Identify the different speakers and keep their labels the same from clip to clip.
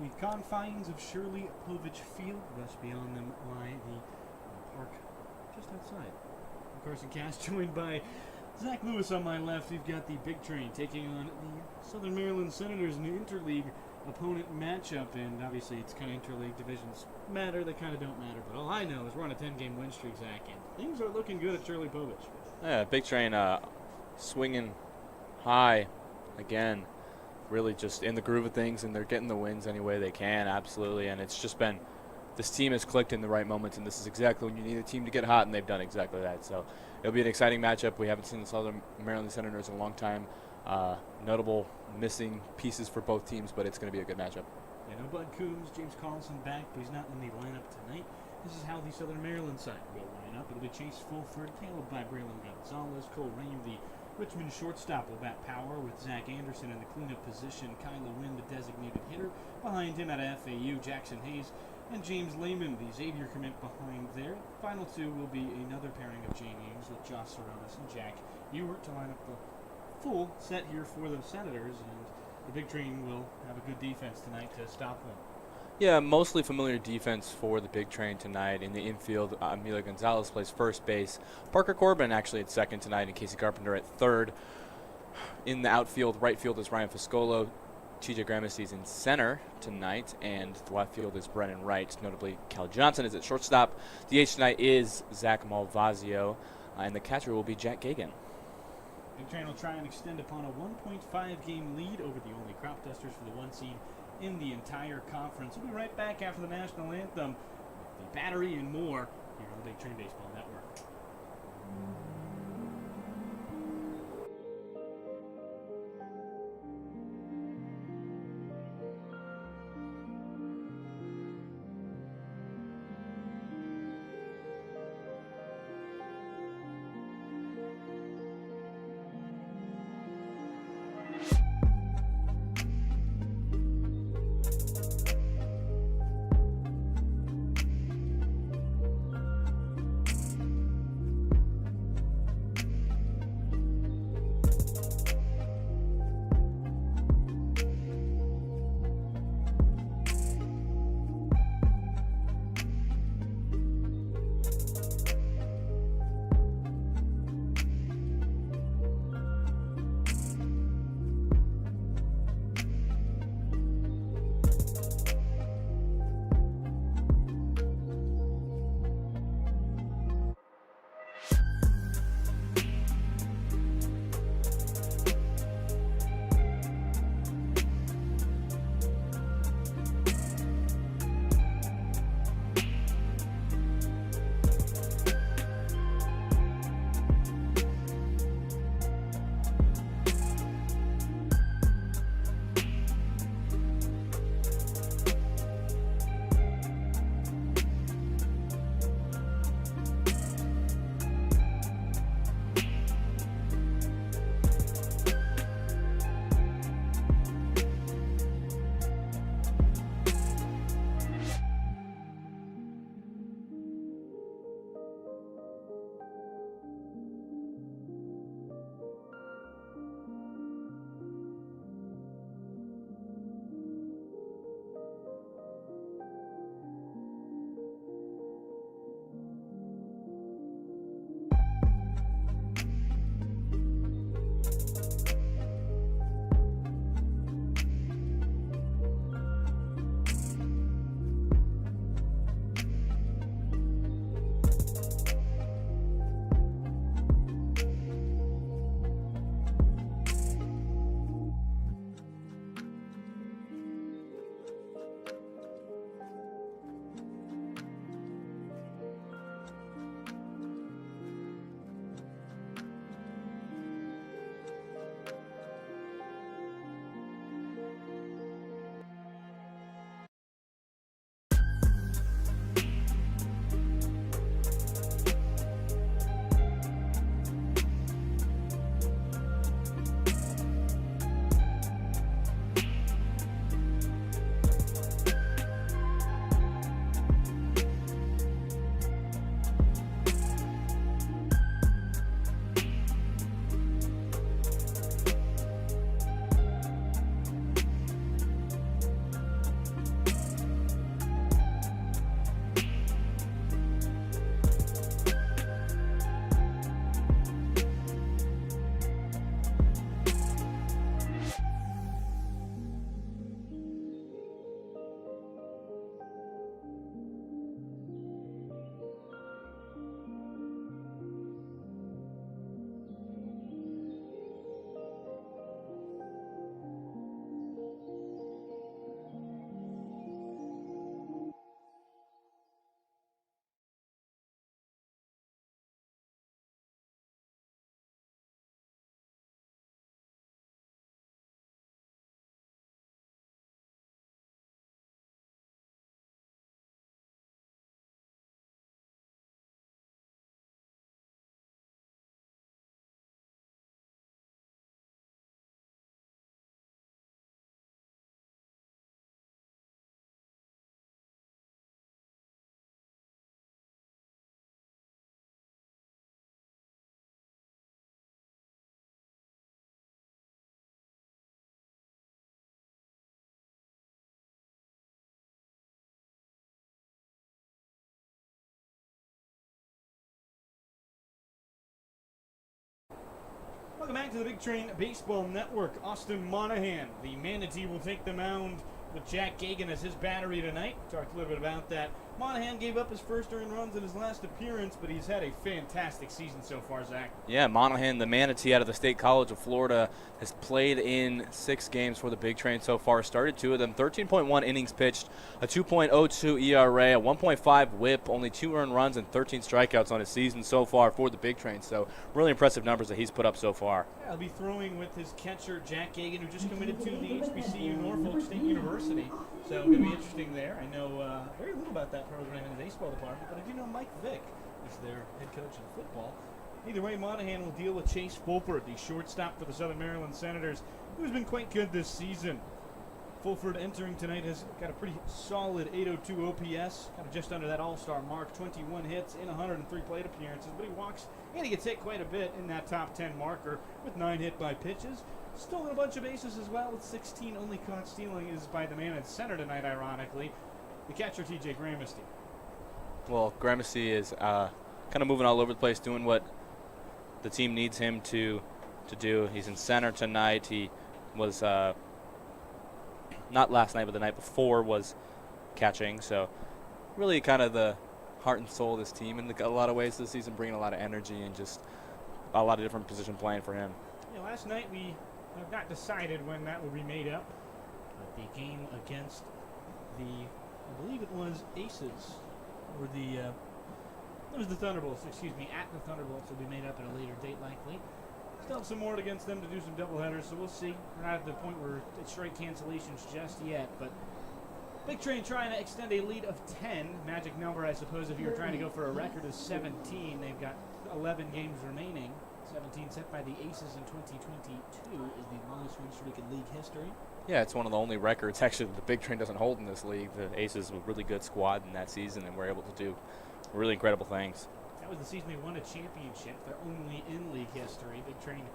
Speaker 1: the confines of Shirley Povich Field. Just beyond them lie the park just outside. I'm Carson Cass, joined by Zach Lewis on my left. We've got the Big Train taking on the Southern Maryland Senators in the interleague opponent matchup, and obviously it's kind of interleague divisions matter, they kind of don't matter, but all I know is we're on a 10-game win streak, Zach, and things are looking good at Shirley Povich.
Speaker 2: Yeah, Big Train swinging high again, really just in the groove of things, and they're getting the wins any way they can, absolutely, and it's just been, this team has clicked in the right moments, and this is exactly when you need a team to get hot, and they've done exactly that. So it'll be an exciting matchup. We haven't seen the Southern Maryland Senators in a long time. Notable missing pieces for both teams, but it's going to be a good matchup.
Speaker 1: Yeah, no Bud Coombs, James Carlson back, but he's not in the lineup tonight. This is how the Southern Maryland side will line up. It'll be Chase Fulford, tailed by Braylon Gonzalez. Cole Rain, the Richmond shortstop, will bat power with Zach Anderson in the cleanup position. Kyla Wynn, the designated hitter. Behind him at FAU, Jackson Hayes and James Lehman, the Xavier commit, behind there. Final two will be another pairing of Jane Ames with Josh Saronis and Jack Ewert to line up the full set here for the Senators, and the Big Train will have a good defense tonight to stop them.
Speaker 2: Yeah, mostly familiar defense for the Big Train tonight. In the infield, Amelia Gonzalez plays first base. Parker Corbin actually at second tonight, and Casey Carpenter at third. In the outfield, right field is Ryan Fiscolo. TJ Gramercy's in center tonight, and the left field is Brennan Wright. Notably, Cal Johnson is at shortstop. DH tonight is Zach Malvazio, and the catcher will be Jack Gagan.
Speaker 1: Big Train will try and extend upon a 1.5 game lead over the only crop dusters for the one seed in the entire conference. We'll be right back after the national anthem with the Battery and more here on the Big Train Baseball Network. Welcome back to the Big Train Baseball Network. Austin Monahan, the Manatee, will take the mound with Jack Gagan as his battery tonight. Talked a little bit about that. Monahan gave up his first earned runs in his last appearance, but he's had a fantastic season so far, Zach.
Speaker 2: Yeah, Monahan, the Manatee out of the State College of Florida, has played in 6 games for the Big Train so far. Started 2 of them, 13.1 innings pitched, a 2.02 ERA, a 1.5 WHIP, only 2 earned runs and 13 strikeouts on his season so far for the Big Train. So really impressive numbers that he's put up so far.
Speaker 1: Yeah, he'll be throwing with his catcher, Jack Gagan, who just committed to the HBCU Norfolk State University. So going to be interesting there. I know very little about that program in the baseball department, but I do know Mike Vick is their head coach in football. Either way, Monahan will deal with Chase Fulford, the shortstop for the Southern Maryland Senators, who's been quite good this season. Fulford entering tonight has got a pretty solid 802 OPS, kind of just under that all-star mark, 21 hits in 103 plate appearances, but he walks and he gets hit quite a bit in that top 10 marker with 9 hit by pitches. Stolen a bunch of bases as well with 16. Only caught stealing is by the man at center tonight, ironically, the catcher TJ Gramercy.
Speaker 2: Well, Gramercy is kind of moving all over the place, doing what the team needs him to do. He's in center tonight. He was not last night, but the night before was catching. So really kind of the heart and soul of this team in a lot of ways this season, bringing a lot of energy and just a lot of different position playing for him.
Speaker 1: Yeah, last night we have not decided when that will be made up. But the game against the, I believe it was Aces, or it was the Thunderbolts, excuse me, at the Thunderbolts will be made up at a later date likely. Still have some more against them to do some doubleheaders, so we'll see. We're not at the point where it's straight cancellations just yet, but Big Train trying to extend a lead of 10. Magic number, I suppose, if you were trying to go for a record, is 17. They've got 11 games remaining. 17 set by the Aces in 2022 is the longest win streak in league history.
Speaker 2: Yeah, it's one of the only records actually that the Big Train doesn't hold in this league. The Aces were a really good squad in that season and were able to do really incredible things.
Speaker 1: That was the season they won a championship. They're only in league history. Big Train,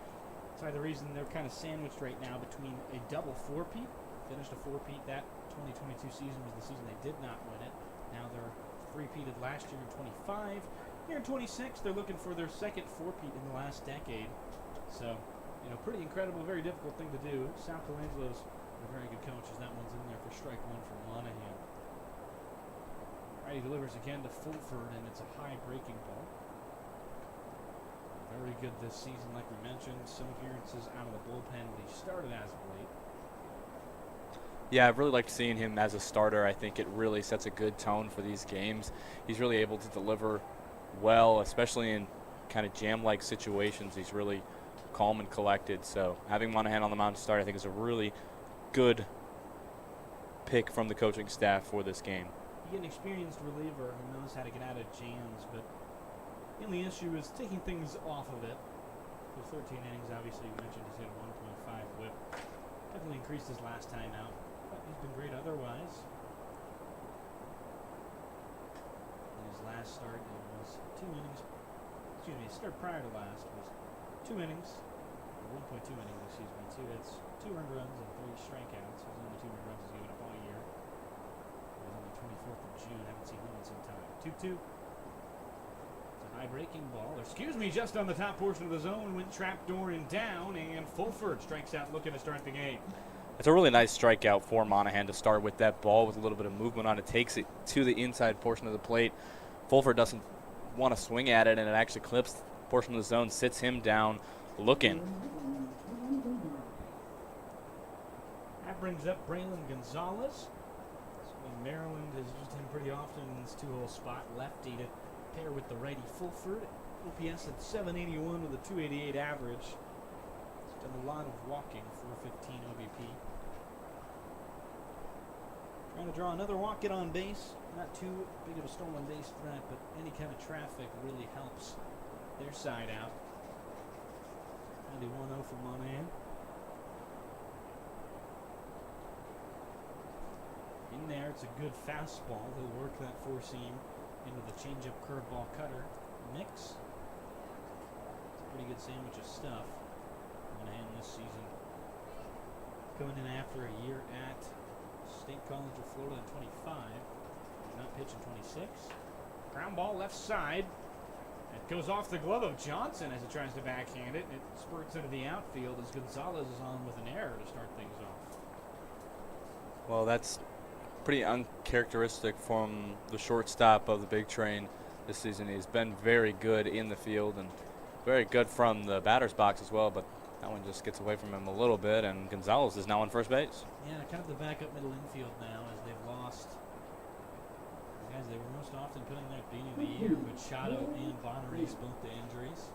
Speaker 1: that's why the reason they're kind of sandwiched right now between a double four-peat. Finished a four-peat. That 2022 season was the season they did not win it. Now they're three-peated last year in 25. Here in 26, they're looking for their second four-peat in the last decade. So, pretty incredible, very difficult thing to do. Sal Colangelo's a very good coach as that one's in there for strike one from Monahan. Righty delivers again to Fulford, and it's a high breaking ball. Very good this season, like we mentioned. Some appearances out of the bullpen, but he started as of late.
Speaker 2: Yeah, I've really liked seeing him as a starter. I think it really sets a good tone for these games. He's really able to deliver well, especially in kind of jam-like situations. He's really calm and collected. So having Monahan on the mound to start, I think, is a really good pick from the coaching staff for this game.
Speaker 1: You get an experienced reliever who knows how to get out of jams, but the only issue is taking things off of it. For 13 innings, obviously, you mentioned he's hit a 1.5 whip. Definitely increased his last time out, but he's been great otherwise. In his last start, it was 2 innings. Excuse me, his start prior to last was 2 innings, or 1.2 innings, excuse me, 2 hits, 2 earned runs, and 3 strikeouts. It was only 2 earned runs he's given up all year. It was on the 24th of June. Haven't seen him in some time. 2-2. It's a high breaking ball. Excuse me, just on the top portion of the zone. Went trapdoor and down, and Fulford strikes out looking to start the game.
Speaker 2: It's a really nice strikeout for Monahan to start with that ball with a little bit of movement on it. Takes it to the inside portion of the plate. Fulford doesn't want to swing at it, and it actually clips the portion of the zone, sits him down looking.
Speaker 1: That brings up Braylon Gonzalez. So Maryland has used him pretty often in this two-hole spot. Lefty to pair with the righty Fulford. OPS at 781 with a 288 average. He's done a lot of walking, 415 OBP. Trying to draw another walk, get on base. Not too big of a stolen base threat, but any kind of traffic really helps their side out. 91-0 for Monahan. In there, it's a good fastball. He'll work that four-seam into the changeup curveball cutter mix. It's a pretty good sandwich of stuff. Monahan this season coming in after a year at State College of Florida in 25. Did not pitch in 26. Ground ball left side. That Goes off the glove of Johnson as he tries to backhand it. It spurts into the outfield as Gonzalez is on with an error to start things off.
Speaker 2: Well, that's pretty uncharacteristic from the shortstop of the big train this season. He's been very good in the field and very good from the batter's box as well, but that one just gets away from him a little bit, and Gonzalez is now on first base.
Speaker 1: Yeah, kind of the backup middle infield now as they've lost guys they were most often putting there at the beginning of the year. Machado and Bonaris both to injuries.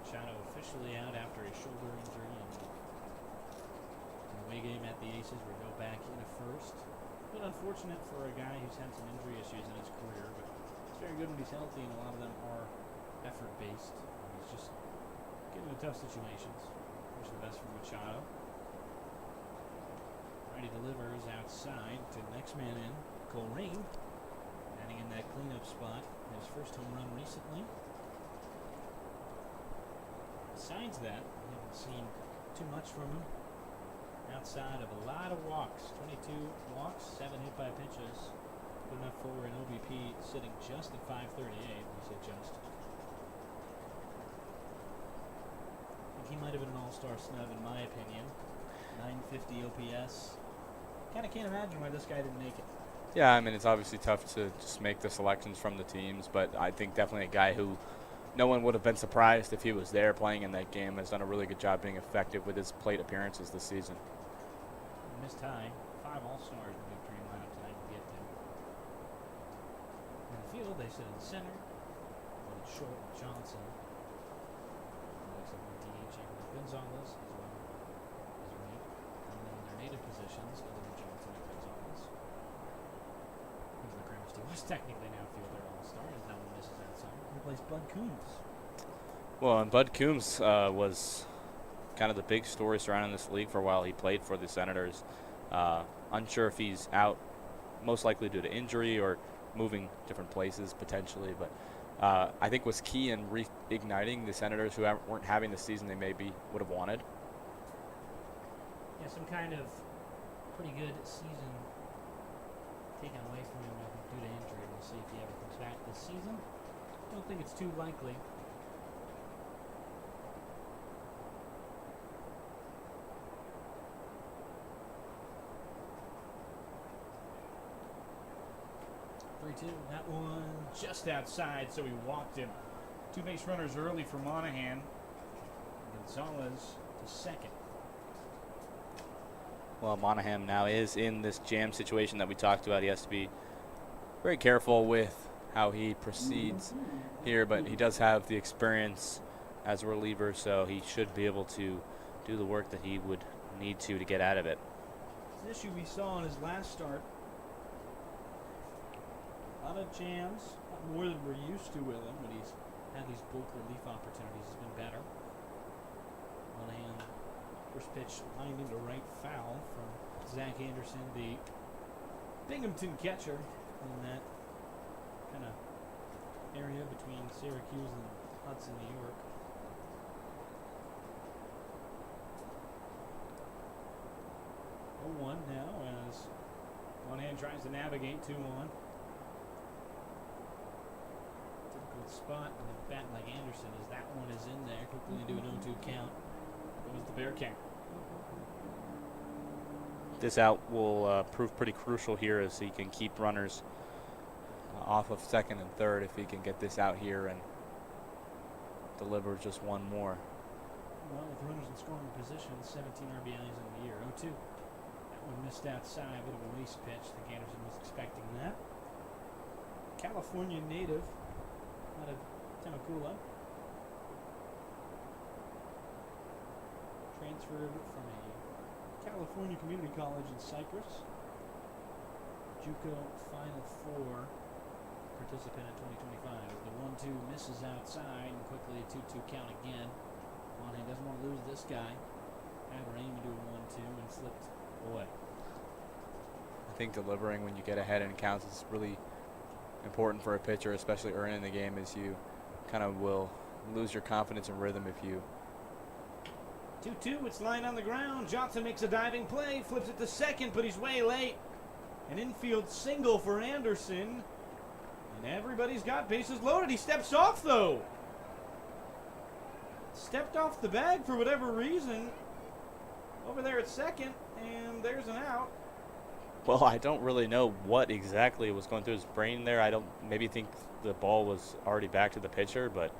Speaker 1: Machado officially out after a shoulder injury, and the away game at the Aces will go back into first. But unfortunate for a guy who's had some injury issues in his career, but he's very good when he's healthy, and a lot of them are effort-based. He's just getting into tough situations. Wish the best for Machado. Righty delivers outside to the next man in, Cole Rain, adding in that cleanup spot. His first home run recently. Besides that, we haven't seen too much from him outside of a lot of walks. 22 walks, 7 hit by pitches. Good enough for an OBP sitting just at 538. We say just. I think he might have been an all-star snub in my opinion. 950 OPS. Kind of can't imagine why this guy didn't make it.
Speaker 2: Yeah, I mean, it's obviously tough to just make the selections from the teams, but I think definitely a guy who no one would have been surprised if he was there playing in that game. Has done a really good job being effective with his plate appearances this season.
Speaker 1: Missed high. 5 all-stars in the big train lineup tonight to get to. In the field, they sit in the center. But it's short with Johnson. Looks like we're DHing with Gonzalez as well as right. And then in their native positions, other than Johnson and Gonzalez. Into the ground still was technically an outfielder all-star, as that one misses outside. He plays Bud Coombs.
Speaker 2: Well, and Bud Coombs was kind of the big story surrounding this league for a while. He played for the Senators. Unsure if he's out, most likely due to injury or moving different places potentially. But I think was key in reigniting the Senators, who weren't having the season they maybe would have wanted.
Speaker 1: Yeah, some kind of pretty good season taken away from him due to injury. We'll see if he ever comes back this season. Don't think it's too likely. That one just outside, so he walked him. 2 base runners early for Monahan. Gonzalez to second.
Speaker 2: Well, Monahan now is in this jam situation that we talked about. He has to be very careful with how he proceeds here, but he does have the experience as a reliever, so he should be able to do the work that he would need to get out of it.
Speaker 1: It's an issue we saw in his last start. A lot of jams, more than we're used to with him, but he's had these bulk relief opportunities. He's been better. Monahan, first pitch lined into right foul from Zach Anderson, the Binghamton catcher, in that kind of area between Syracuse and Hudson, New York. Oh, 1 now as Monahan tries to navigate 2-1. Spot and a bat like Anderson as that one is in there. Quickly into an 0-2 count. Goes the Bear count.
Speaker 2: This out will prove pretty crucial here as he can keep runners off of second and third if he can get this out here and deliver just one more.
Speaker 1: Well, with runners in scoring position, 17 RBIs in the year. 0-2. That one missed outside. A bit of a waste pitch. I think Anderson was expecting that. California native out of Temecula. Transferred from a California community college in Cyprus. JUCO Final Four participant in 2025. The 1-2 misses outside and quickly a 2-2 count again. Monahan doesn't want to lose this guy. Had aim to do a 1-2 and slipped away.
Speaker 2: I think delivering when you get ahead in counts is really important for a pitcher, especially early in the game, as you kind of will lose your confidence and rhythm if you.
Speaker 1: 2-2, it's lying on the ground. Johnson makes a diving play, flips it to second, but he's way late. An infield single for Anderson. And everybody's got bases loaded. He steps off, though. Stepped off the bag for whatever reason. Over there at second, and there's an out.
Speaker 2: Well, I don't really know what exactly was going through his brain there. I don't maybe think the ball was already back to the pitcher, but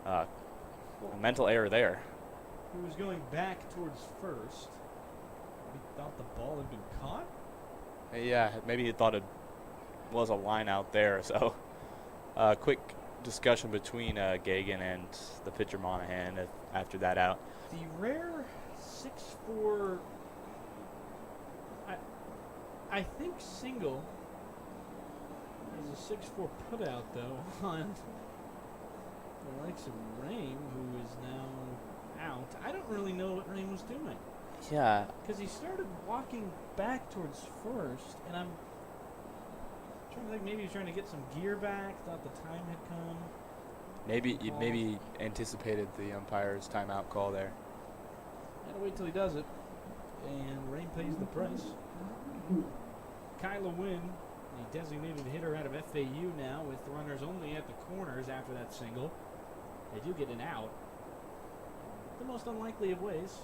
Speaker 2: a mental error there.
Speaker 1: He was going back towards first. He thought the ball had been caught.
Speaker 2: Yeah, maybe he thought it was a line out there. So, quick discussion between Gagan and the pitcher Monahan after that out.
Speaker 1: The rare 6'4", I think single is a 6'4" putout though on the likes of Raim, who is now out. I don't really know what Raim was doing.
Speaker 2: Yeah.
Speaker 1: Because he started walking back towards first, and I'm trying to think maybe he was trying to get some gear back, thought the time had come.
Speaker 2: Maybe anticipated the umpire's timeout call there.
Speaker 1: Gotta wait till he does it. And Rain pays the price. Kyla Wynn, the designated hitter out of FAU now, with runners only at the corners after that single. They do get an out. The most unlikely of ways.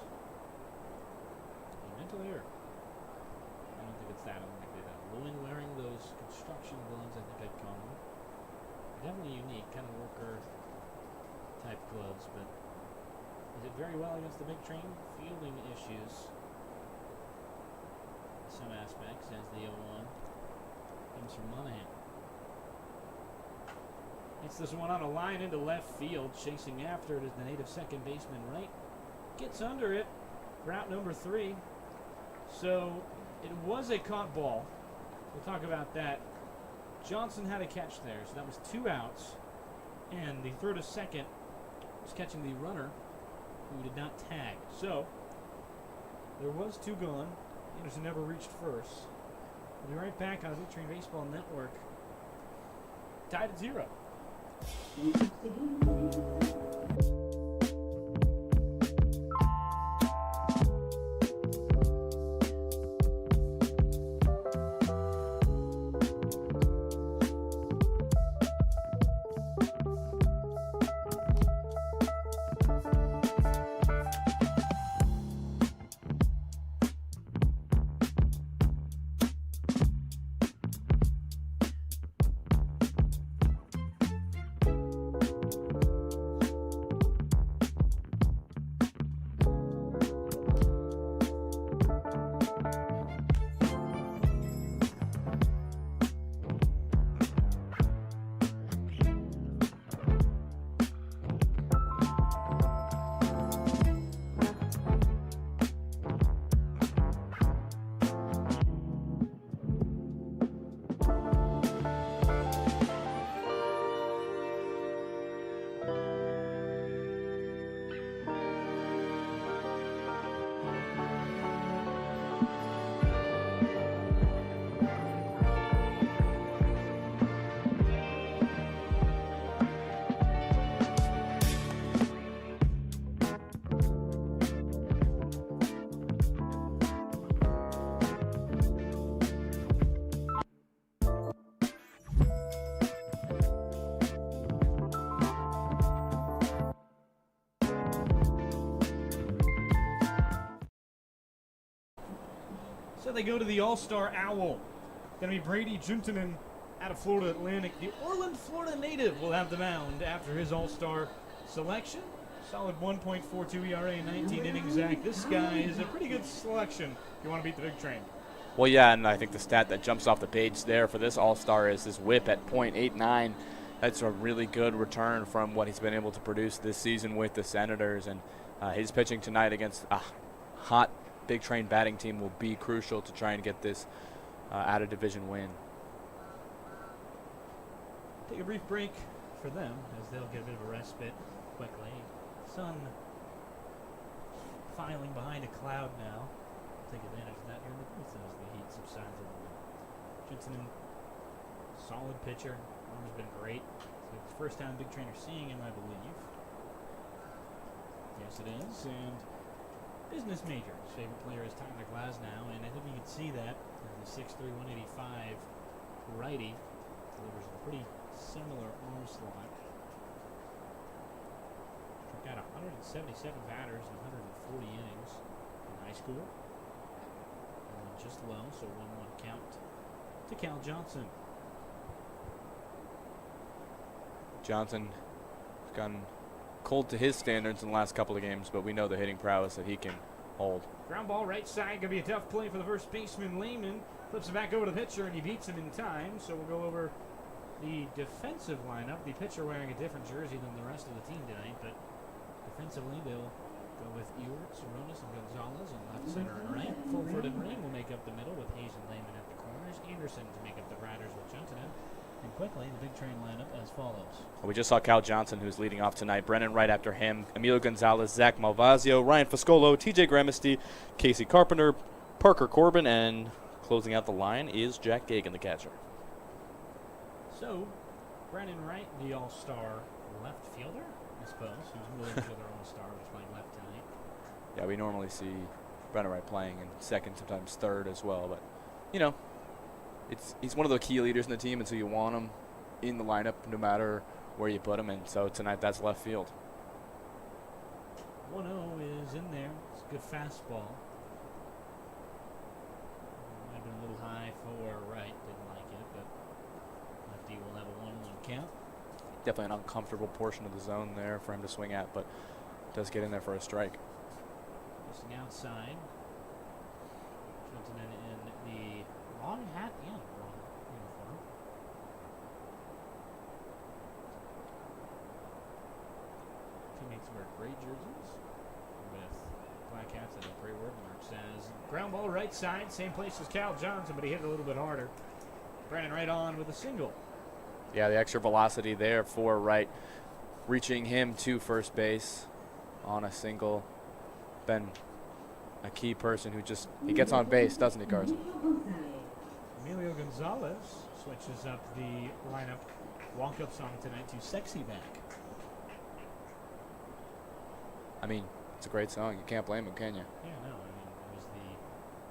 Speaker 1: A mental error. I don't think it's that unlikely though. Lewin wearing those construction gloves, I think I'd call them. Definitely unique, kind of worker type gloves, but he did very well against the big train. Fielding issues. Some aspects as the 0-1 comes from Monahan. It's this one on a line into left field. Chasing after it is the native second baseman Wright. Gets under it for out number 3. So it was a caught ball. We'll talk about that. Johnson had a catch there, so that was 2 outs. And the throw to second was catching the runner who did not tag. So there was 2 gone. Anderson never reached first. We'll be right back on the Big Train Baseball Network. Tied at 0. So they go to the All-Star Owl. Going to be Brady Juntanen out of Florida Atlantic. The Orland, Florida native will have the mound after his All-Star selection. Solid 1.42 ERA, 19 innings, Zach. This guy is a pretty good selection if you want to beat the big train.
Speaker 2: Well, yeah, and I think the stat that jumps off the page there for this All-Star is his whip at .89. That's a really good return from what he's been able to produce this season with the Senators. And his pitching tonight against a hot big train batting team will be crucial to try and get this out-of-division win.
Speaker 1: Take a brief break for them as they'll get a bit of a respite quickly. Sun filing behind a cloud now. Take advantage of that here in the booth as the heat subsides a little bit. Juntanen, solid pitcher. Arm's been great. It's the first time big trainer seeing him, I believe. Yes, it is. And business major. His favorite player is Tyler Glasnow, and I think you can see that. The 6'3", 185 righty delivers a pretty similar arm slot. Struck out 177 batters in 140 innings in high school. Just low, so 1-1 count to Cal Johnson.
Speaker 2: Johnson has gotten cold to his standards in the last couple of games, but we know the hitting prowess that he can hold.
Speaker 1: Ground ball right side, gonna be a tough play for the first baseman. Lehman flips it back over to the pitcher, and he beats him in time. So we'll go over the defensive lineup. The pitcher wearing a different jersey than the rest of the team tonight, but defensively they'll go with Ewert, Saronis, and Gonzalez on left, center, and right. Fulford and Ring will make up the middle with Hayes and Lehman at the corners. Anderson to make up the riders with Juntanen. And quickly, the big train lineup as follows.
Speaker 2: We just saw Cal Johnson, who's leading off tonight. Brennan Wright after him. Emilio Gonzalez, Zach Malvazio, Ryan Foscolo, TJ Gramesty, Casey Carpenter, Parker Corbin, and closing out the line is Jack Gagan, the catcher.
Speaker 1: So, Brennan Wright, the all-star left fielder, I suppose, who's moving to their all-star, who's playing left tonight.
Speaker 2: Yeah, we normally see Brennan Wright playing in second, sometimes third as well. But, you know, he's one of the key leaders in the team, and so you want him in the lineup no matter where you put him. And so tonight that's left field.
Speaker 1: 1-0 is in there. It's a good fastball. Might have been a little high for Wright. Didn't like it, but lefty will have a 1-1 count.
Speaker 2: Definitely an uncomfortable portion of the zone there for him to swing at, but does get in there for a strike.
Speaker 1: Missing outside. Juntanen in the wrong hat and wrong uniform. Teammates wear gray jerseys with black hats and a gray word mark. Says ground ball right side, same place as Cal Johnson, but he hit it a little bit harder. Brandon Wright on with a single.
Speaker 2: Yeah, the extra velocity there for Wright, reaching him to first base on a single. Been a key person who just, he gets on base, doesn't he, Carson?
Speaker 1: Emilio Gonzalez switches up the lineup walk-up song tonight to Sexy Back.
Speaker 2: I mean, it's a great song. You can't blame him, can you?
Speaker 1: Yeah, no, I mean, it was the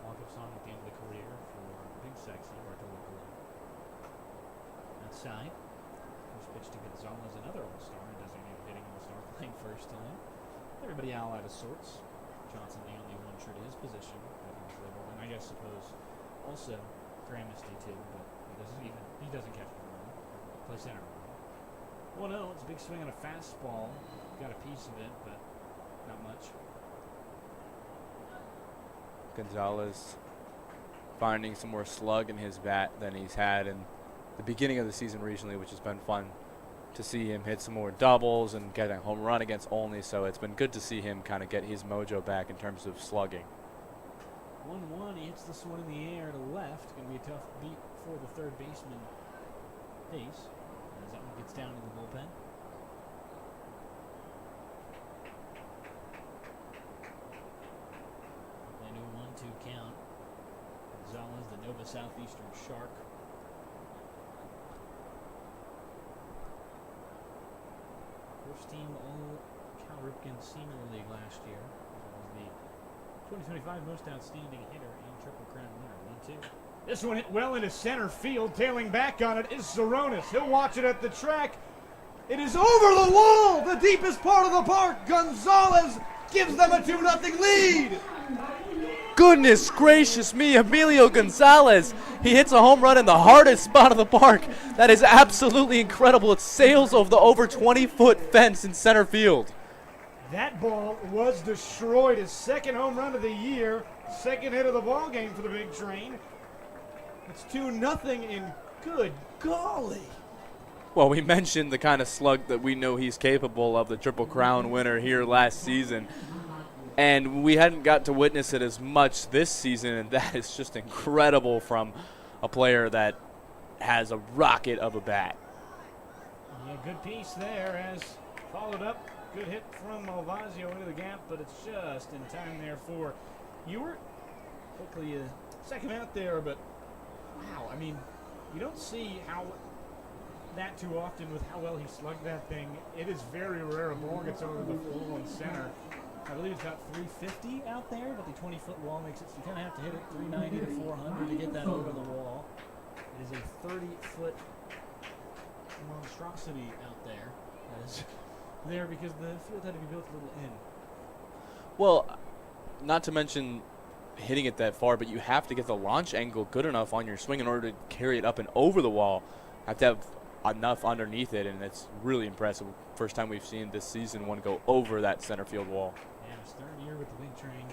Speaker 1: walk-up song at the end of the career for Big Sexy, Bartolo Colon. Outside, first pitch to Gonzalez, another all-star, and designated hitting all-star, playing first time. Everybody out of sorts. Johnson the only one true to his position. And I guess suppose also Gramesty too, but he doesn't catch the run. Play center. 1-0, it's a big swing on a fastball. Got a piece of it, but not much.
Speaker 2: Gonzalez finding some more slug in his bat than he's had in the beginning of the season recently, which has been fun to see him hit some more doubles and get a home run against Olney. So it's been good to see him kind of get his mojo back in terms of slugging.
Speaker 1: 1-1, he hits this one in the air to left. Going to be a tough beat for the third baseman, Hayes, as that one gets down to the bullpen. Into a 1-2 count. Gonzalez, the Nova Southeastern Shark. First team All-Cal Ripken Senior League last year. As well as the 2025 Most Outstanding Hitter and Triple Crown winner. 1-2. This one hit well into center field. Tailing back on it is Saronis. He'll watch it at the track. It is over the wall, the deepest part of the park. Gonzalez gives them a 2-0 lead.
Speaker 2: Goodness gracious me, Emilio Gonzalez. He hits a home run in the hardest spot of the park. That is absolutely incredible. It sails over the over 20-foot fence in center field.
Speaker 1: That ball was destroyed. His second home run of the year. Second hit of the ball game for the Big Train. It's 2-0 and good golly.
Speaker 2: Well, we mentioned the kind of slug that we know he's capable of, the Triple Crown winner here last season. And we hadn't got to witness it as much this season, and that is just incredible from a player that has a rocket of a bat.
Speaker 1: Yeah, good piece there as followed up. Good hit from Malvazio into the gap, but it's just in time there for Ewert. Quickly second out there, but wow, I mean, you don't see how that too often with how well he slugged that thing. It is very rare a ball gets over the full and center. I believe it's about 350 out there, but the 20-foot wall makes it so you kind of have to hit it 390 to 400 to get that over the wall. It is a 30-foot monstrosity out there that is there because the field had to be built a little in.
Speaker 2: Well, not to mention hitting it that far, but you have to get the launch angle good enough on your swing in order to carry it up and over the wall. Have to have enough underneath it, and it's really impressive. First time we've seen this season one go over that center field wall.
Speaker 1: Yeah, his third year with the big train.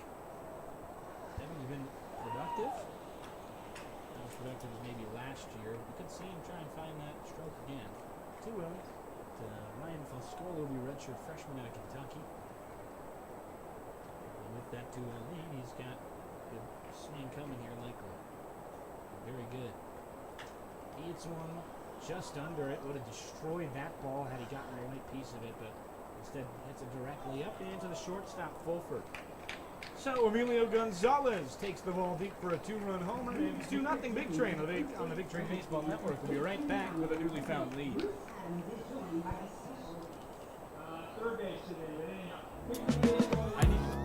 Speaker 1: Definitely been productive. Not as productive as maybe last year. We could see him try and find that stroke again. 2-0 to Ryan Foscolo, the redshirt freshman out of Kentucky. And with that 2-0 lead, he's got good swing coming here likely. Very good. He hits one just under it. Would have destroyed that ball had he gotten the right piece of it, but instead hits it directly up into the shortstop, Fulford. So Emilio Gonzalez takes the ball deep for a 2-run homer, and it's 2-0 Big Train on the Big Train Baseball Network. We'll be right back with a newly found lead. Third base today, I need to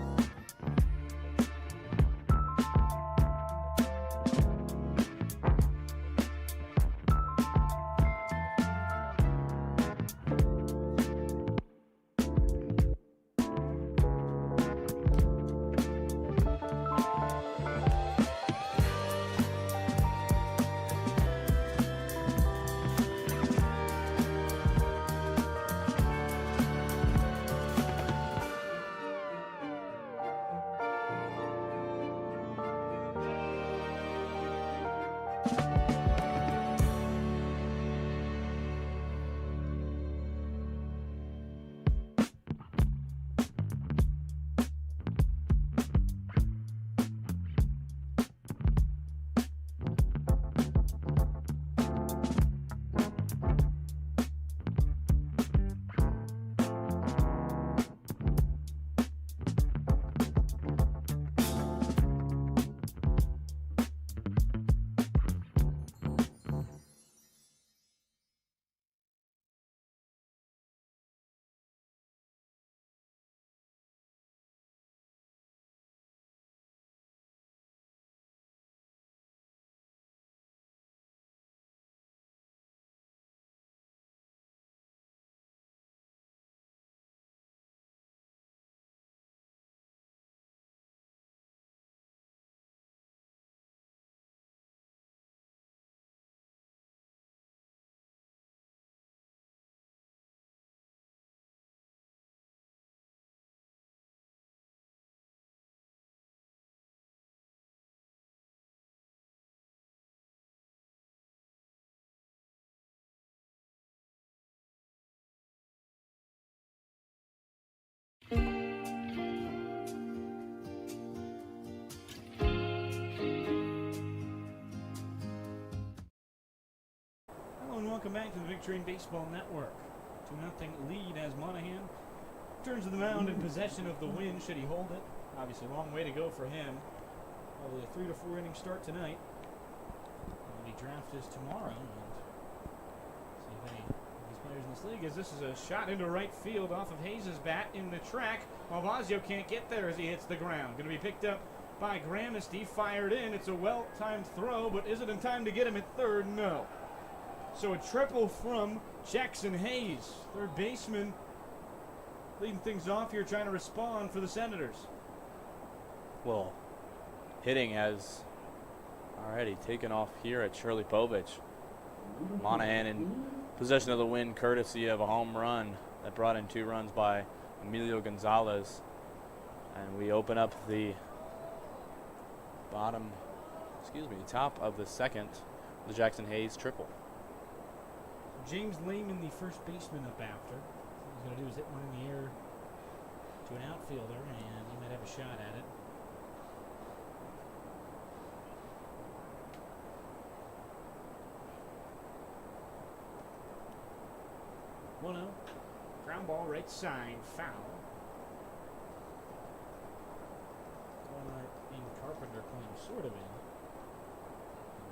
Speaker 1: Hello and welcome back to the Big Train Baseball Network. 2-0 lead as Monahan turns to the mound in possession of the win, should he hold it. Obviously a long way to go for him. Probably a 3 to 4 inning start tonight. And the draft is tomorrow. And see if any of these players in this league, as this is a shot into right field off of Hayes' bat in the track. Malvazio can't get there as he hits the ground. Going to be picked up by Gramesty, fired in. It's a well-timed throw, but is it in time to get him at third? No. So a triple from Jackson Hayes, third baseman, leading things off here, trying to respond for the Senators.
Speaker 2: Well, hitting has already taken off here at Shirley Povich. Monahan in possession of the win, courtesy of a home run that brought in 2 runs by Emilio Gonzalez. And we open up the top of the second, the Jackson Hayes triple.
Speaker 1: James Lehman, the first baseman, up after. What he's going to do is hit one in the air to an outfielder, and he might have a shot at it. Ground ball, right side, foul. In Carpenter playing sort of in.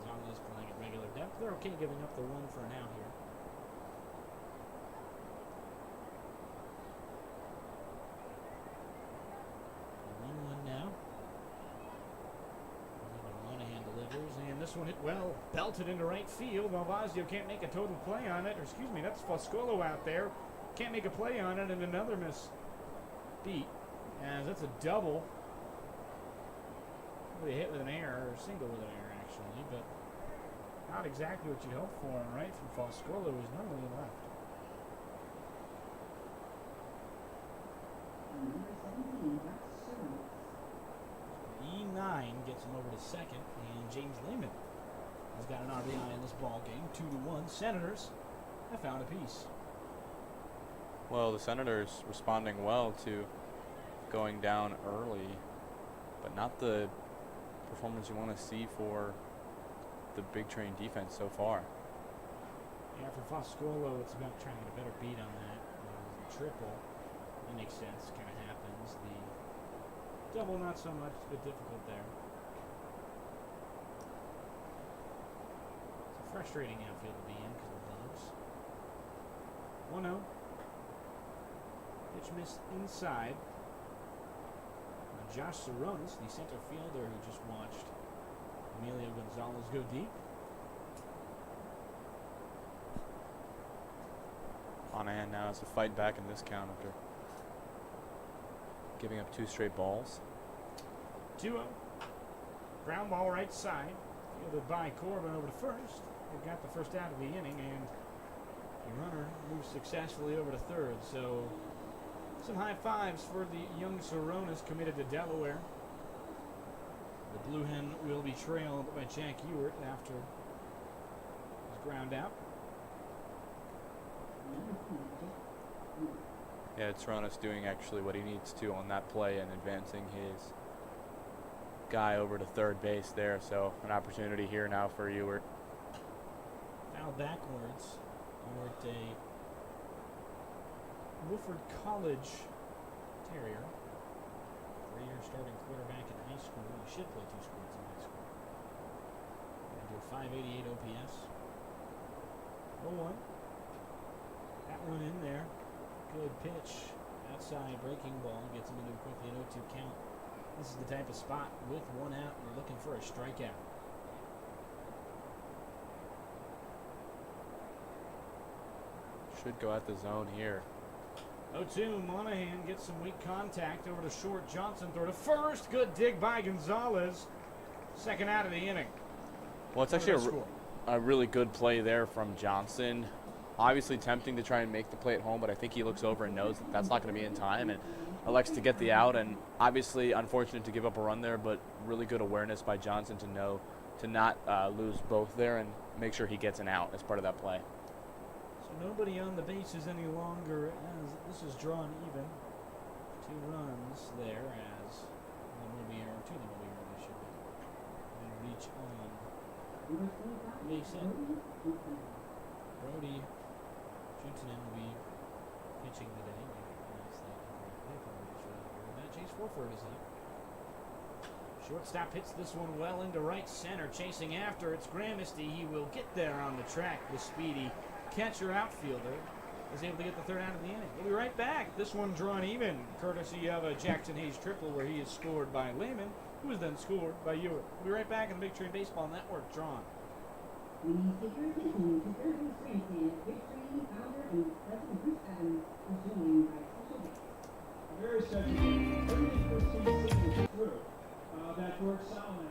Speaker 1: Gonzalez playing at regular depth. They're okay giving up the 1 for now here. 1-1 now. Monahan delivers, and this one hit well, belted into right field. Malvasio can't make a total play on it. Or excuse me, that's Foscolo out there. Can't make a play on it, and another miss beat. As that's a double. Really hit with an error, or single with an error actually, but not exactly what you'd hope for. And right from Foscolo, who's normally left. E9 gets him over to second, and James Lehman has got an RBI in this ball game. 2-1. Senators have found a piece.
Speaker 2: Well, the Senators responding well to going down early, but not the performance you want to see for the Big Train defense so far.
Speaker 1: Yeah, for Foscolo, it's about trying to get a better beat on that. Triple, that makes sense, kind of happens. The double, not so much, a bit difficult there. It's a frustrating outfield to be in because of the bugs. 1-0. Pitch missed inside. Now Josh Saronis, the center fielder who just watched Emilio Gonzalez go deep.
Speaker 2: Monahan now has to fight back in this count after giving up 2 straight balls.
Speaker 1: 2-0. Ground ball right side. Fielded by Corbin over to first. They got the first out of the inning, and the runner moves successfully over to third. So some high fives for the young Saronis committed to Delaware. The Blue Hen will be trailed by Jack Ewert after his ground out.
Speaker 2: Yeah, Toronto's doing actually what he needs to on that play and advancing his guy over to third base there. So an opportunity here now for Ewert.
Speaker 1: Foul backwards. Ewert, a Woodford College Terrier. 3-year starting quarterback in high school. He should play 2 sports in high school. Gonna do a 588 OPS. 0-1. That one in there. Good pitch. Outside breaking ball. Gets him into quickly an 0-2 count. This is the type of spot with 1 out. You're looking for a strikeout.
Speaker 2: Should go at the zone here.
Speaker 1: 0-2. Monahan gets some weak contact over to short. Johnson throw to first. Good dig by Gonzalez. Second out of the inning.
Speaker 2: Well, it's actually a really good play there from Johnson. Obviously tempting to try and make the play at home, but I think he looks over and knows that that's not going to be in time and elects to get the out. And obviously unfortunate to give up a run there, but really good awareness by Johnson to know to not lose both there and make sure he gets an out as part of that play.
Speaker 1: So nobody on the bases any longer as this is drawn even. 2 runs there as one will be error, 2 of them will be error, they should be. And reach on base hit. Brody Juntanen will be pitching today. Chase Forford is up. Shortstop hits this one well into right center. Chasing after, it's Gramisty. He will get there on the track. The speedy catcher outfielder is able to get the 3rd out of the inning. We'll be right back. This one drawn even, courtesy of a Jackson Hayes triple where he is scored by Lehman, who is then scored by Ewert. We'll be right back on the Big Train Baseball Network drawn.
Speaker 3: We take your attention to Thursday's grandstand. Big Train founder and president Bruce Adams is joined by special guests.
Speaker 4: Very special guest. Everything proceeds singing through. That George Solomon.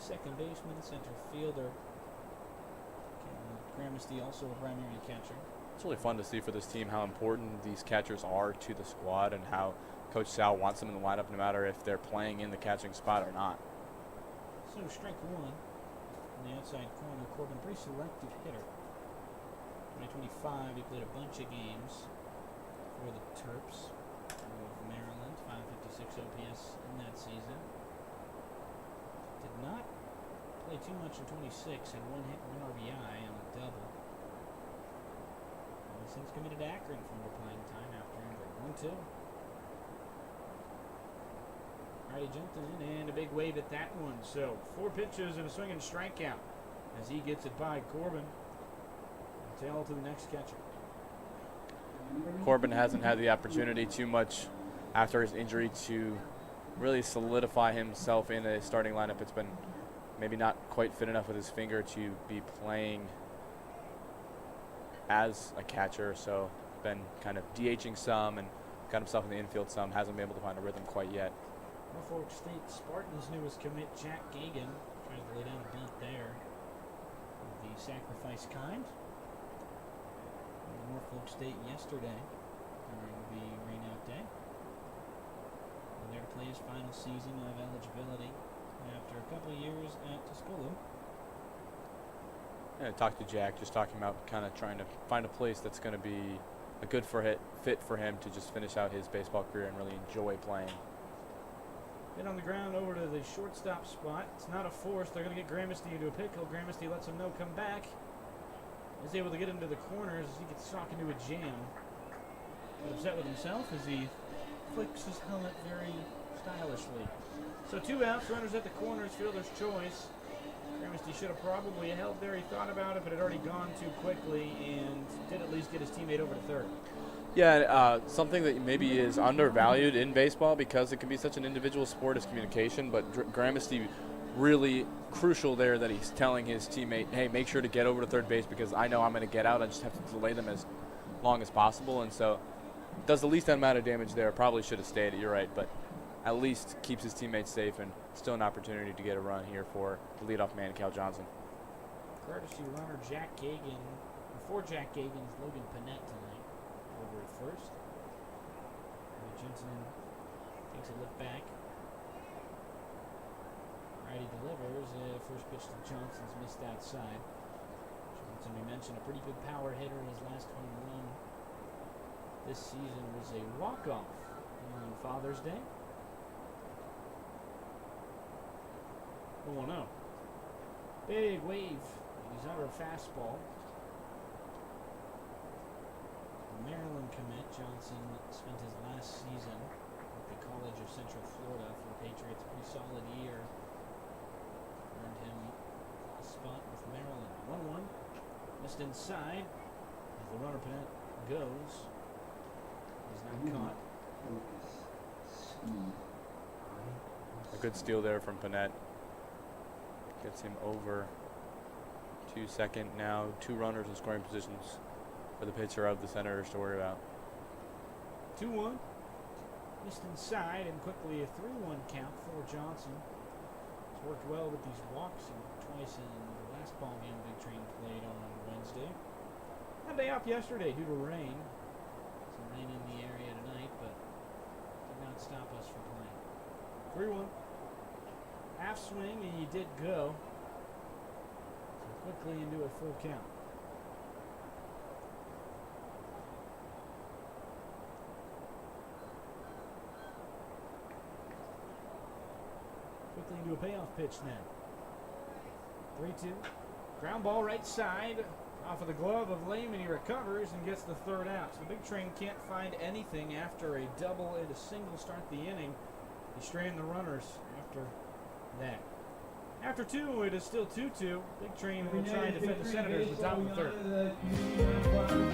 Speaker 1: second baseman, center fielder. Gramsty also a primary catcher.
Speaker 2: It's really fun to see for this team how important these catchers are to the squad and how Coach Sal wants them in the lineup no matter if they're playing in the catching spot or not.
Speaker 1: So strike one in the outside corner. Corbin, pretty selective hitter. 2025, he played a bunch of games for the Terps of Maryland. 556 OPS in that season. Did not play too much in 26. Had one hit, one RBI on a double. And since committed to Akron for more playing time after injury. 1-2. Alrighty, jumped in and a big wave at that one. So 4 pitches and a swing and strikeout as he gets it by Corbin. Tail to the next catcher.
Speaker 2: Corbin hasn't had the opportunity too much after his injury to really solidify himself in a starting lineup. It's been maybe not quite fit enough with his finger to be playing as a catcher, so been kind of DHing some and got himself in the infield some. Hasn't been able to find a rhythm quite yet.
Speaker 1: Norfolk State Spartans' newest commit, Jack Gagan, tries to lay down a bunt there. The sacrifice kind. Norfolk State yesterday during the rainout day. And there to play his final season of eligibility after a couple of years at Tusculum.
Speaker 2: Yeah, I talked to Jack, just talking about kind of trying to find a place that's going to be a good fit for him to just finish out his baseball career and really enjoy playing.
Speaker 1: Hit on the ground over to the shortstop spot. It's not a force. They're going to get Gramsty into a pickle. Gramsty lets him know, come back. Is able to get into the corners as he gets stuck into a jam. But upset with himself as he flicks his helmet very stylishly. So 2 outs, runners at the corners, fielder's choice. Gramsty should have probably held there. He thought about it, but had already gone too quickly and did at least get his teammate over to third.
Speaker 2: Yeah, something that maybe is undervalued in baseball because it can be such an individual sport as communication, but Gramsty really crucial there that he's telling his teammate, hey, make sure to get over to third base because I know I'm going to get out. I just have to delay them as long as possible. And so does the least amount of damage there. Probably should have stayed, you're right, but at least keeps his teammates safe and still an opportunity to get a run here for the leadoff man, Cal Johnson.
Speaker 1: Courtesy runner Jack Gagan. Before Jack Gagan is Logan Panett tonight over at first. Jensen takes a look back. Righty delivers. First pitch to Johnson's missed outside. Johnson, we mentioned, a pretty good power hitter. His last home run this season was a walk-off on Father's Day. 1-0. Big wave. He's under a fastball. Maryland commit Johnson spent his last season at the College of Central Florida for the Patriots. Pretty solid year. Earned him a spot with Maryland. 1-1. Missed inside as the runner Panett goes. He's not caught.
Speaker 2: A good steal there from Panett. Gets him over to second. Now 2 runners in scoring positions for the pitcher of the Senators to worry about.
Speaker 1: 2-1. Missed inside and quickly a 3-1 count for Johnson. He's worked well with these walks and twice in the last ball game Big Train played on Wednesday. Had a day off yesterday due to rain. Some rain in the area tonight, but did not stop us from playing. 3-1. Half swing and he did go. So quickly into a full count. Quickly into a payoff pitch now. 3-2. Ground ball right side. Off of the glove of Lehman. He recovers and gets the third out. So the Big Train can't find anything after a double and a single start the inning. He strained the runners after that. After 2, it is still 2-2. Big Train will try and defend the Senators in the top of the third.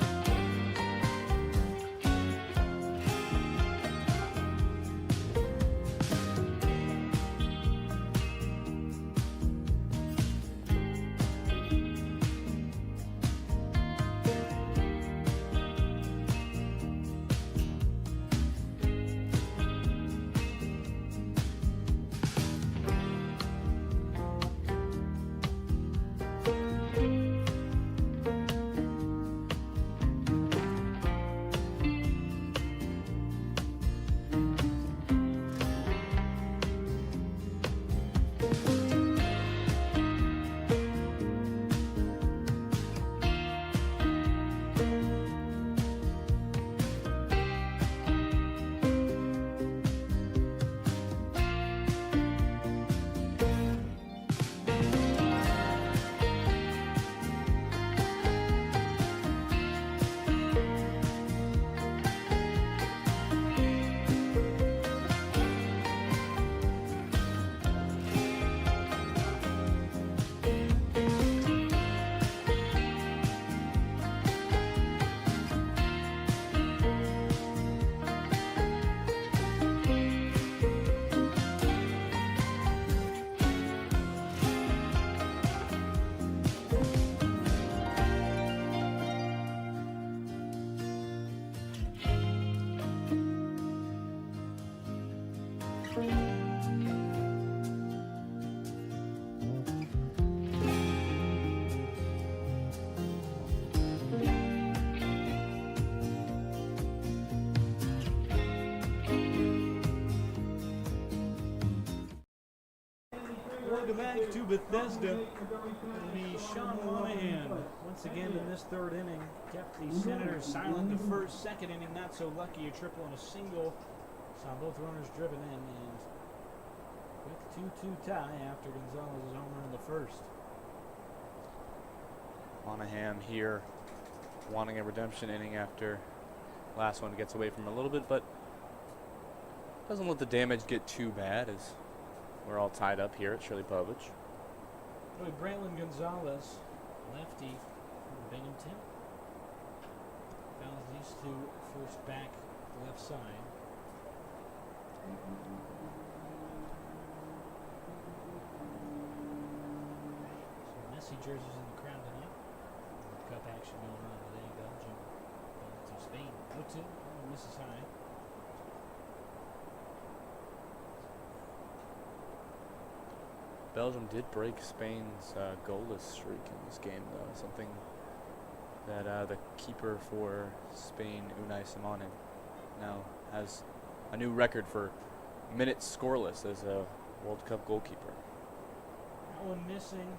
Speaker 1: Welcome back to Bethesda. It'll be Sean Monahan once again in this third inning. Kept the Senators silent the first. Second inning, not so lucky. A triple and a single. Saw both runners driven in, and quick 2-2 tie after Gonzalez's homer in the first.
Speaker 2: Monahan here wanting a redemption inning after last one gets away from him a little bit, but doesn't let the damage get too bad as we're all tied up here at Shirley Povich.
Speaker 1: Braylon Gonzalez, lefty from Binghamton. Fouls these two first back left side. Some messy jerseys in the crowd tonight. World Cup action going on today. Belgium going to Spain. 0-2. Misses high.
Speaker 2: Belgium did break Spain's goalless streak in this game, though. Something that the keeper for Spain, Unai Simon, now has a new record for minutes scoreless as a World Cup goalkeeper.
Speaker 1: That one missing.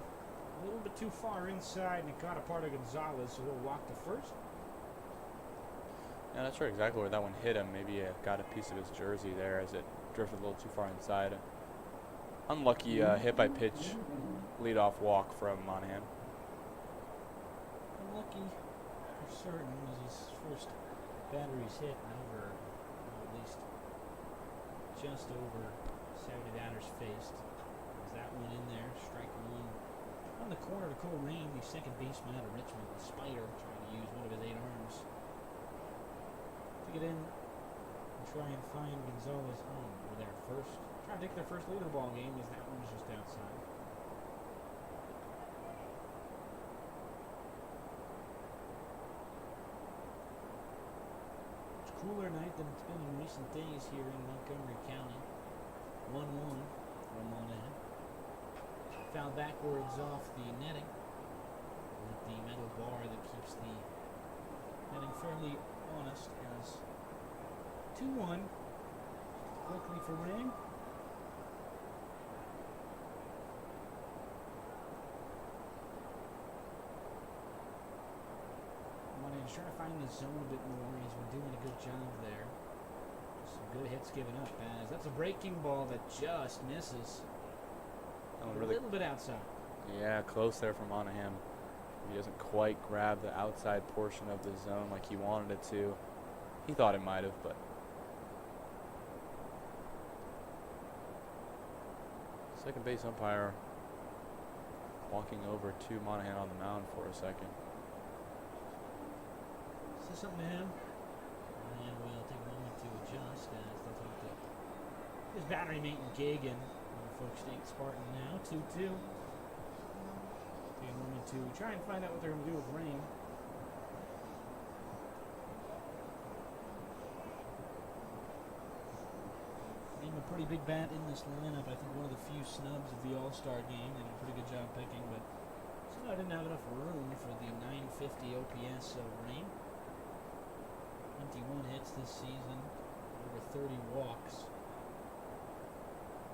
Speaker 1: A little bit too far inside, and it caught a part of Gonzalez, so he'll walk to first.
Speaker 2: Yeah, not sure exactly where that one hit him. Maybe got a piece of his jersey there as it drifted a little too far inside. Unlucky hit by pitch leadoff walk from Monahan.
Speaker 1: Unlucky for certain was his first batteries hit and over, at least just over Saturday Downer's face. There's that one in there, strike one. On the corner to Cole Rain, the second baseman out of Richmond, the Spider, trying to use one of his 8 arms to get in and try and find Gonzalez home for their first. Trying to take their first lead of the ball game, as that one was just outside. It's a cooler night than it's been in recent days here in Montgomery County. 1-1 from Monahan. Foul backwards off the netting with the metal bar that keeps the netting fairly honest as 2-1. Quickly for Rain. Monahan's trying to find the zone a bit more. He's been doing a good job there. Some good hits given up as that's a breaking ball that just misses.
Speaker 2: Oh,
Speaker 1: A little bit outside.
Speaker 2: Yeah, close there for Monahan. He doesn't quite grab the outside portion of the zone like he wanted it to. He thought it might have, but second base umpire walking over to Monahan on the mound for a second.
Speaker 1: Say something to him. And we'll take a moment to adjust as they talk to his battery mate Gagan. Norfolk State Spartan now, 2-2. Take a moment to try and find out what they're going to do with Rain. Named a pretty big bat in this lineup. I think one of the few snubs of the All-Star game. They did a pretty good job picking, but somehow didn't have enough room for the 950 OPS of Rain. 21 hits this season, over 30 walks.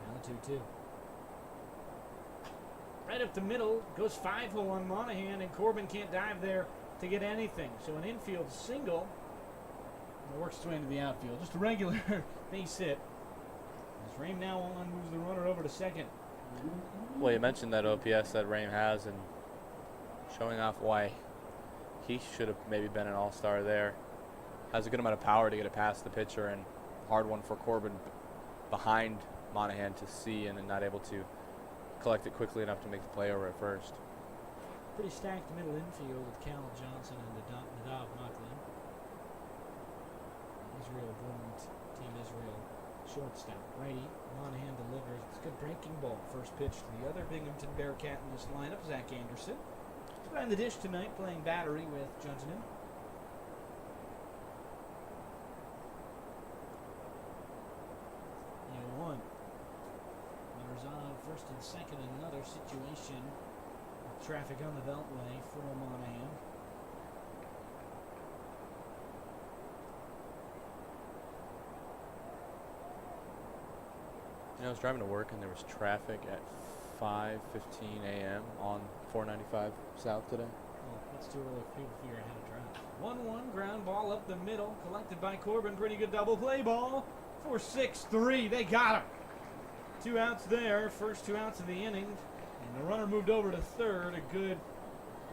Speaker 1: Now 2-2. Right up the middle, goes 5-hole on Monahan, and Corbin can't dive there to get anything. So an infield single, and it works its way into the outfield. Just a regular base hit. As Rain now on, moves the runner over to second.
Speaker 2: Well, you mentioned that OPS that Rain has and showing off why he should have maybe been an all-star there. Has a good amount of power to get it past the pitcher, and hard one for Corbin behind Monahan to see and not able to collect it quickly enough to make the play over at first.
Speaker 1: Pretty stacked middle infield with Cal Johnson and Nadav Macklin. Israel-born Team Israel shortstop. Righty, Monahan delivers. It's a good breaking ball. First pitch to the other Binghamton Bearcat in this lineup, Zach Anderson. He's behind the dish tonight, playing battery with Judgeman. One. Runners on first and second in another situation. With traffic on the beltway for Monahan.
Speaker 2: You know, I was driving to work and there was traffic at 5:15 a.m. on 495 South today.
Speaker 1: Well, that's too early for people to figure out how to drive. 1-1 ground ball up the middle, collected by Corbin. Pretty good double play ball for 6-3. They got him. 2 outs there, first 2 outs of the inning. And the runner moved over to third. A good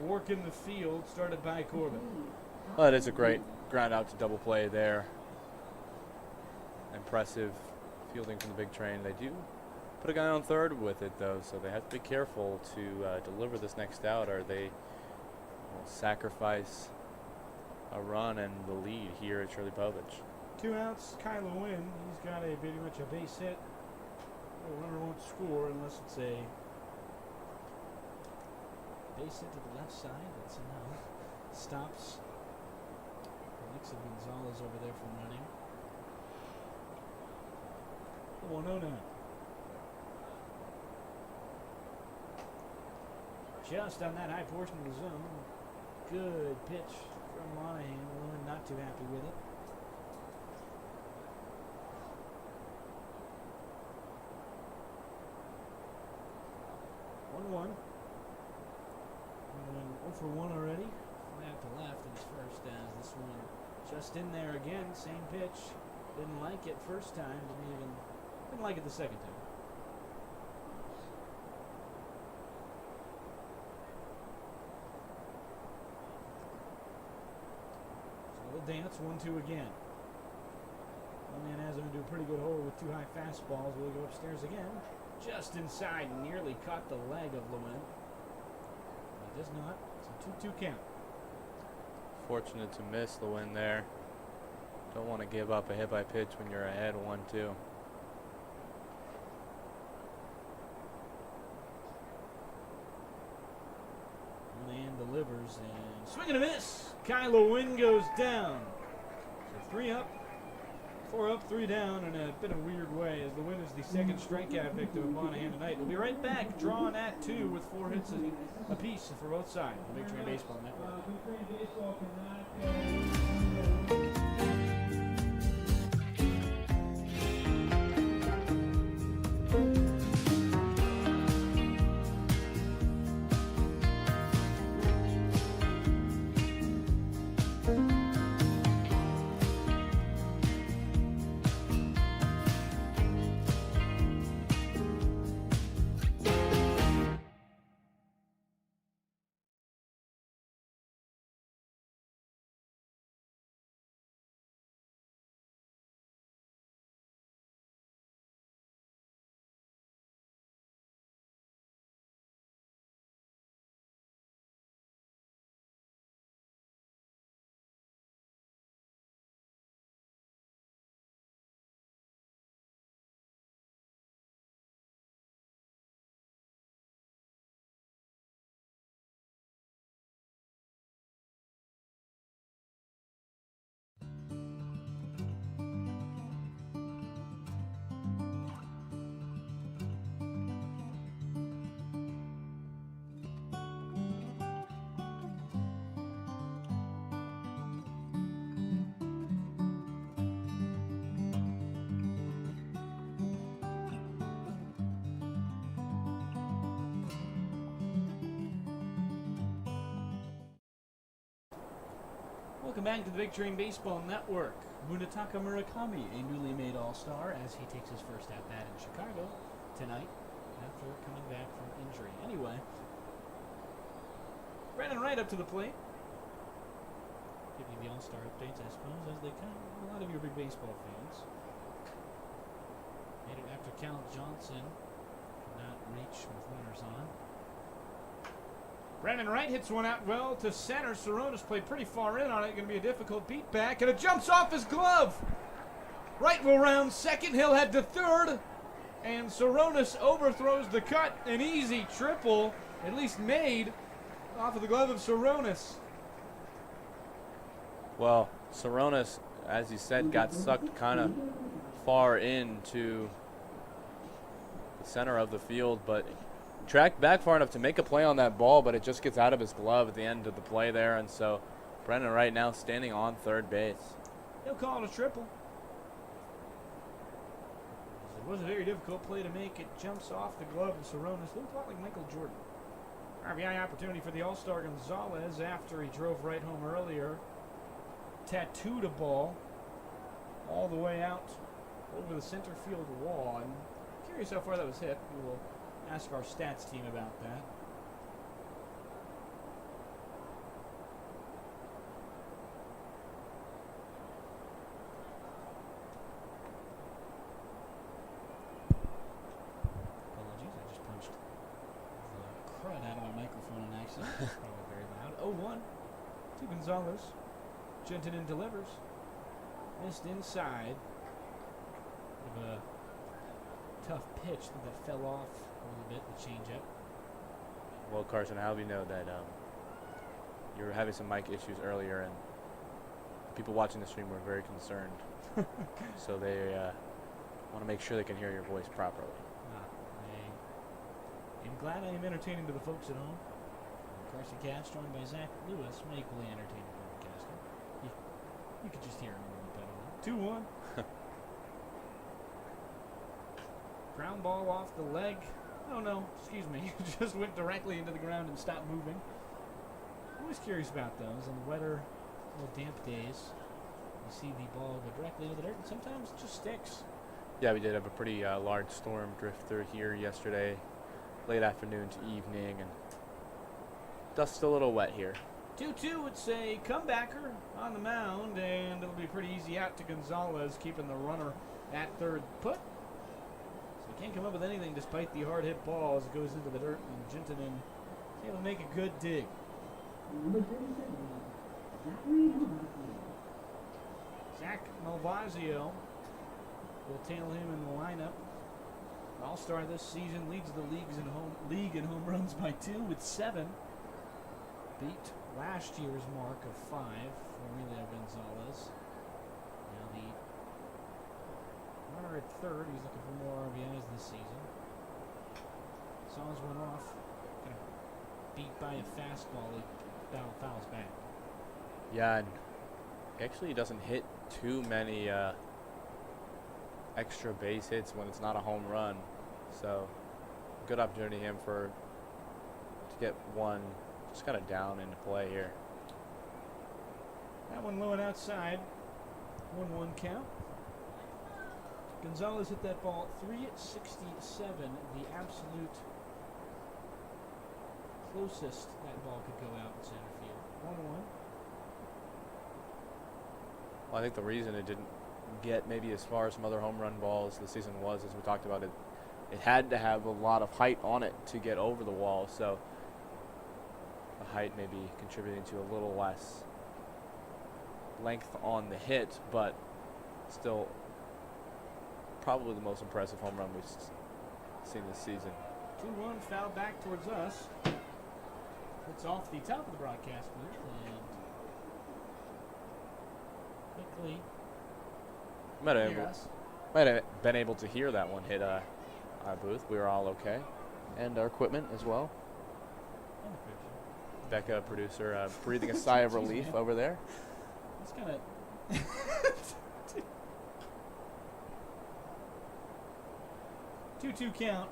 Speaker 1: work in the field started by Corbin.
Speaker 2: Well, it is a great ground out to double play there. Impressive fielding from the big train. They do put a guy on third with it, though, so they have to be careful to deliver this next out, or they will sacrifice a run and the lead here at Shirley Povich.
Speaker 1: 2 outs, Kylo Wynn. He's got a pretty much a base hit. The runner won't score unless it's a base hit to the left side. That's a no. Stops Alexa Gonzalez over there from running. 1-0 now. Just on that high portion of the zone. Good pitch from Monahan. Lewin not too happy with it. One. And 0 for 1 already. Fly out to left and it's first as this one just in there again. Same pitch. Didn't like it first time. Didn't like it the second time. So we'll dance 1-2 again. One man has him into a pretty good hole with 2 high fastballs. Will he go upstairs again? Just inside, nearly caught the leg of Lewin. He does not. It's a 2-2 count.
Speaker 2: Fortunate to miss the win there. Don't want to give up a hit by pitch when you're ahead 1-2.
Speaker 1: Man delivers and swing and a miss. Kylo Wynn goes down. So 3 up, 4 up, 3 down in a bit of a weird way as the Wynn is the second strikeout victim of Monahan tonight. We'll be right back, drawn at 2 with 4 hits apiece for both sides. The Big Train Baseball Network.
Speaker 4: Big Train Baseball cannot
Speaker 1: Welcome back to the Big Train Baseball Network. Munetaka Murakami, a newly made All-Star, as he takes his first at-bat in Chicago tonight after coming back from injury. Anyway, Brandon Wright up to the plate. Give you the All-Star updates, I suppose, as they come. A lot of you are big baseball fans. Made it after Cal Johnson could not reach with runners on. Brandon Wright hits one out well to center. Saronis played pretty far in on it. Going to be a difficult beat back, and it jumps off his glove. Wright will round second. He'll head to third, and Saronis overthrows the cut. An easy triple, at least made, off of the glove of Saronis.
Speaker 2: Well, Saronis, as you said, got sucked kind of far into the center of the field, but tracked back far enough to make a play on that ball, but it just gets out of his glove at the end of the play there, and so Brandon Wright now standing on third base.
Speaker 1: He'll call it a triple. was a very difficult play to make. It jumps off the glove of Saronis. Looked a lot like Michael Jordan. RBI opportunity for the All-Star Gonzalez after he drove right home earlier. Tattooed a ball all the way out over the center field wall. I'm curious how far that was hit. We will ask our stats team about that. Apologies, I just punched the crud out of my microphone on accident. Probably very loud. 0-1 to Gonzalez. Gentinen delivers. Missed inside. Bit of a tough pitch that fell off a little bit, the changeup.
Speaker 2: Well, Carson, how do you know that you were having some mic issues earlier, and people watching the stream were very concerned. So they want to make sure they can hear your voice properly.
Speaker 1: I am glad I am entertaining to the folks at home. Carson Katz, joined by Zach Lewis, equally entertaining broadcaster. You could just hear him a little better. 2-1. Ground ball off the leg. Oh no, excuse me. Just went directly into the ground and stopped moving. Always curious about those on the wetter, more damp days. You see the ball go directly into the dirt, and sometimes it just sticks.
Speaker 2: Yeah, we did have a pretty large storm drift through here yesterday, late afternoon to evening, and dust's a little wet here.
Speaker 1: 2-2, it's a comebacker on the mound, and it'll be a pretty easy out to Gonzalez, keeping the runner at third put. So he can't come up with anything despite the hard hit ball as it goes into the dirt, and Gentinen is able to make a good dig.
Speaker 3: Number 37, Zachary Malvazio.
Speaker 1: Zach Malvazio will tail him in the lineup. All-star this season, leads the league in home runs by 2 with 7. Beat last year's mark of 5 for Emilio Gonzalez. Now the runner at third, he's looking for more RBIs this season. Saws one off, kind of beat by a fastball. He fouls back.
Speaker 2: Yeah, and actually he doesn't hit too many extra base hits when it's not a home run. So good opportunity him to get one just kind of down into play here.
Speaker 1: That one low and outside. 1-1 count. Gonzalez hit that ball 367, the absolute closest that ball could go out in center field. 1-1.
Speaker 2: Well, I think the reason it didn't get maybe as far as some other home run balls this season was, as we talked about, it had to have a lot of height on it to get over the wall. So the height may be contributing to a little less length on the hit, but still probably the most impressive home run we've seen this season.
Speaker 1: 2-1 foul back towards us. It's off the top of the broadcast booth and quickly hear us.
Speaker 2: Might have been able to hear that one hit our booth. We were all okay. And our equipment as well.
Speaker 1: And the picture.
Speaker 2: Becca, producer, breathing a sigh of relief
Speaker 1: man.
Speaker 2: over there.
Speaker 1: It's kind of... 2-2 count.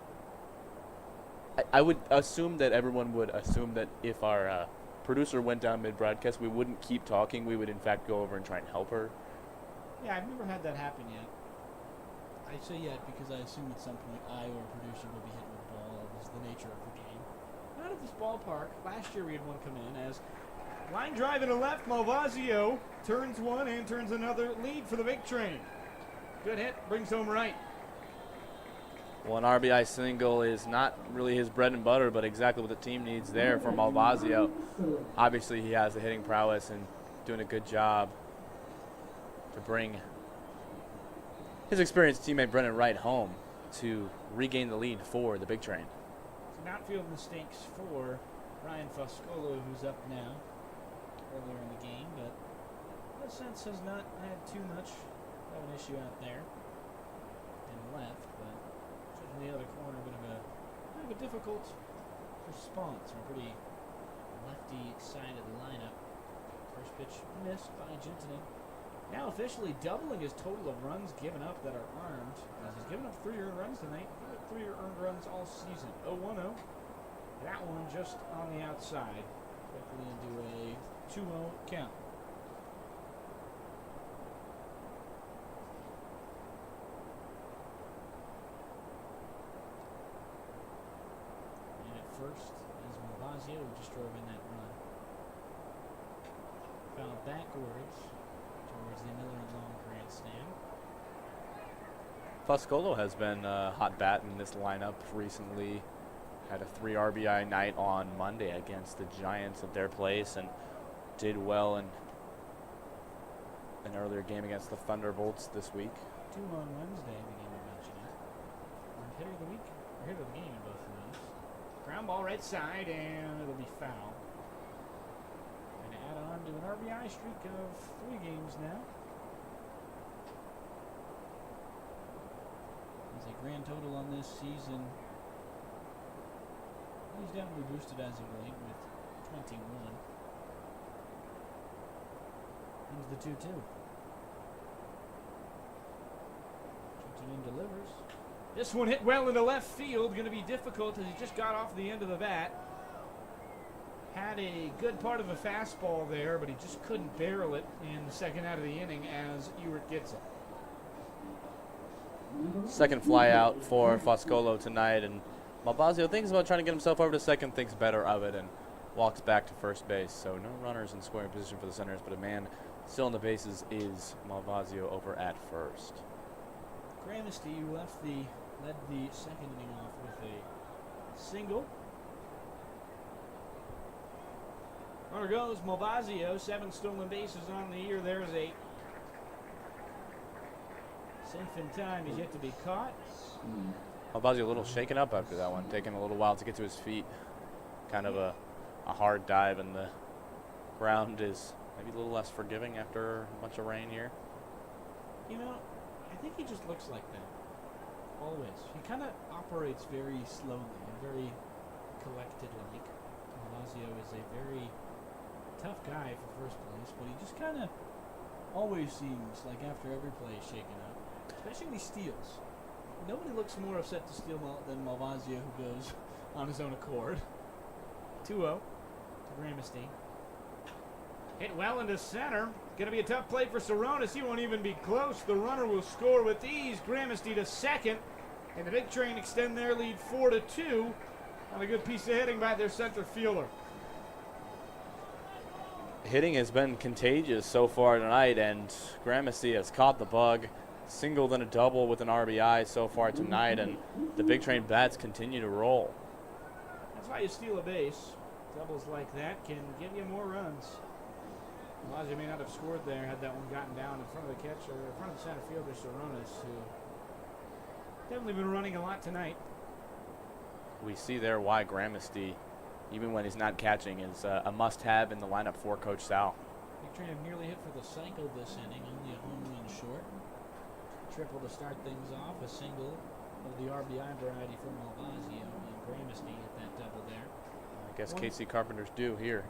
Speaker 2: I would assume that everyone would assume that if our producer went down mid-broadcast, we wouldn't keep talking. We would, in fact, go over and try and help her.
Speaker 1: Yeah, I've never had that happen yet. I say yet because I assume at some point I or a producer will be hit with a ball. This is the nature of the game. Not at this ballpark. Last year we had one come in as line drive into left. Malvazio turns one and turns another. Lead for the big train. Good hit. Brings home right.
Speaker 2: Well, an RBI single is not really his bread and butter, but exactly what the team needs there for Malvazio. Obviously, he has the hitting prowess and doing a good job to bring his experienced teammate Brennan Wright home to regain the lead for the big train.
Speaker 1: Some outfield mistakes for Ryan Foscolo, who's up now earlier in the game, but in a sense has not had too much of an issue out there and left, but in the other corner, a bit of a difficult response. A pretty lefty-sided lineup. First pitch missed by Gentinen. Now officially doubling his total of runs given up that are earned. As he's given up 3 earned runs tonight. He's given up 3 earned runs all season. 0-1-0. That one just on the outside. Quickly into a 2-0 count. And at first is Malvazio, who just drove in that run. Foul backwards towards the Miller and Long grandstand.
Speaker 2: Fuscolo has been a hot bat in this lineup recently. Had a 3 RBI night on Monday against the Giants at their place and did well in an earlier game against the Thunderbolts this week.
Speaker 1: 2 on Wednesday, the game we mentioned it. Hitter of the week, or hitter of the game in both of those. Ground ball right side, and it'll be foul. And add on to an RBI streak of 3 games now. As a grand total on this season, he's definitely boosted as of late with 21. Comes the 2-2. In delivers. This one hit well into left field. Going to be difficult as he just got off the end of the bat. Had a good part of a fastball there, but he just couldn't barrel it in the second out of the inning as Ewert gets it.
Speaker 2: Second fly out for Fuscolo tonight, and Malvazio thinks about trying to get himself over to second, thinks better of it, and walks back to first base. So no runners in scoring position for the Senators, but a man still in the bases is Malvazio over at first.
Speaker 1: Gramesty, who led the second inning off with a single. Runner goes Malvazio, 7 stolen bases on the year. There's 8. Safe in time, he's yet to be caught.
Speaker 2: Malvazio a little shaken up after that one, taking a little while to get to his feet. Kind of a hard dive, and the ground is maybe a little less forgiving after a bunch of rain here.
Speaker 1: You know, I think he just looks like that. Always. He kind of operates very slowly and very collected like. Malvazio is a very tough guy for first place, but he just kind of always seems like after every play is shaken up. Especially when he steals. Nobody looks more upset to steal than Malvazio, who goes on his own accord. 2-0 to Gramesty. Hit well into center. Going to be a tough play for Saronis. He won't even be close. The runner will score with ease. Gramesty to second. And the Big Train extend their lead 4-2 on a good piece of hitting by their center fielder.
Speaker 2: Hitting has been contagious so far tonight, and Gramesty has caught the bug. Singled and a double with an RBI so far tonight, and the Big Train bats continue to roll.
Speaker 1: That's why you steal a base. Doubles like that can give you more runs. Malvazio may not have scored there had that one gotten down in front of the catcher, in front of the center fielder, Saronis, who definitely been running a lot tonight.
Speaker 2: We see there why Gramesty, even when he's not catching, is a must-have in the lineup for Coach Sal.
Speaker 1: Big Train have nearly hit for the cycle this inning, only a home run short. Triple to start things off, a single of the RBI variety for Malvazio, and Gramesty hit that double there.
Speaker 2: I guess Casey Carpenter's due here.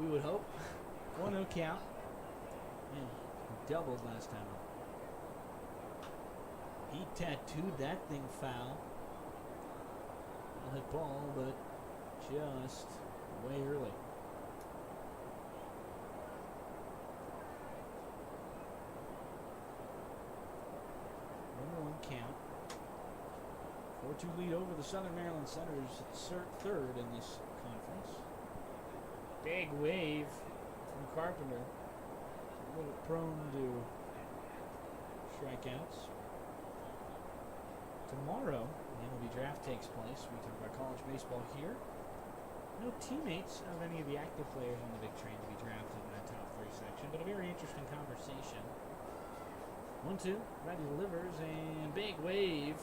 Speaker 1: We would hope. 1-0 count. And he doubled last time up. He tattooed that thing foul. A hit ball, but just way early. 1-1 count. 4-2 lead over the Southern Maryland Senators, third in this conference. Big wave from Carpenter. A little prone to strikeouts. Tomorrow, the MLB draft takes place. We talk about college baseball here. No teammates of any of the active players on the Big Train to be drafted in that top 3 section, but a very interesting conversation. 1-2, Ready delivers, and big wave.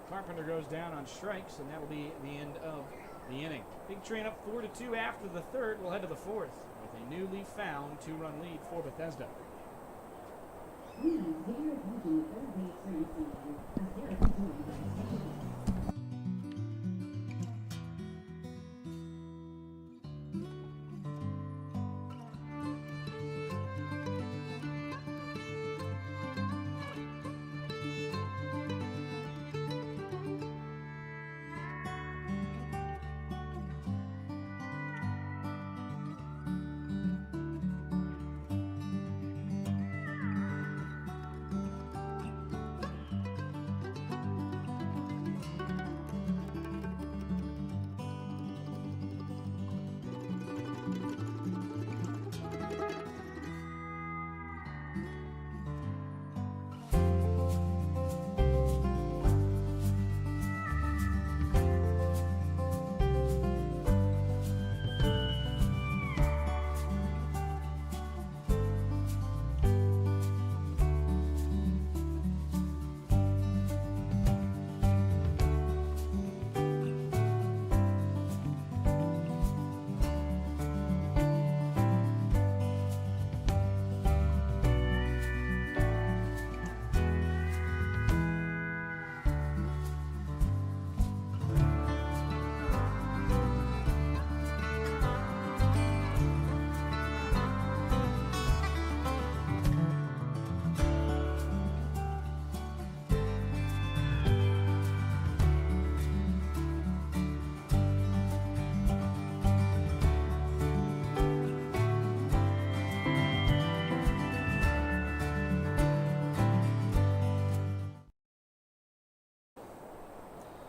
Speaker 1: Carpenter goes down on strikes, and that'll be the end of the inning. Big Train up 4-2 after the third. We'll head to the fourth with a newly found 2-run lead for Bethesda.
Speaker 3: Xavier Beacon, third base grandstand. A 0-2 second.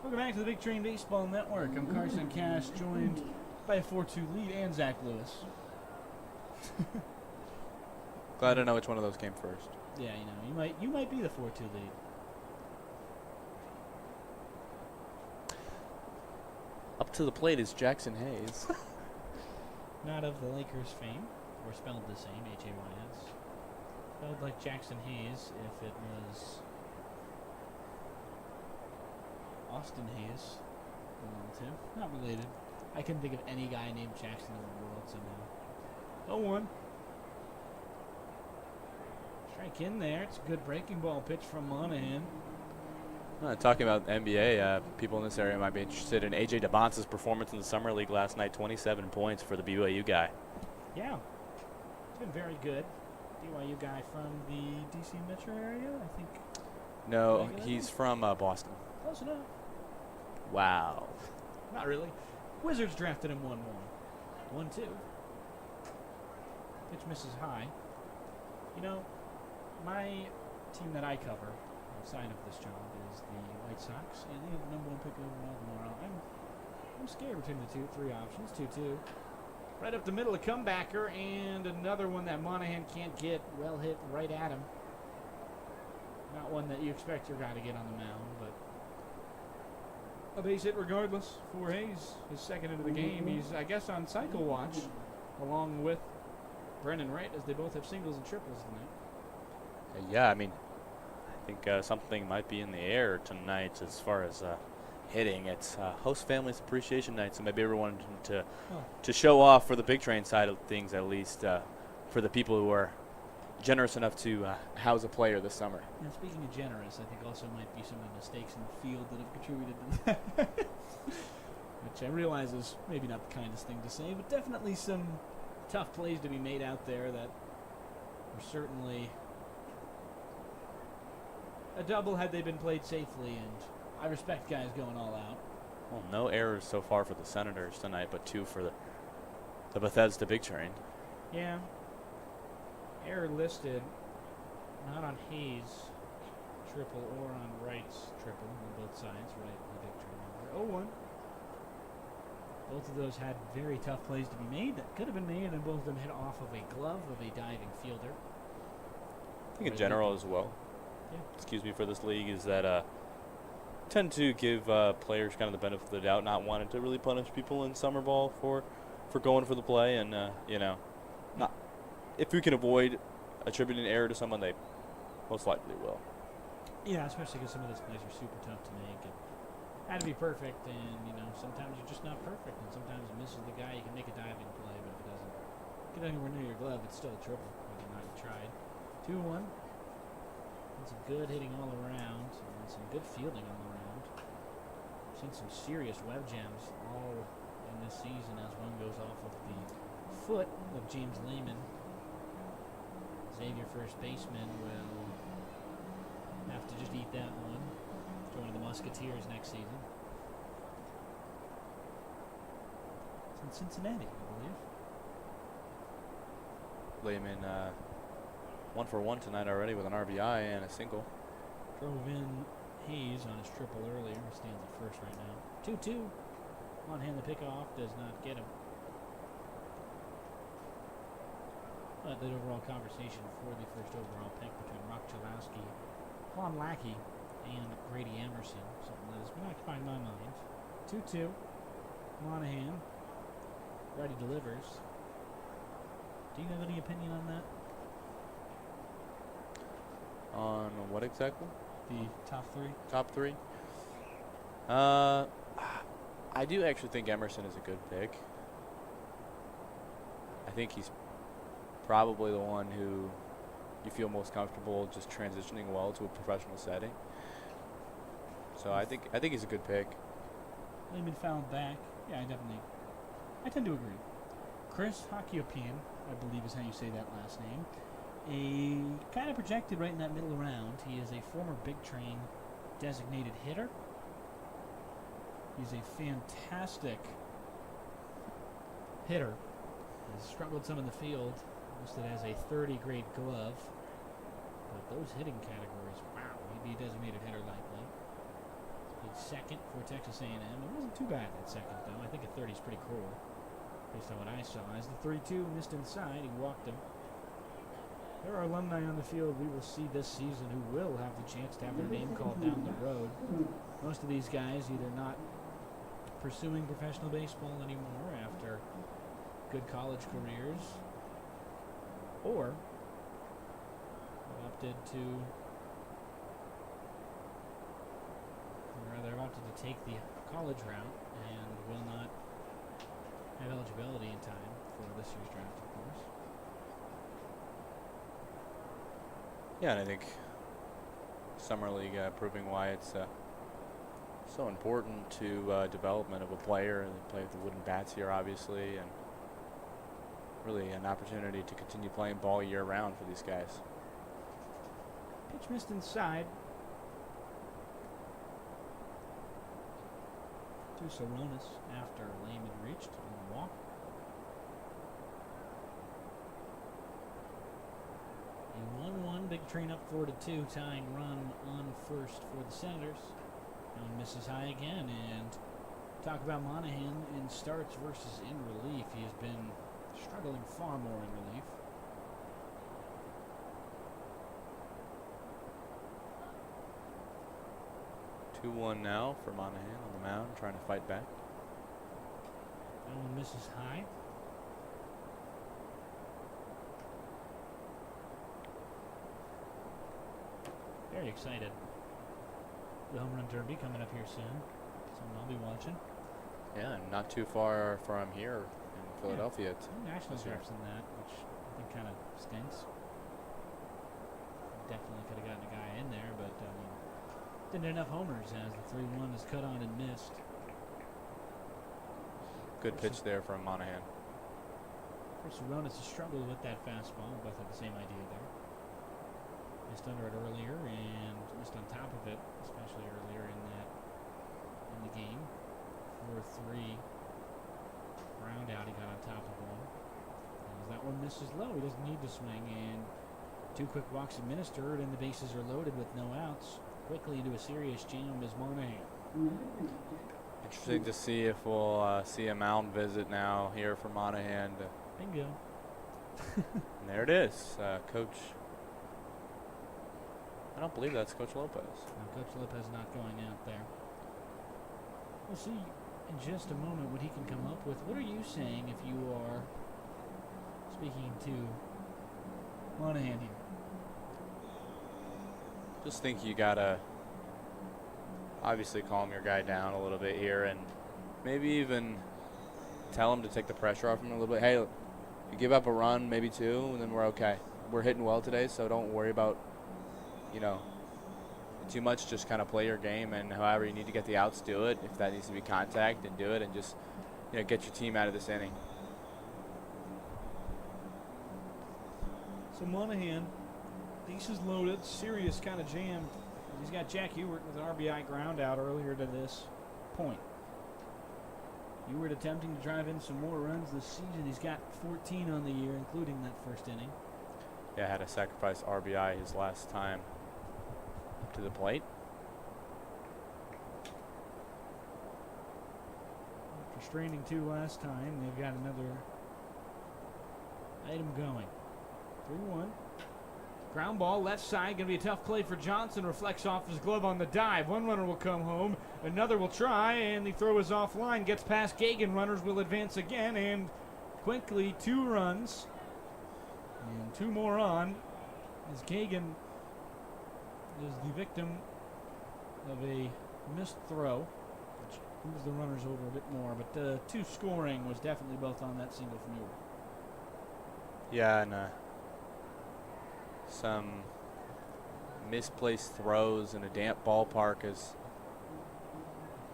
Speaker 1: Welcome back to the Big Train Baseball Network. I'm Carson Cash, joined by a 4-2 lead and Zach Lewis.
Speaker 2: Glad to know which one of those came first.
Speaker 1: Yeah, you might be the 4-2 lead.
Speaker 2: Up to the plate is Jackson Hayes.
Speaker 1: Not of the Lakers fame, or spelled the same, H-A-Y-S. Spelled like Jackson Hayes if it was Austin Hayes, the relative. Not related. I couldn't think of any guy named Jackson in the world somehow. 0-1. Strike in there. It's a good breaking ball pitch from Monahan.
Speaker 2: Talking about NBA, people in this area might be interested in A.J. DeBonce's performance in the Summer League last night. 27 points for the BYU guy.
Speaker 1: Yeah. It's been very good. BYU guy from the D.C. metro area, I think.
Speaker 2: No, he's from Boston.
Speaker 1: Close enough.
Speaker 2: Wow.
Speaker 1: Not really. Wizards drafted him 1-1. 1-2. Pitch misses high. You know, my team that I cover outside of this job is the White Sox, and they have the number 1 pick overall tomorrow. I'm scared between the three options. 2-2. Right up the middle, a comebacker, and another one that Monahan can't get. Well hit right at him. Not one that you expect your guy to get on the mound, but a base hit regardless for Hayes. His second into the game. He's, I guess, on cycle watch, along with Brendan Wright, as they both have singles and triples tonight.
Speaker 2: Yeah, I mean, I think something might be in the air tonight as far as hitting. It's host families appreciation night, so maybe everyone to show off for the Big Train side of things, at least for the people who are generous enough to house a player this summer.
Speaker 1: And speaking of generous, I think also might be some of the mistakes in the field that have contributed to that. Which I realize is maybe not the kindest thing to say, but definitely some tough plays to be made out there that were certainly a double had they been played safely, and I respect guys going all out.
Speaker 2: Well, no errors so far for the Senators tonight, but 2 for the Bethesda Big Train.
Speaker 1: Yeah. Error listed, not on Hayes' triple or on Wright's triple on both sides, right? The Big Train number 0-1. Both of those had very tough plays to be made that could have been made, and both of them hit off of a glove of a diving fielder.
Speaker 2: I think in general as well, excuse me, for this league is that tend to give players kind of the benefit of the doubt, not wanting to really punish people in summer ball for going for the play, and not if we can avoid attributing error to someone, they most likely will.
Speaker 1: Yeah, especially because some of those plays are super tough to make. It had to be perfect, and sometimes you're just not perfect, and sometimes it misses the guy. You can make a diving play, but if it doesn't get anywhere near your glove, it's still a triple. Whether or not you tried. 2-1. And some good hitting all around, and some good fielding all around. Seen some serious web jams all in this season as one goes off of the foot of James Lehman. Xavier, first baseman, will have to just eat that one. Joining the Musketeers next season. It's in Cincinnati, I believe.
Speaker 2: Lehman 1 for 1 tonight already with an RBI and a single.
Speaker 1: Drove in Hayes on his triple earlier. Stands at first right now. 2-2. On hand, the pickoff does not get him. But the overall conversation for the first overall pick between Rock Chalowski, Juan Lackey, and Grady Emerson. Something that has been occupying my mind. 2-2. Monahan. Ready delivers. Do you have any opinion on that?
Speaker 2: On what exactly?
Speaker 1: The top 3?
Speaker 2: Top 3? I do actually think Emerson is a good pick. I think he's probably the one who you feel most comfortable just transitioning well to a professional setting. So I think he's a good pick.
Speaker 1: Lehman fouled back. Yeah, I tend to agree. Chris Hakiopian, I believe is how you say that last name. A kind of projected right in that middle round. He is a former Big Train designated hitter. He's a fantastic hitter. Has struggled some in the field. Listed as a 30 grade glove. But those hitting categories, wow, he'd be a designated hitter likely. Played second for Texas A&M. It wasn't too bad at second, though. I think a 30 is pretty cruel, based on what I saw. As the 3-2 missed inside, he walked him. There are alumni on the field we will see this season who will have the chance to have their name called down the road. Most of these guys either not pursuing professional baseball anymore after good college careers, or they're opted to take the college route and will not have eligibility in time for this year's draft, of course.
Speaker 2: Yeah, and I think Summer League proving why it's so important to development of a player. And they play with the wooden bats here, obviously, and really an opportunity to continue playing ball year round for these guys.
Speaker 1: Pitch missed inside. To Saronis after Lehman reached on the walk. A 1-1, Big Train up 4-2, tying run on first for the Senators. And misses high again. And talk about Monahan in starts versus in relief. He has been struggling far more in relief.
Speaker 2: 2-1 now for Monahan on the mound, trying to fight back.
Speaker 1: That one misses high. Very excited. The home run derby coming up here soon. Something I'll be watching.
Speaker 2: Yeah, and not too far from here in Philadelphia.
Speaker 1: Two Nationals
Speaker 2: this year.
Speaker 1: reps in that, which I think kind of stinks. Definitely could have gotten a guy in there, but didn't enough homers as the 3-1 is cut on and missed.
Speaker 2: Good pitch there from Monahan.
Speaker 1: Chris Saronis has struggled with that fastball. We both have the same idea there. Missed under it earlier and missed on top of it, especially earlier in the game. 4-3 ground out. He got on top of one. As that one misses low, he doesn't need to swing, and 2 quick walks administered, and the bases are loaded with no outs. Quickly into a serious jam is Monahan.
Speaker 2: Interesting to see if we'll see a mound visit now here for Monahan.
Speaker 1: Bingo.
Speaker 2: And there it is, Coach. I don't believe that's Coach Lopez.
Speaker 1: No, Coach Lopez not going out there. We'll see in just a moment what he can come up with. What are you saying if you are speaking to Monahan here?
Speaker 2: Just think you gotta obviously calm your guy down a little bit here, and maybe even tell him to take the pressure off him a little bit. Hey, you give up a run, maybe 2, and then we're okay. We're hitting well today, so don't worry about, too much. Just kind of play your game, and however you need to get the outs, do it. If that needs to be contact, then do it, and just get your team out of this inning.
Speaker 1: So Monahan, bases loaded, serious kind of jam. He's got Jack Ewert with an RBI ground out earlier to this point. Ewert attempting to drive in some more runs this season. He's got 14 on the year, including that first inning.
Speaker 2: Yeah, had a sacrifice RBI his last time up to the plate.
Speaker 1: After straining 2 last time, they've got another item going. 3-1. Ground ball, left side, going to be a tough play for Johnson. Reflects off his glove on the dive. One runner will come home. Another will try, and the throw is offline. Gets past Gagan. Runners will advance again, and quickly 2 runs. And 2 more on, as Gagan is the victim of a missed throw, which moves the runners over a bit more. But the 2 scoring was definitely both on that single from Ewert.
Speaker 2: Yeah, and some misplaced throws in a damp ballpark. As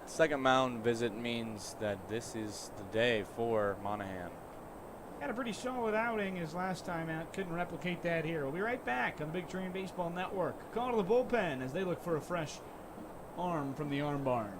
Speaker 2: second mound visit means that this is the day for Monahan.
Speaker 1: Had a pretty solid outing his last time out. Couldn't replicate that here. We'll be right back on the Big Train Baseball Network. Call to the bullpen as they look for a fresh arm from the arm barn.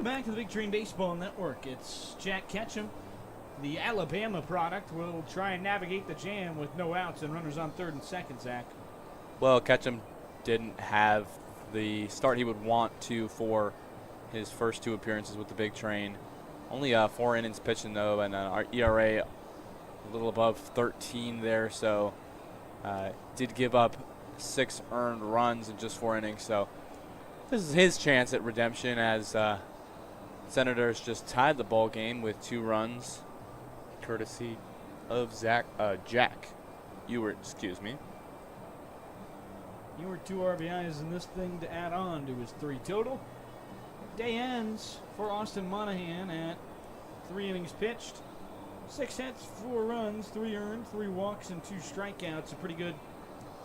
Speaker 1: Welcome back to the Big Train Baseball Network. It's Jack Ketchum. The Alabama product will try and navigate the jam with no outs and runners on third and second, Zach.
Speaker 2: Well, Ketchum didn't have the start he would want to for his first 2 appearances with the Big Train. Only 4 innings pitching, though, and our ERA a little above 13 there, so did give up 6 earned runs in just 4 innings. So this is his chance at redemption, as Senators just tied the ball game with 2 runs, courtesy of Jack Ewert, excuse me.
Speaker 1: Ewert 2 RBIs in this thing to add on to his 3 total. Day ends for Austin Monahan at 3 innings pitched. 6 hits, 4 runs, 3 earned, 3 walks, and 2 strikeouts. A pretty good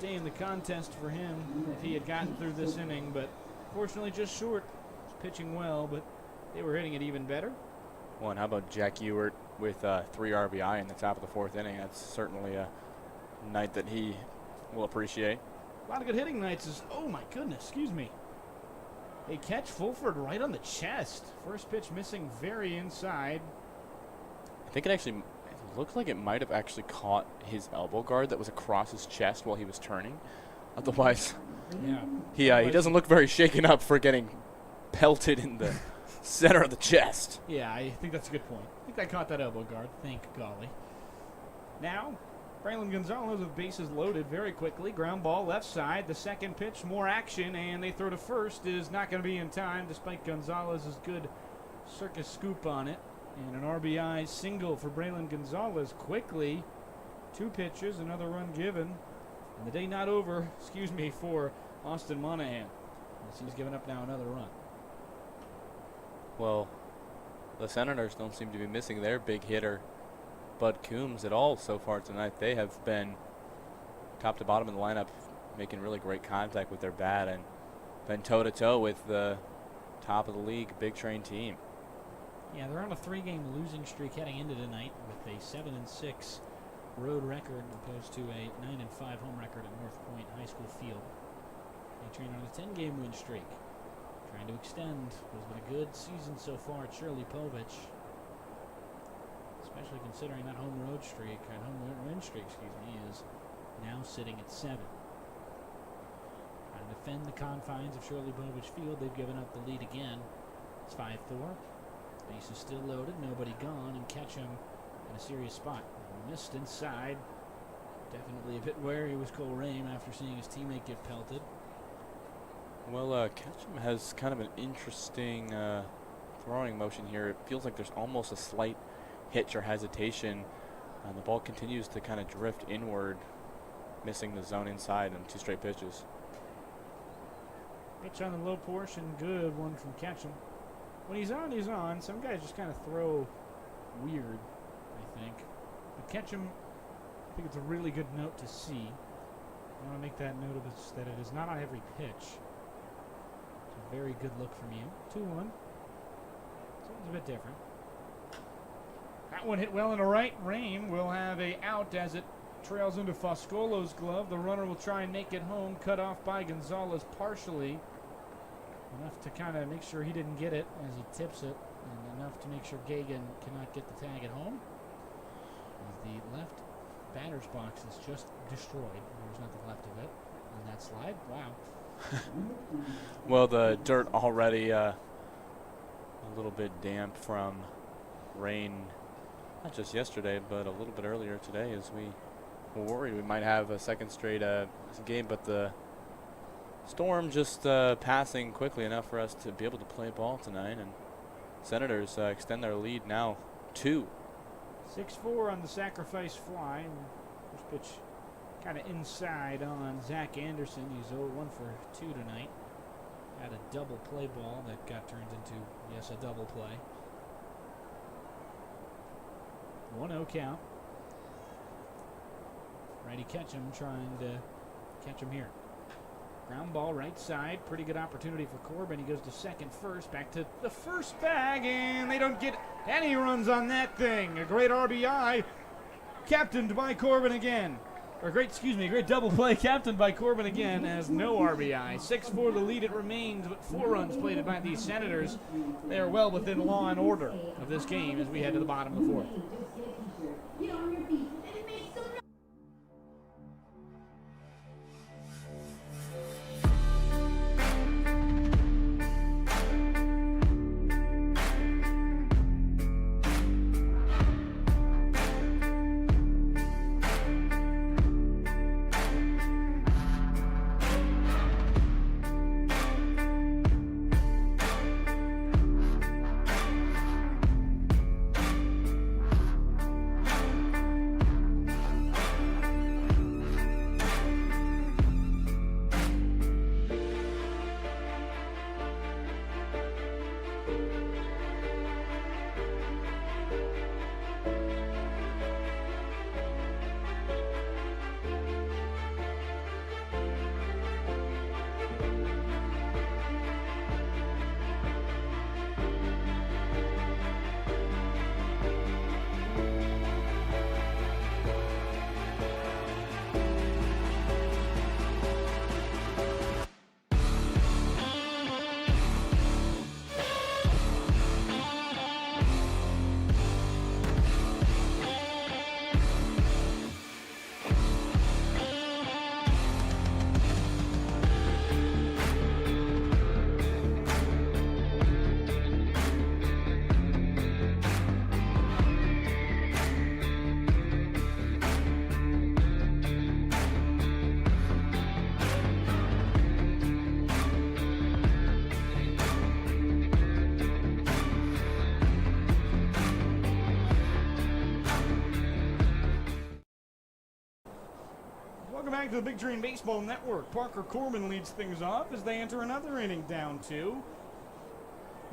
Speaker 1: day in the contest for him if he had gotten through this inning, but fortunately just short. He's pitching well, but they were hitting it even better.
Speaker 2: Well, and how about Jack Ewert with 3 RBI in the top of the 4th inning? That's certainly a night that he will appreciate.
Speaker 1: A lot of good hitting nights. Oh my goodness, excuse me. A catch Fulford right on the chest. First pitch missing very inside.
Speaker 2: I think it looked like it might have actually caught his elbow guard that was across his chest while he was turning. Otherwise,
Speaker 1: Yeah.
Speaker 2: he doesn't look very shaken up for getting pelted in the center of the chest.
Speaker 1: Yeah, I think that's a good point. I think I caught that elbow guard. Thank golly. Now, Braylon Gonzalez with bases loaded very quickly. Ground ball left side. The second pitch, more action, and they throw to first. Is not going to be in time despite Gonzalez's good circus scoop on it. And an RBI single for Braylon Gonzalez quickly. 2 pitches, another run given. And the day not over, for Austin Monahan, as he's given up now another run.
Speaker 2: Well, the Senators don't seem to be missing their big hitter, Bud Coombs, at all so far tonight. They have been top to bottom in the lineup, making really great contact with their bat and been toe-to-toe with the top of the league Big Train team.
Speaker 1: Yeah, they're on a 3-game losing streak heading into tonight with a 7-6 road record opposed to a 9-5 home record at North Point High School Field. They train on a 10-game win streak, trying to extend what has been a good season so far at Shirley Povich, especially considering that home win streak, is now sitting at 7. Trying to defend the confines of Shirley Povich Field, they've given up the lead again. It's 5-4. Bases still loaded, nobody gone, and Ketchum in a serious spot. Missed inside. Definitely a bit wary was Cole Rame after seeing his teammate get pelted.
Speaker 2: Well, Ketchum has kind of an interesting throwing motion here. It feels like there's almost a slight hitch or hesitation. The ball continues to kind of drift inward, missing the zone inside in 2 straight pitches.
Speaker 1: Pitch on the low portion, good one from Ketchum. When he's on, he's on. Some guys just kind of throw weird, I think. But Ketchum, I think it's a really good note to see. I want to make that note of this, that it is not on every pitch. It's a very good look from you. 2-1. Seems a bit different. That one hit well in the right. Rame will have a out as it trails into Foscolo's glove. The runner will try and make it home. Cut off by Gonzalez partially. Enough to kind of make sure he didn't get it as he tips it, and enough to make sure Gagan cannot get the tag at home. As the left batter's box is just destroyed. There's nothing left of it on that slide. Wow.
Speaker 2: Well, the dirt already a little bit damp from rain, not just yesterday, but a little bit earlier today, as we were worried we might have a second straight game, but the storm just passing quickly enough for us to be able to play ball tonight, and Senators extend their lead now 2.
Speaker 1: 6-4 on the sacrifice fly. First pitch kind of inside on Zach Anderson. He's 0-1 for 2 tonight. Had a double play ball that got turned into, yes, a double play. 1-0 count. Righty Ketchum trying to catch him here. Ground ball right side. Pretty good opportunity for Corbin. He goes to second first. Back to the first bag, and they don't get any runs on that thing. A great RBI. Captained by Corbin again. Great double play captained by Corbin again as no RBI. 6-4 the lead it remains, but 4 runs plated by these Senators. They are well within law and order of this game as we head to the bottom of the 4th.
Speaker 3: Get on your feet and make some noise.
Speaker 1: Welcome back to the Big Train Baseball Network. Parker Corbin leads things off as they enter another inning down 2.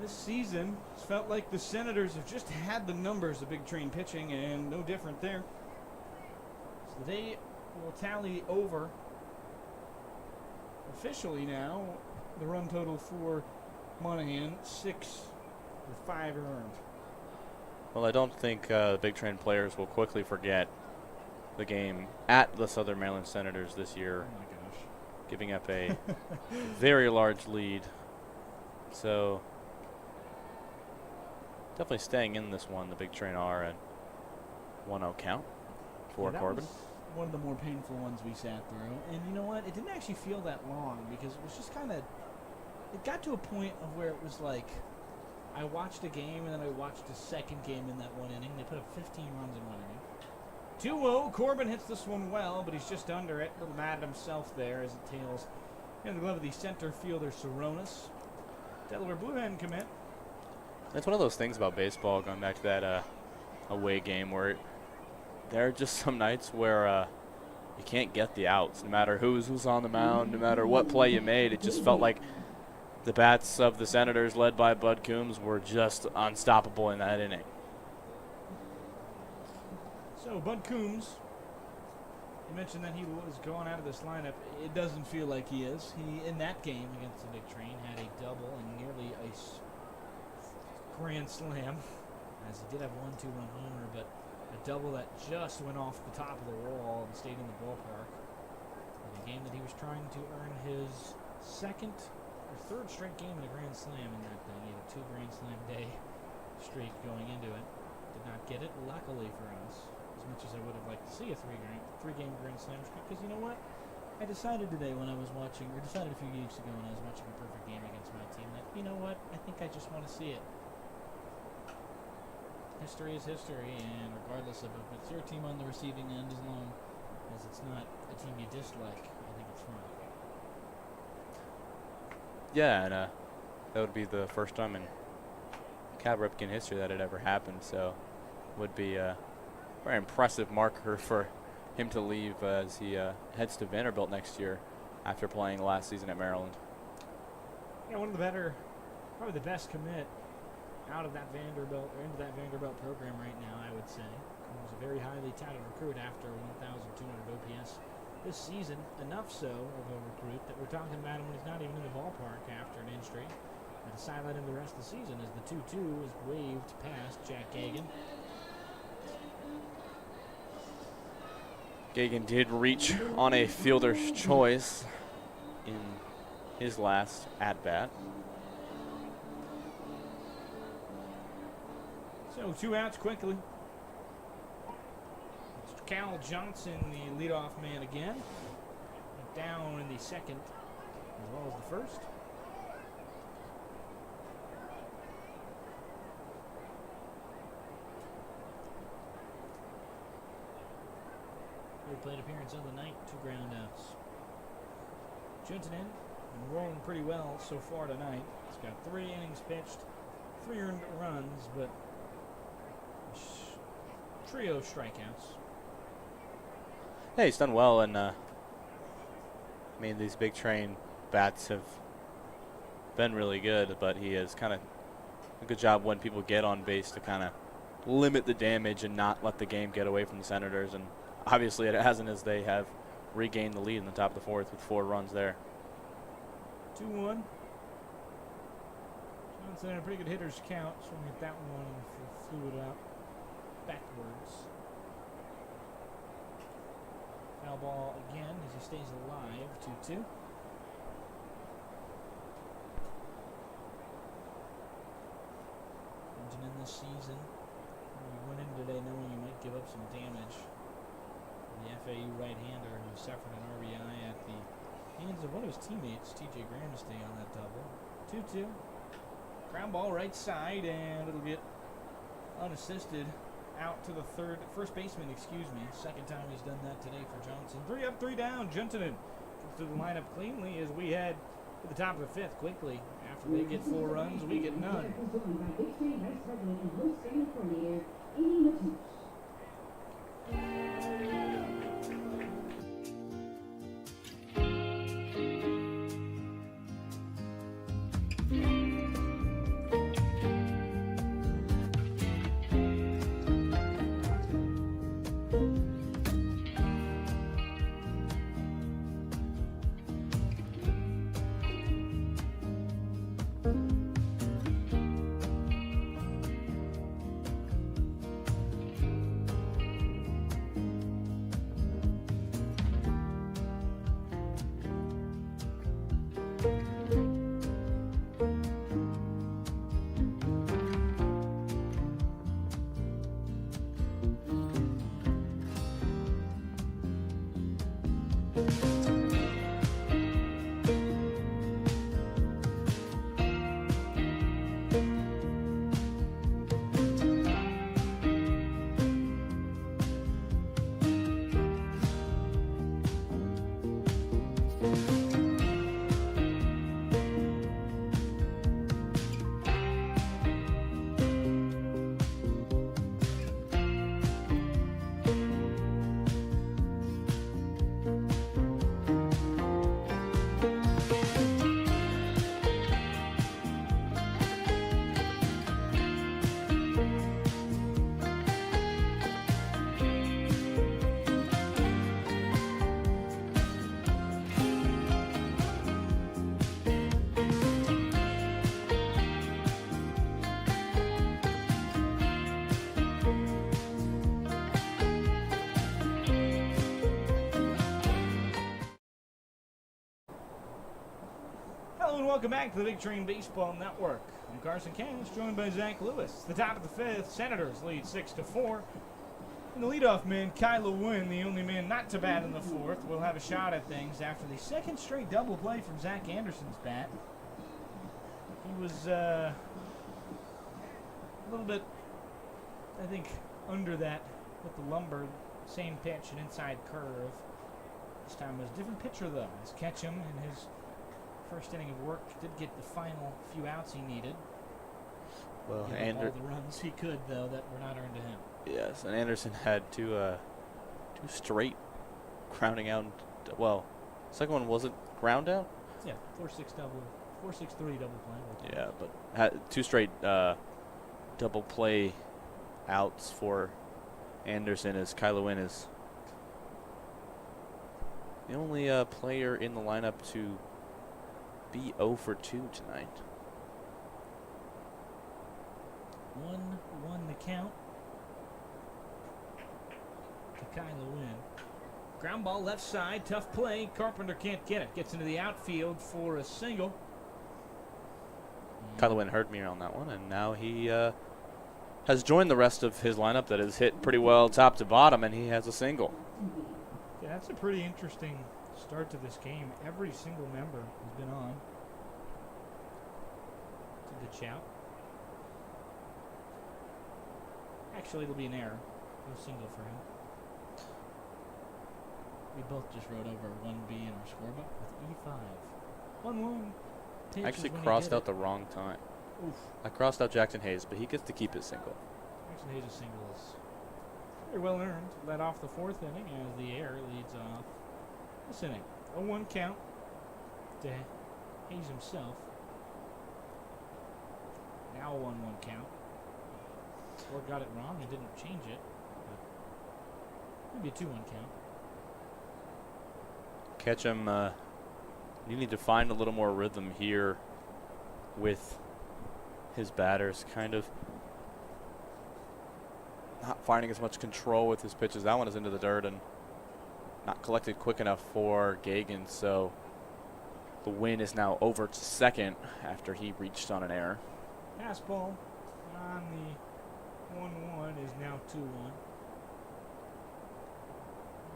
Speaker 1: This season, it's felt like the Senators have just had the numbers of Big Train pitching, and no different there. So they will tally over officially now the run total for Monahan, 6 with 5 earned.
Speaker 2: Well, I don't think the Big Train players will quickly forget the game at the Southern Maryland Senators this year,
Speaker 1: Oh my gosh.
Speaker 2: giving up a very large lead. So definitely staying in this one, the Big Train are at 1-0 count for
Speaker 1: Yeah, that
Speaker 2: Corbin.
Speaker 1: was one of the more painful ones we sat through. And you know what? It didn't actually feel that long because it was just kind of, it got to a point of where it was like, I watched a game and then I watched a second game in that one inning. They put up 15 runs in one inning. 2-0, Corbin hits this one well, but he's just under it. Little mad at himself there as it tails in the glove of the center fielder, Saronis. Delaware Blue Hen commit.
Speaker 2: That's one of those things about baseball, going back to that away game, where there are just some nights where you can't get the outs, no matter who's on the mound, no matter what play you made. It just felt like the bats of the Senators, led by Bud Coombs, were just unstoppable in that inning.
Speaker 1: So Bud Coombs, you mentioned that he was going out of this lineup. It doesn't feel like he is. He, in that game against the Big Train, had a double and nearly a grand slam, as he did have 1 2-run homer, but a double that just went off the top of the wall and stayed in the ballpark. In a game that he was trying to earn his 2nd or 3rd straight game in a grand slam in that thing. He had a 2 grand slam day streak going into it. Did not get it, luckily for us. As much as I would have liked to see a 3-game grand slam streak, because you know what? I decided today when I was watching, or decided a few weeks ago when I was watching a perfect game against my team, that, you know what? I think I just want to see it. History is history, and regardless of if it's your team on the receiving end, as long as it's not a team you dislike, I think it's fine.
Speaker 2: Yeah, and that would be the first time in Cal Ripken history that it ever happened, so would be a very impressive marker for him to leave as he heads to Vanderbilt next year after playing last season at Maryland.
Speaker 1: Yeah, one of the better, probably the best commit out of that Vanderbilt, or into that Vanderbilt program right now, I would say. He was a very highly touted recruit after 1,200 OPS this season, enough so of a recruit that we're talking about him when he's not even in the ballpark after an injury. And to sideline him the rest of the season as the 2-2 is waved past Jack Gagan.
Speaker 2: Gagan did reach on a fielder's choice in his last at-bat.
Speaker 1: So 2 outs quickly. It's Cal Johnson, the leadoff man again. Down in the second as well as the first. Third plate appearance of the night, 2 groundouts. Juntanen been rolling pretty well so far tonight. He's got 3 innings pitched, 3 earned runs, but trio strikeouts.
Speaker 2: Yeah, he's done well, and I mean, these big train bats have been really good, but he has kind of a good job when people get on base to kind of limit the damage and not let the game get away from the Senators. And obviously it hasn't, as they have regained the lead in the top of the 4th with 4 runs there.
Speaker 1: 2-1. Johnson had a pretty good hitter's count, swung at that one and flew it out backwards. Foul ball again as he stays alive, 2-2. Engine in this season. You went in today knowing you might give up some damage. The FAU right-hander who suffered an RBI at the hands of one of his teammates, TJ Gramsty, on that double. 2-2. Ground ball right side, and it'll get unassisted out to the first baseman, excuse me. Second time he's done that today for Johnson. 3 up, 3 down. Juntanen gets to the lineup cleanly as we head to the top of the 5th quickly. After they get 4 runs, we get none. Hello and welcome back to the Big Train Baseball Network. I'm Carson Cash, joined by Zach Lewis. The top of the 5th, Senators lead 6-4. And the leadoff man, Kyla Wynn, the only man not to bat in the 4th, will have a shot at things after the second straight double play from Zach Anderson's bat. He was a little bit, I think, under that with the lumber, same pitch and inside curve. This time was a different pitcher, though. As Ketchum in his first inning of work did get the final few outs he needed.
Speaker 2: Well,
Speaker 1: all the runs he could, though, that were not earned to him. Yes,
Speaker 2: and Anderson had two straight grounding out. Well, second one wasn't ground out.
Speaker 1: Yeah, 4-6-3 double play.
Speaker 2: Yeah, but had 2 straight double play outs for Anderson, as Kyla Wynn is the only player in the lineup to be 0 for 2 tonight.
Speaker 1: 1-1 the count to Kyla Wynn. Ground ball left side, tough play. Carpenter can't get it. Gets into the outfield for a single.
Speaker 2: Kyler Wynn heard me on that one, and now he has joined the rest of his lineup that has hit pretty well top to bottom, and he has a single.
Speaker 1: Yeah, that's a pretty interesting start to this game. Every single member has been on. It's a good shout. Actually, it'll be an error. No single for him. We both just wrote over 1B in our scorebook with E5. 1-1.
Speaker 2: I actually crossed out the wrong time.
Speaker 1: Oof.
Speaker 2: I crossed out Jackson Hayes, but he gets to keep his single.
Speaker 1: Jackson Hayes' single is very well earned. Led off the fourth inning as the air leads off this inning. A 1 count to Hayes himself. Now a 1-1 count. Or got it wrong and didn't change it. But maybe a 2-1 count.
Speaker 2: Ketchum, you need to find a little more rhythm here with his batters. Kind of not finding as much control with his pitches. That one is into the dirt and not collected quick enough for Gagan. So the win is now over to second after he reached on an error.
Speaker 1: Pass ball on the 1-1 is now 2-1.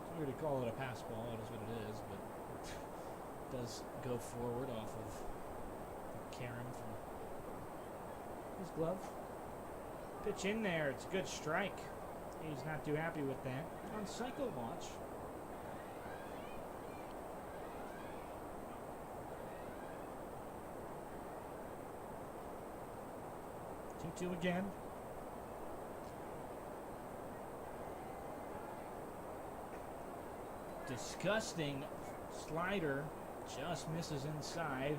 Speaker 1: It's weird to call it a pass ball. It is what it is, but it does go forward off of Karam from his glove. Pitch in there. It's a good strike. He's not too happy with that. On cycle watch. 2-2 again. Disgusting slider. Just misses inside.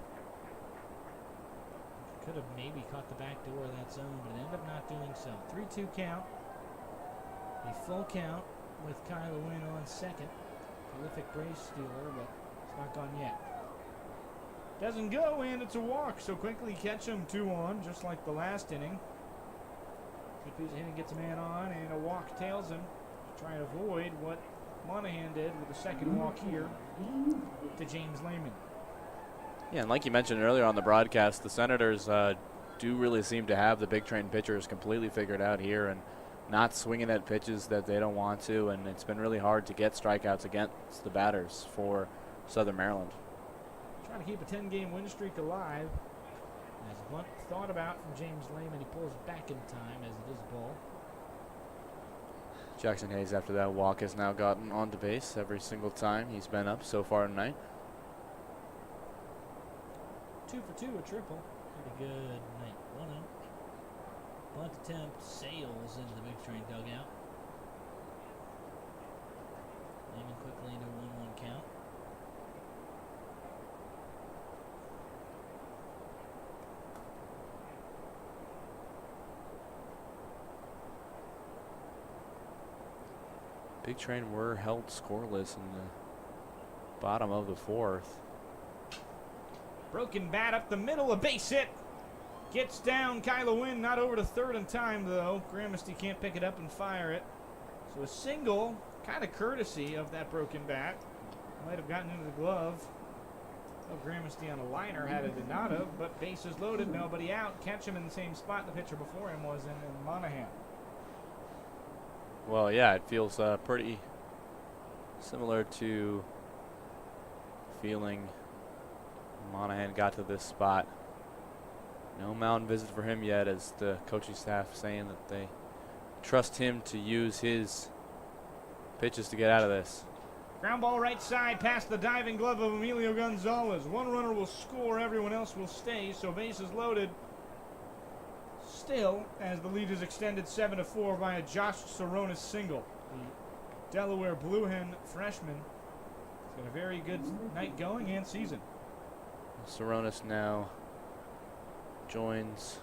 Speaker 1: Could have maybe caught the back door of that zone, but ended up not doing so. 3-2 count. A full count with Kyler Wynn on second. Prolific base stealer, but it's not gone yet. Doesn't go, and it's a walk. So quickly catch him 2-on, just like the last inning. Good piece of hitting, gets a man on, and a walk tails him. Try and avoid what Monahan did with the second walk here to James Lehman.
Speaker 2: Yeah, and like you mentioned earlier on the broadcast, the Senators do really seem to have the big train pitchers completely figured out here and not swinging at pitches that they don't want to, and it's been really hard to get strikeouts against the batters for Southern Maryland.
Speaker 1: Trying to keep a 10-game win streak alive. As Bunt thought about from James Lehman, he pulls back in time as it is a ball.
Speaker 2: Jackson Hayes, after that walk, has now gotten onto base every single time he's been up so far tonight.
Speaker 1: 2 for 2, a triple. Pretty good night. 1-0. Bunt attempt sails into the big train dugout. Lehman quickly into a 1-1 count.
Speaker 2: Big Train were held scoreless in the bottom of the fourth.
Speaker 1: Broken bat up the middle, a base hit. Gets down, Kyler Wynn, not over to third in time, though. Gramisty can't pick it up and fire it. So a single, kind of courtesy of that broken bat. Might have gotten into the glove of Gramisty on a liner had it not have, but bases loaded, nobody out. Catch him in the same spot the pitcher before him was in Monahan.
Speaker 2: Well, yeah, it feels pretty similar to feeling Monahan got to this spot. No mound visit for him yet, as the coaching staff saying that they trust him to use his pitches to get out of this.
Speaker 1: Ground ball right side past the diving glove of Emilio Gonzalez. One runner will score, everyone else will stay, so bases loaded. Still, as the lead is extended 7-4 by a Josh Soronis single. The Delaware Blue Hen freshman has got a very good night going and season.
Speaker 2: Soronis now joins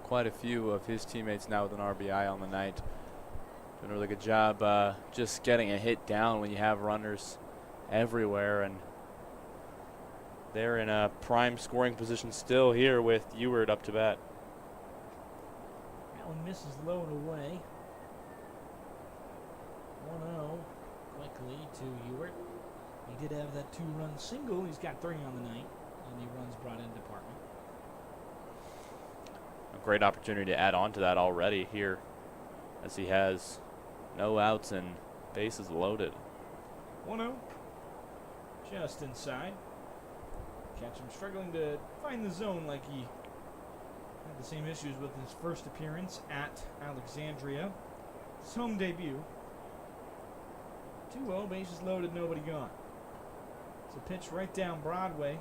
Speaker 2: quite a few of his teammates now with an RBI on the night. Doing a really good job just getting a hit down when you have runners everywhere, and they're in a prime scoring position still here with Ewert up to bat.
Speaker 1: That one misses low and away. 1-0 quickly to Ewert. He did have that 2-run single. He's got 3 on the night. Any runs brought in department.
Speaker 2: A great opportunity to add on to that already here, as he has no outs and bases loaded.
Speaker 1: 1-0. Just inside. Ketchum struggling to find the zone like he had the same issues with his first appearance at Alexandria. His home debut. 2-0, bases loaded, nobody gone. It's a pitch right down Broadway.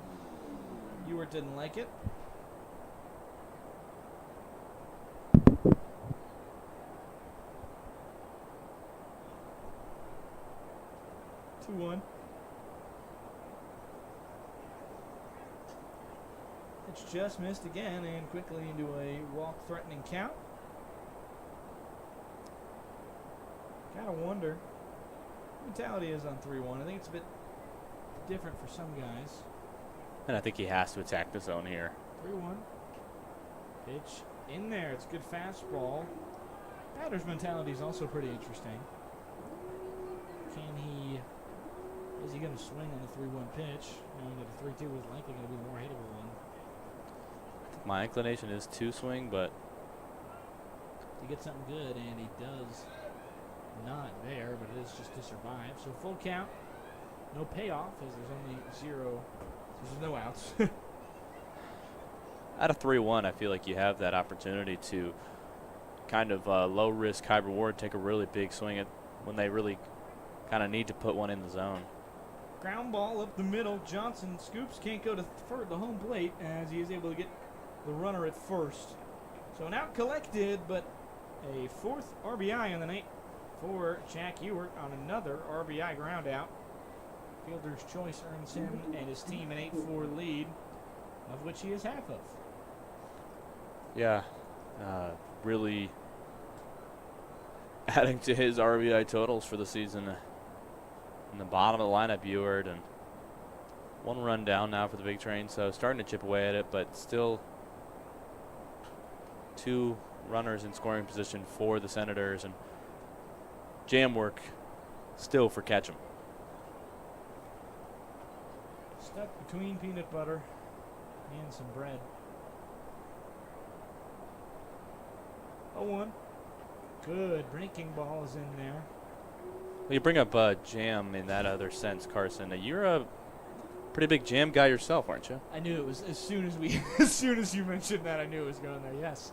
Speaker 1: Ewert didn't like it. One. It's just missed again and quickly into a walk-threatening count. Gotta wonder what mentality is on 3-1. I think it's a bit different for some guys.
Speaker 2: And I think he has to attack the zone here.
Speaker 1: 3-1. Pitch in there. It's a good fastball. Batter's mentality is also pretty interesting. Is he going to swing on the 3-1 pitch, knowing that the 3-2 is likely going to be a more hittable one?
Speaker 2: My inclination is to swing, but
Speaker 1: To get something good, and he does not there, but it is just to survive. So full count, no payoff, as there's only 0. There's no outs.
Speaker 2: at a 3-1, I feel like you have that opportunity to kind of low risk, high reward, take a really big swing at when they really kind of need to put one in the zone.
Speaker 1: Ground ball up the middle. Johnson scoops, can't go to the home plate as he is able to get the runner at first. So an out collected, but a 4th RBI on the night for Jack Ewert on another RBI ground out. Fielder's choice earns him and his team an 8-4 lead, of which he is half of.
Speaker 2: Yeah, really adding to his RBI totals for the season. In the bottom of the lineup, Ewert, and 1 run down now for the big train, so starting to chip away at it, but still 2 runners in scoring position for the Senators, and jam work still for Ketchum.
Speaker 1: Stuck between peanut butter and some bread. 0-1. Good breaking ball is in there.
Speaker 2: Well, you bring up jam in that other sense, Carson. You're a pretty big jam guy yourself, aren't you?
Speaker 1: I knew it was as soon as you mentioned that, I knew it was going there. Yes.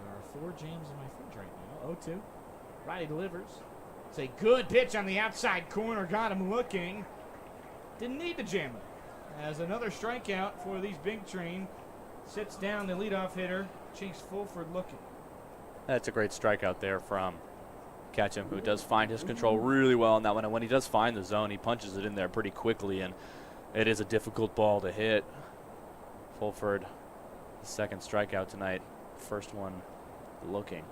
Speaker 1: There are 4 jams in my fridge right now. 0-2. Riley delivers. It's a good pitch on the outside corner. Got him looking. Didn't need to jam it. As another strikeout for these big train. Sits down the leadoff hitter. Chase Fulford looking.
Speaker 2: That's a great strikeout there from Ketchum, who does find his control really well on that one. And when he does find the zone, he punches it in there pretty quickly, and it is a difficult ball to hit. Fulford, the 2nd strikeout tonight. First one looking.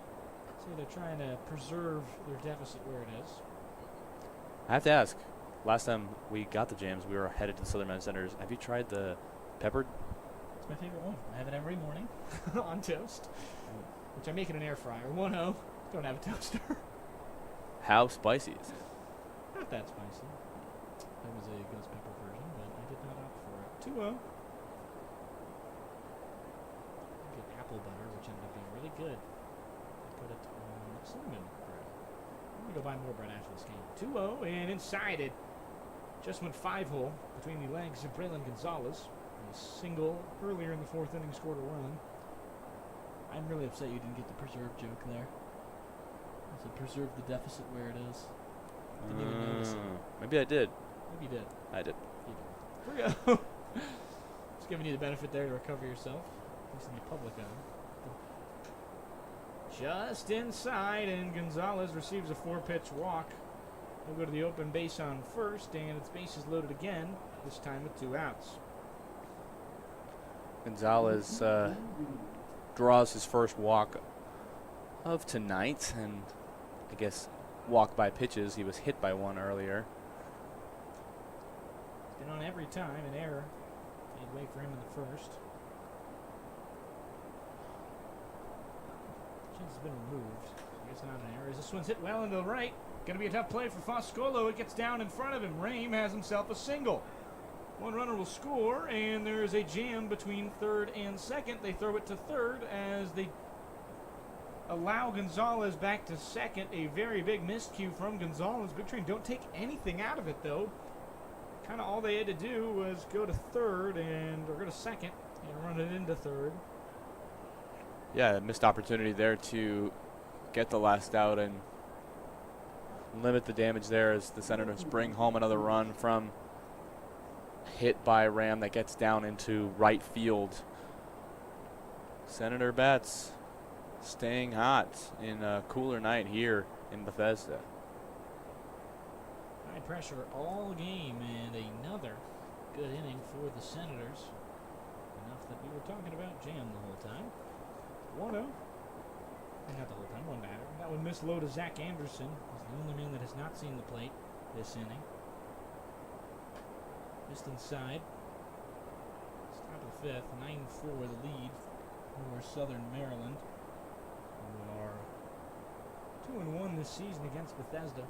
Speaker 1: So they're trying to preserve their deficit where it is.
Speaker 2: I have to ask, last time we got the jams, we were headed to the Southern Men's Centers. Have you tried the peppered?
Speaker 1: It's my favorite one. I have it every morning on toast, which I make in an air fryer. 1-0. Don't have a toaster.
Speaker 2: How spicy is it?
Speaker 1: Not that spicy. That was a ghost pepper version, but I did not opt for it. 2-0. Get apple butter, which ended up being really good. I put it on cinnamon bread. I'm going to go buy more bread after this game. 2-0, and inside it. Just went 5-hole between the legs of Braylon Gonzalez. A single earlier in the 4th inning scored a run. I'm really upset you didn't get the preserve joke there. I said preserve the deficit where it is. Didn't even notice it.
Speaker 2: Maybe I did.
Speaker 1: Maybe you did.
Speaker 2: I did.
Speaker 1: You did. 3-0. Just giving you the benefit there to recover yourself. At least in the public eye. Just inside, and Gonzalez receives a 4-pitch walk. He'll go to the open base on first, and its base is loaded again, this time with 2 outs.
Speaker 2: Gonzalez draws his first walk of tonight, and I guess walk by pitches. He was hit by one earlier.
Speaker 1: Been on every time, an error. Made way for him in the first. Chance has been removed. I guess It's not an error. This one's hit well into the right. Going to be a tough play for Foscolo. It gets down in front of him. Rame has himself a single. One runner will score, and there is a jam between third and second. They throw it to third as they allow Gonzalez back to second. A very big miscue from Gonzalez. Big Train don't take anything out of it, though. Kind of all they had to do was go to third or go to second and run it into third.
Speaker 2: Yeah, missed opportunity there to get the last out and limit the damage there as the Senators bring home another run from hit by Ram that gets down into right field. Senator bats staying hot in a cooler night here in Bethesda.
Speaker 1: High pressure all game and another good inning for the Senators. Enough that we were talking about jam the whole time. 1-0. Not the whole time, one batter. That one missed low to Zach Anderson. He's the only man that has not seen the plate this inning. Just inside. Top of the fifth. 9-4 the lead for Southern Maryland, who are 2-1 this season against Bethesda.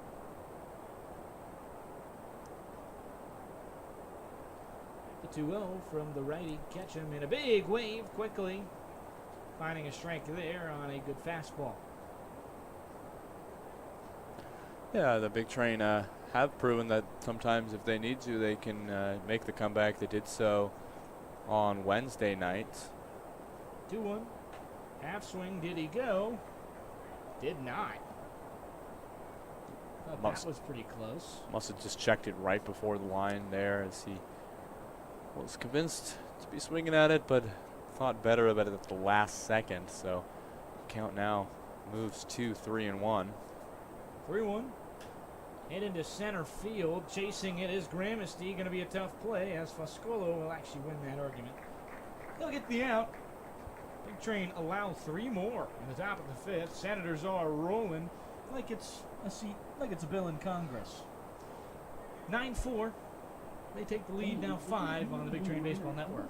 Speaker 1: The 2-0 from the righty. Catch him in a big wave quickly. Finding a strike there on a good fastball.
Speaker 2: Yeah, the Big Train have proven that sometimes if they need to, they can make the comeback. They did so on Wednesday night.
Speaker 1: 2-1. Half swing. Did he go? Did not. Thought that was pretty close.
Speaker 2: Must have just checked it right before the line there as he was convinced to be swinging at it, but thought better of it at the last second. So count now moves to 3-1.
Speaker 1: 3-1. Hit into center field. Chasing it is Gramesty. Going to be a tough play as Foscolo will actually win that argument. He'll get the out. Big Train allow 3 more in the top of the fifth. Senators are rolling like it's a seat, like it's a bill in Congress. 9-4. They take the lead now 5 on the Big Train Baseball Network.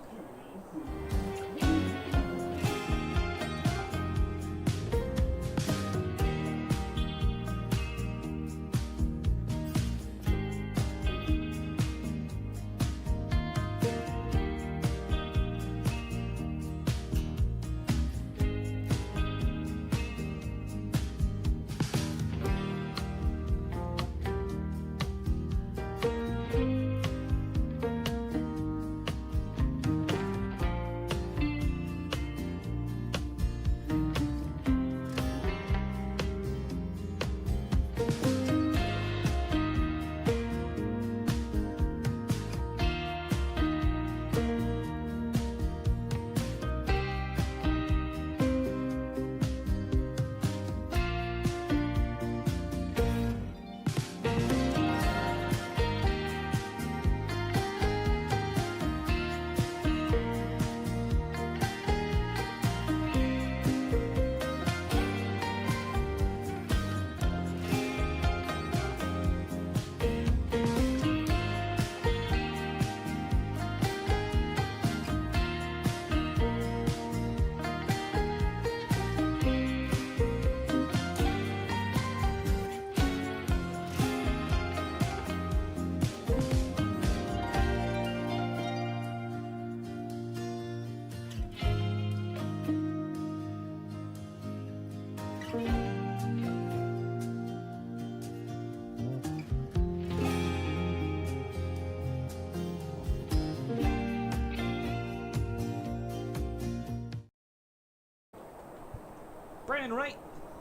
Speaker 1: Brandon Wright,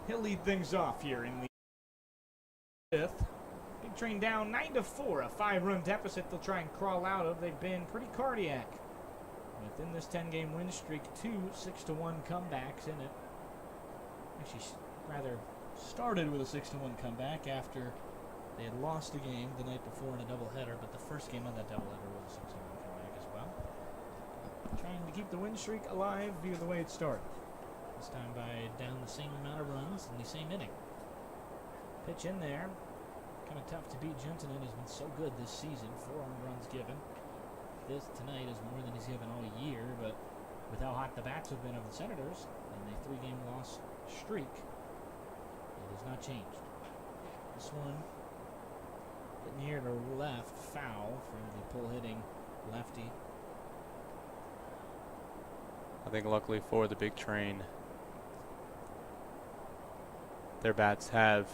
Speaker 1: he'll lead things off here in the fifth. Big Train down 9-4, a 5-run deficit they'll try and crawl out of. They've been pretty cardiac within this 10-game win streak. 2 6-1 comebacks in it. Actually, rather started with a 6-1 comeback after they had lost a game the night before in a doubleheader, but the first game on that doubleheader was a 6-1 comeback as well. Trying to keep the win streak alive via the way it started. This time by down the same amount of runs in the same inning. Pitch in there. Kind of tough to beat. Gentinen has been so good this season. 4 earned runs given. This tonight is more than he's given all year, but with how hot the bats have been of the Senators and a 3-game loss streak, it has not changed. This one, getting near to left, foul from the pull-hitting lefty.
Speaker 2: I think luckily for the big train, their bats have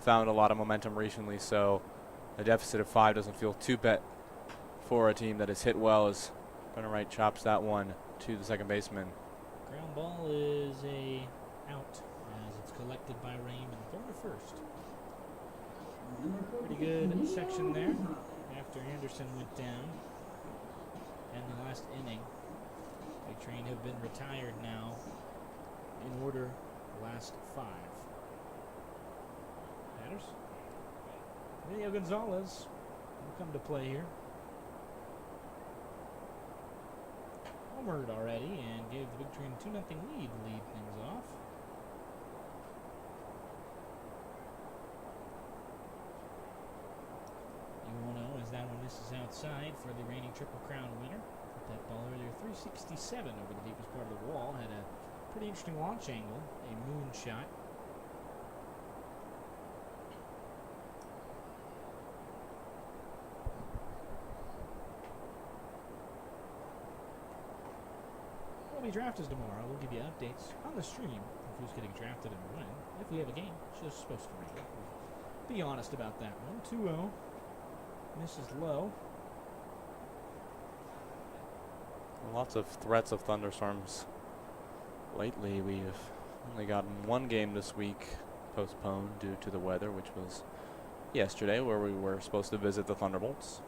Speaker 2: found a lot of momentum recently, so a deficit of 5 doesn't feel too bad for a team that has hit well as Brennan Wright chops that one to the second baseman.
Speaker 1: Ground ball is a out as it's collected by Raym and thrown to first. Pretty good section there after Anderson went down in the last inning. Big Train have been retired now in order the last 5. Batters. Emilio Gonzalez will come to play here. Homered already and gave the Big Train 2-0 lead to lead things off. You as that one misses outside for the reigning Triple Crown winner. Hit that ball earlier, 367 over the deepest part of the wall. Had a pretty interesting launch angle, a moon shot. Draft is tomorrow. We'll give you updates on the stream of who's getting drafted and when. If we have a game, it's just supposed to rain. We'll be honest about that one. 2-0. Misses low.
Speaker 2: Lots of threats of thunderstorms lately. We've only gotten one game this week postponed due to the weather, which was yesterday, where we were supposed to visit the Thunderbolts.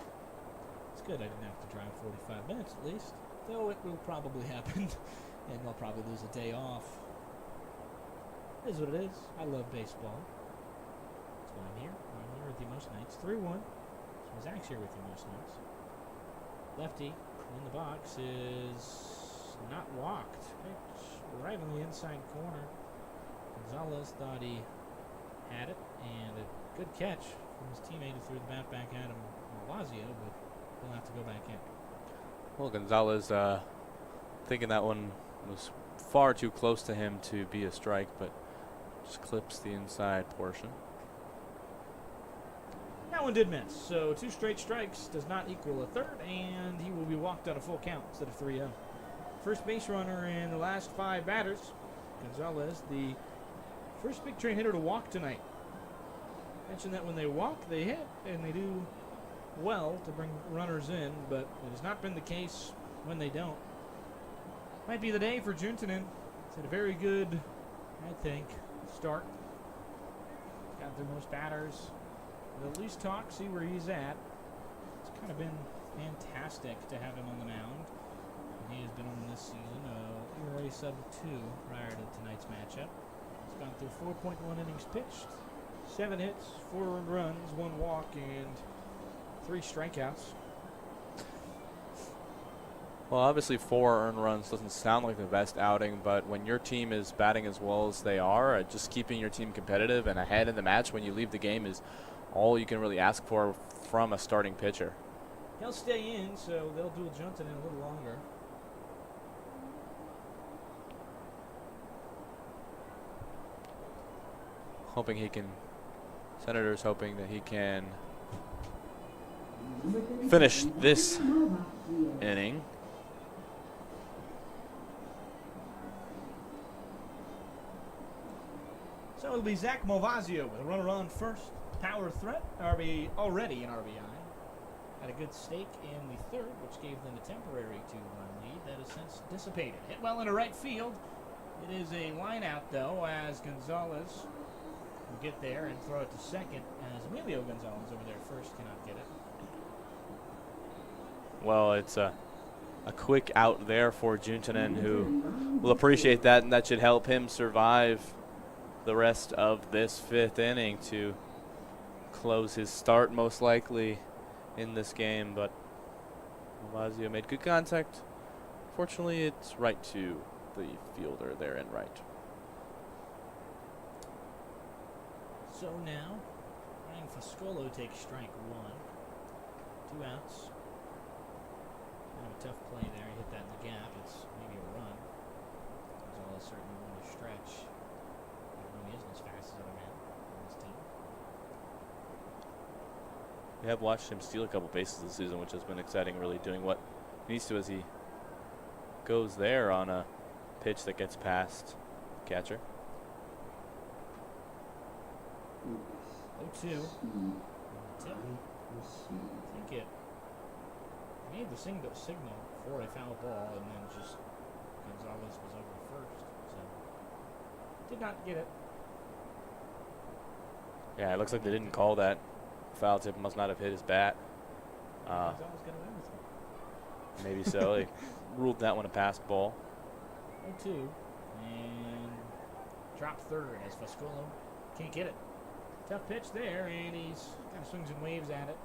Speaker 1: It's good I didn't have to drive 45 minutes at least. Though it will probably happen, and we'll probably lose a day off. It is what it is. I love baseball. That's why I'm here. I'm here with you most nights. 3-1. So Zach's here with you most nights. Lefty in the box is not walked. Pitch right on the inside corner. Gonzalez thought he had it, and a good catch from his teammate who threw the bat back at him, Malvazio, but he'll have to go back in.
Speaker 2: Well, Gonzalez thinking that one was far too close to him to be a strike, but just clips the inside portion.
Speaker 1: That one did miss, so 2 straight strikes does not equal a third, and he will be walked out a full count instead of 3-0. First base runner in the last 5 batters. Gonzalez, the first Big Train hitter to walk tonight. Mentioned that when they walk, they hit, and they do well to bring runners in, but it has not been the case when they don't. Might be the day for Juntunen. He's had a very good, I think, start. Got through most batters. We'll at least talk, see where he's at. It's kind of been fantastic to have him on the mound. He has been on this season, ERA sub 2 prior to tonight's matchup. He's gone through 4.1 innings pitched, 7 hits, 4 earned runs, 1 walk, and 3 strikeouts.
Speaker 2: Well, obviously 4 earned runs doesn't sound like the best outing, but when your team is batting as well as they are, just keeping your team competitive and ahead in the match when you leave the game is all you can really ask for from a starting pitcher.
Speaker 1: He'll stay in, so they'll do a Juntunen a little longer.
Speaker 2: Senator's hoping that he can finish this inning.
Speaker 1: So it'll be Zach Malvazio with a runner on first. Power threat, already an RBI. Had a good stake in the third, which gave them a temporary 2-run lead that has since dissipated. Hit well into right field. It is a line out, though, as Gonzalez will get there and throw it to second, as Emilio Gonzalez over there first cannot get it.
Speaker 2: Well, it's a quick out there for Juntunen, who will appreciate that, and that should help him survive the rest of this 5th inning to close his start most likely in this game. But Malvazio made good contact. Fortunately, it's right to the fielder there in right.
Speaker 1: So now, Ryan Foscolo takes strike 1. 2 outs. Kind of a tough play there. He hit that in the gap. It's maybe a run. Gonzalez certainly on a stretch. Even though he isn't as fast as I'd
Speaker 2: We have watched him steal a couple bases this season, which has been exciting, really doing what he needs to as he goes there on a pitch that gets past catcher.
Speaker 1: 0-2. Tip. I think it made the signal for a foul ball, and then just Gonzalez was over first. So did not get it.
Speaker 2: Yeah, it looks like they didn't call that foul tip. Must not have hit his bat.
Speaker 1: Gonzalez got away with it.
Speaker 2: Maybe so. They ruled that one a passed ball.
Speaker 1: 0-2. And dropped third as Vascolo can't get it. Tough pitch there, and he's kind of swings and waves at it.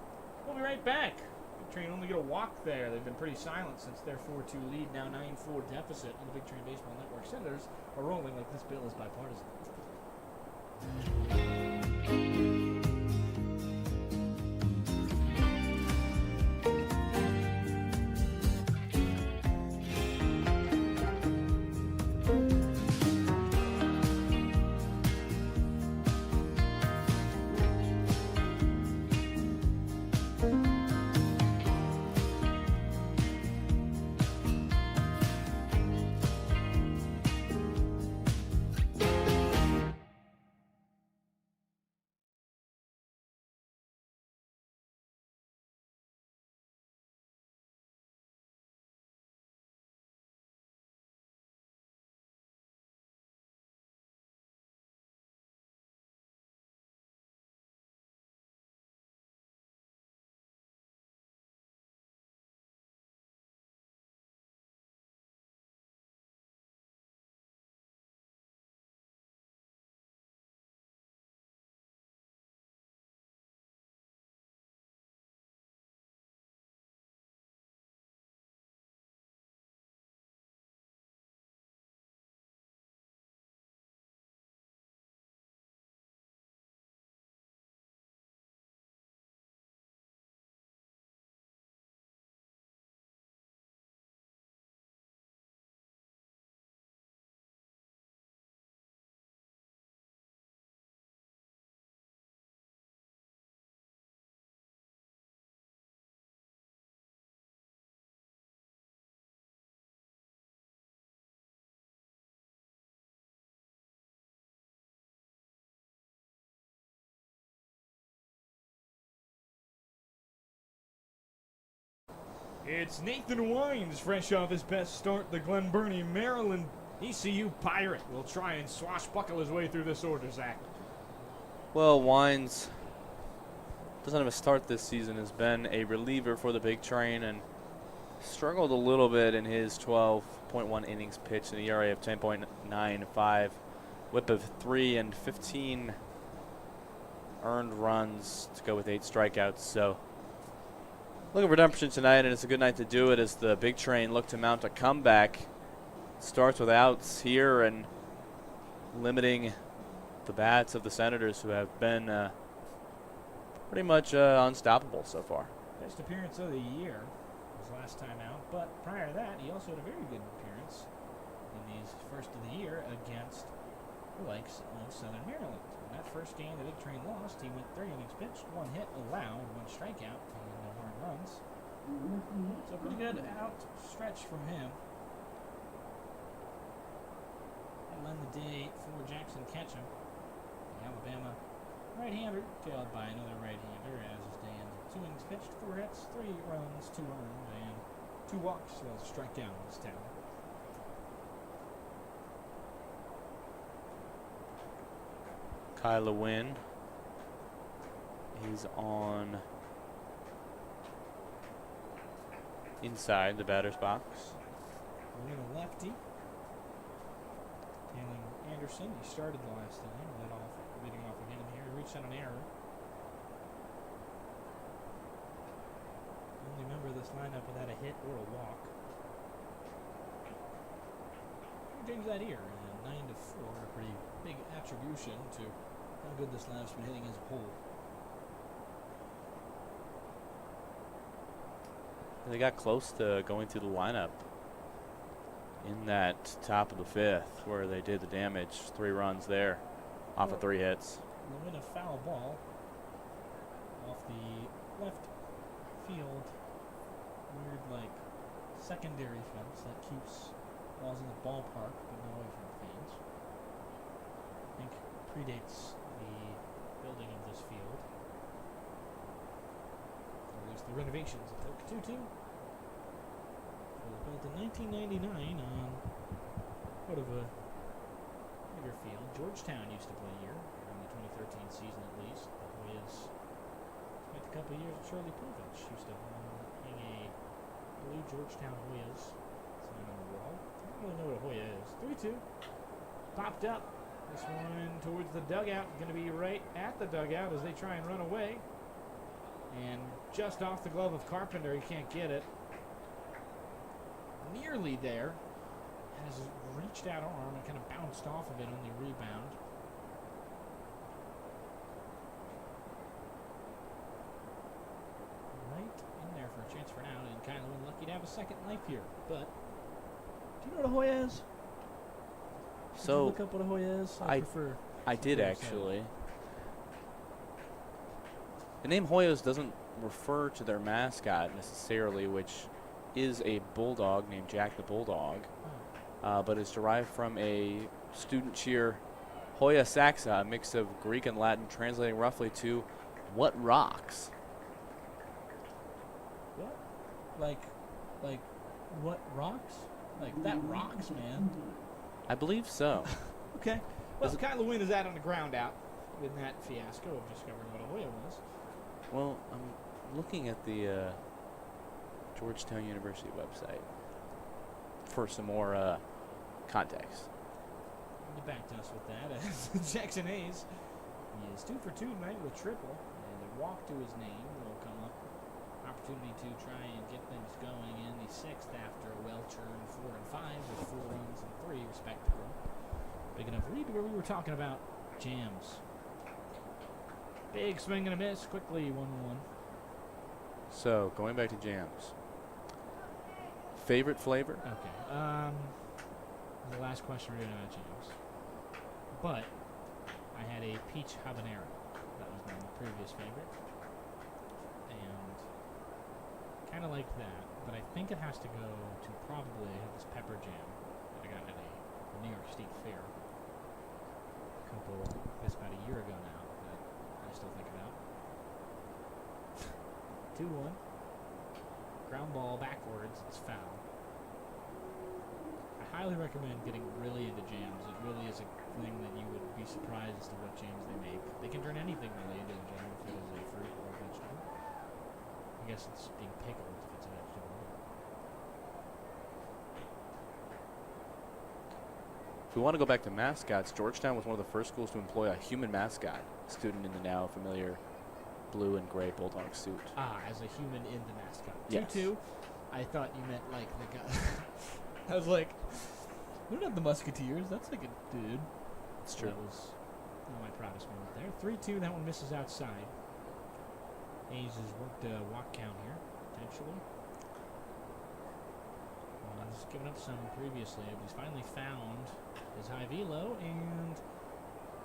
Speaker 1: We'll be right back. Big Train only get a walk there. They've been pretty silent since their 4-2 lead, now 9-4 deficit on the Big Train Baseball Network. Senators are rolling like this bill is bipartisan. It's Nathan Wines, fresh off his best start. The Glen Burnie, Maryland ECU Pirate will try and swashbuckle his way through this order, Zach.
Speaker 2: Well, Wines doesn't have a start this season. Has been a reliever for the Big Train and struggled a little bit in his 12.1 innings pitched, an ERA of 10.95, WHIP of 3, and 15 earned runs to go with 8 strikeouts. So looking for redemption tonight, and it's a good night to do it as the Big Train look to mount a comeback. Starts with outs here and limiting the bats of the Senators, who have been pretty much unstoppable so far.
Speaker 1: Best appearance of the year was last time out, but prior to that, he also had a very good appearance in his first of the year against the likes of Southern Maryland. In that first game the Big Train lost, he went 3 innings pitched, 1 hit allowed, 1 strikeout, and no hard runs. So pretty good out stretch from him. That'll end the day for Jackson Ketchum, the Alabama right-hander, tailed by another right-hander as his day ends at 2 innings pitched, 4 hits, 3 runs, 2 earned, and 2 walks. So that's a strikeout in this town.
Speaker 2: Kyla Wynn is on inside the batter's box.
Speaker 1: We're a lefty. Tailing Anderson. He started the last inning. Leading off again here. He reached on an error. Only member of this lineup without a hit or a walk. James that ear. And 9-4. A pretty big attribution to how good this lineup's been hitting as a whole.
Speaker 2: They got close to going through the lineup in that top of the 5th where they did the damage. 3 runs there off of 3 hits.
Speaker 1: We'll win a foul ball off the left field weird, like, secondary fence that keeps balls in the ballpark but not away from the fans. I think predates the building of this field. Or at least the renovations of Oak 2-2. It was built in 1999 on what of a bigger field. Georgetown used to play here in the 2013 season at least. The Hoyas spent a couple of years with Shirley Povich. Used to hang a blue Georgetown Hoyas sign on the wall. I don't really know what a Hoya is. 3-2. Popped up. This one towards the dugout. Going to be right at the dugout as they try and run away. And just off the glove of Carpenter. He can't get it. Nearly there. Has reached out arm and kind of bounced off of it on the rebound. Right in there for a chance for now, and Kyler Wynn lucky to have a second life here. But do you know what a Hoya is? Did you
Speaker 2: So
Speaker 1: look up what a Hoya is?
Speaker 2: I did actually. The name Hoyas doesn't refer to their mascot necessarily, which is a bulldog named Jack the Bulldog, but is derived from a student cheer, Hoya Saxa, a mix of Greek and Latin, translating roughly to "what rocks."
Speaker 1: What? Like what rocks? Like that rocks, man.
Speaker 2: I believe so.
Speaker 1: Okay. Well, Kyler Wynn is out on the ground out with that fiasco of discovering what a Hoya was.
Speaker 2: Well, I'm looking at the Georgetown University website for some more context.
Speaker 1: Get back to us with that as Jackson Hayes. He is 2 for 2 tonight with a triple, and a walk to his name will come up. Opportunity to try and get things going in the 6th after a well-churned 4 and 5 with 4 runs and 3 respectively. Big enough lead where we were talking about jams. Big swing and a miss, quickly 1-1.
Speaker 2: So, going back to jams. Favorite flavor?
Speaker 1: Okay. The last question we're doing about jams. But I had a peach habanero. That was my previous favorite. And kind of like that. But I think it has to go to probably this pepper jam that I got at a New York State Fair. About a year ago now that I still think about. 2-1. Ground ball backwards. It's foul. I highly recommend getting really into jams. It really is a thing that you would be surprised as to what jams they make. They can turn anything really into a jam if it is a fruit or a vegetable. I guess it's being pickled if it's a vegetable.
Speaker 2: If we want to go back to mascots, Georgetown was one of the first schools to employ a human mascot, student in the now familiar blue and gray bulldog suit.
Speaker 1: Ah, as a human in the mascot.
Speaker 2: Yes.
Speaker 1: 2-2. I thought you meant like the guy. I was like, we don't have the Musketeers. That's like a dude.
Speaker 2: It's true.
Speaker 1: That was not my proudest moment there. 3-2. That one misses outside. Hayes has worked a walk count here, potentially. He's given up some previously, but he's finally found his high velo and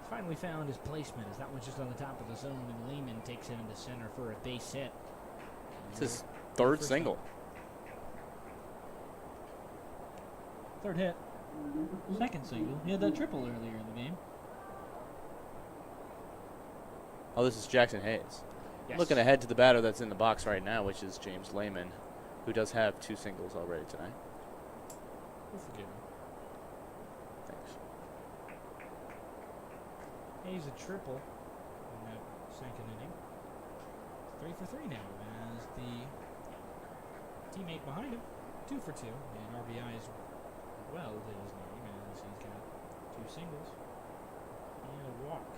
Speaker 1: finally found his placement as that one's just on the top of the zone, and Lehman takes it into center for a base hit.
Speaker 2: It's his third
Speaker 1: First
Speaker 2: single.
Speaker 1: Third hit. Second single. He had that triple earlier in the game.
Speaker 2: Oh, this is Jackson Hayes.
Speaker 1: Yes.
Speaker 2: Looking ahead to the batter that's in the box right now, which is James Lehman, who does have 2 singles already tonight.
Speaker 1: We'll forgive him.
Speaker 2: Thanks.
Speaker 1: Hayes a triple in that second inning. 3 for 3 now as the teammate behind him, 2 for 2, and RBIs well to his name as he's got 2 singles and a walk.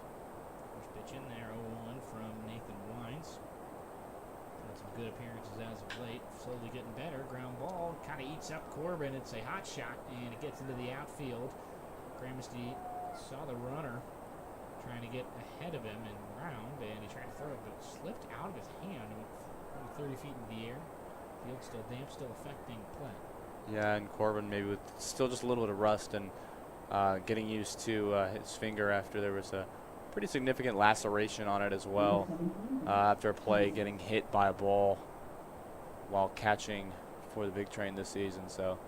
Speaker 1: First pitch in there, 0-1 from Nathan Wines. Had some good appearances as of late, slowly getting better. Ground ball kind of eats up Corbin. It's a hot shot, and it gets into the outfield. Gramercy saw the runner trying to get ahead of him and round, and he tried to throw it, but it slipped out of his hand and went 30 feet in the air. Field still damp, still affecting play.
Speaker 2: Yeah, and Corbin maybe with still just a little bit of rust and getting used to his finger after there was a pretty significant laceration on it as well after a play getting hit by a ball while catching for the big train this season. So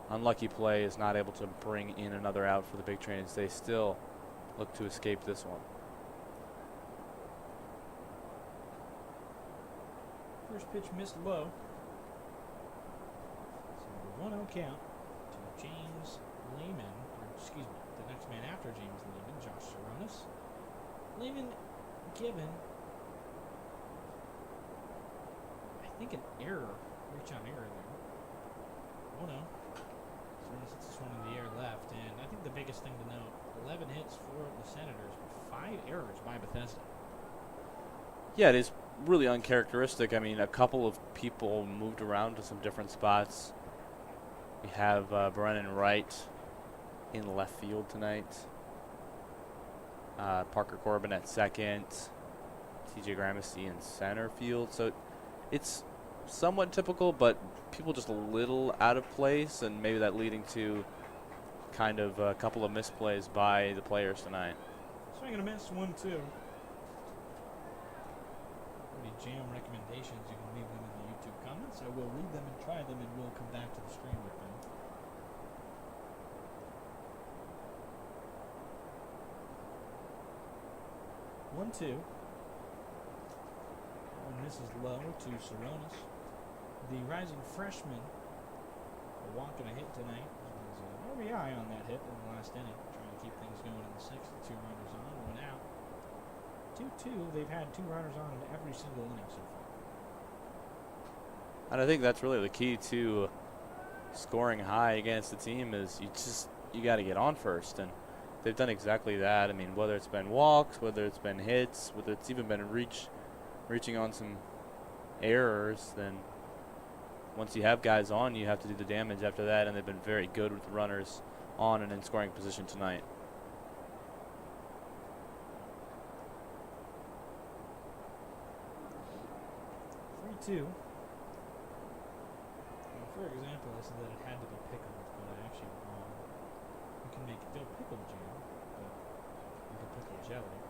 Speaker 2: unlucky play, is not able to bring in another out for the big train as they still look to escape this one.
Speaker 1: First pitch missed low. So 1-0 count to James Lehman, or excuse me, the next man after James Lehman, Josh Saronis. Lehman given, I think, an error, reach on error there. 1-0. Saronis hits this one in the air left, and I think the biggest thing to note, 11 hits for the Senators, but 5 errors by Bethesda.
Speaker 2: Yeah, it is really uncharacteristic. I mean, a couple of people moved around to some different spots. We have Brennan Wright in left field tonight. Parker Corbin at second. TJ Gramercy in center field. So it's somewhat typical, but people just a little out of place, and maybe that leading to kind of a couple of misplays by the players tonight.
Speaker 1: Swing and a miss, 1-2. Any jam recommendations, you can leave them in the YouTube comments. I will read them and try them, and we'll come back to the stream with them. One, two. One misses low to Saronis. The rising freshman, a walk and a hit tonight. There's an RBI on that hit in the last inning, trying to keep things going in the sixth. 2 runners on, 1 out. 2-2, they've had 2 runners on in every single inning so far.
Speaker 2: And I think that's really the key to scoring high against the team is you got to get on first, and they've done exactly that. I mean, whether it's been walks, whether it's been hits, whether it's even been reaching on some errors, then once you have guys on, you have to do the damage after that, and they've been very good with the runners on and in scoring position tonight.
Speaker 1: Two. Well, for example, I said that it had to be pickled, but I actually wrong. You can make dill pickle jam, but you can pickle jelly.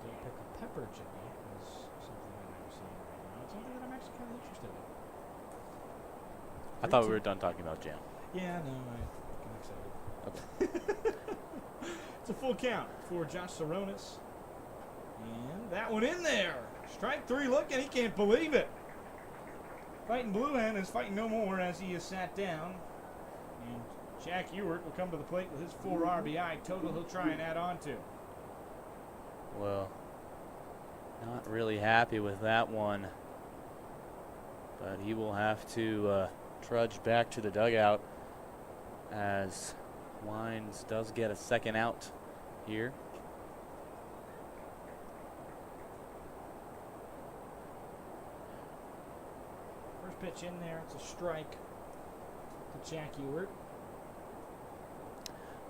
Speaker 1: Dill pickle pepper jelly is something that I'm seeing right now. It's something that I'm actually kind of interested in.
Speaker 2: I thought we were done talking about jam.
Speaker 1: Yeah, no, I'm excited.
Speaker 2: Okay.
Speaker 1: It's a full count for Josh Saronis. And that one in there. Strike 3 looking. He can't believe it. Fighting Blue Hen is fighting no more as he is sat down. And Jack Ewert will come to the plate with his 4 RBI total he'll try and add on to.
Speaker 2: Well, not really happy with that one. But he will have to trudge back to the dugout as Wines does get a second out here.
Speaker 1: Pitch in there. It's a strike to Jack Ewert.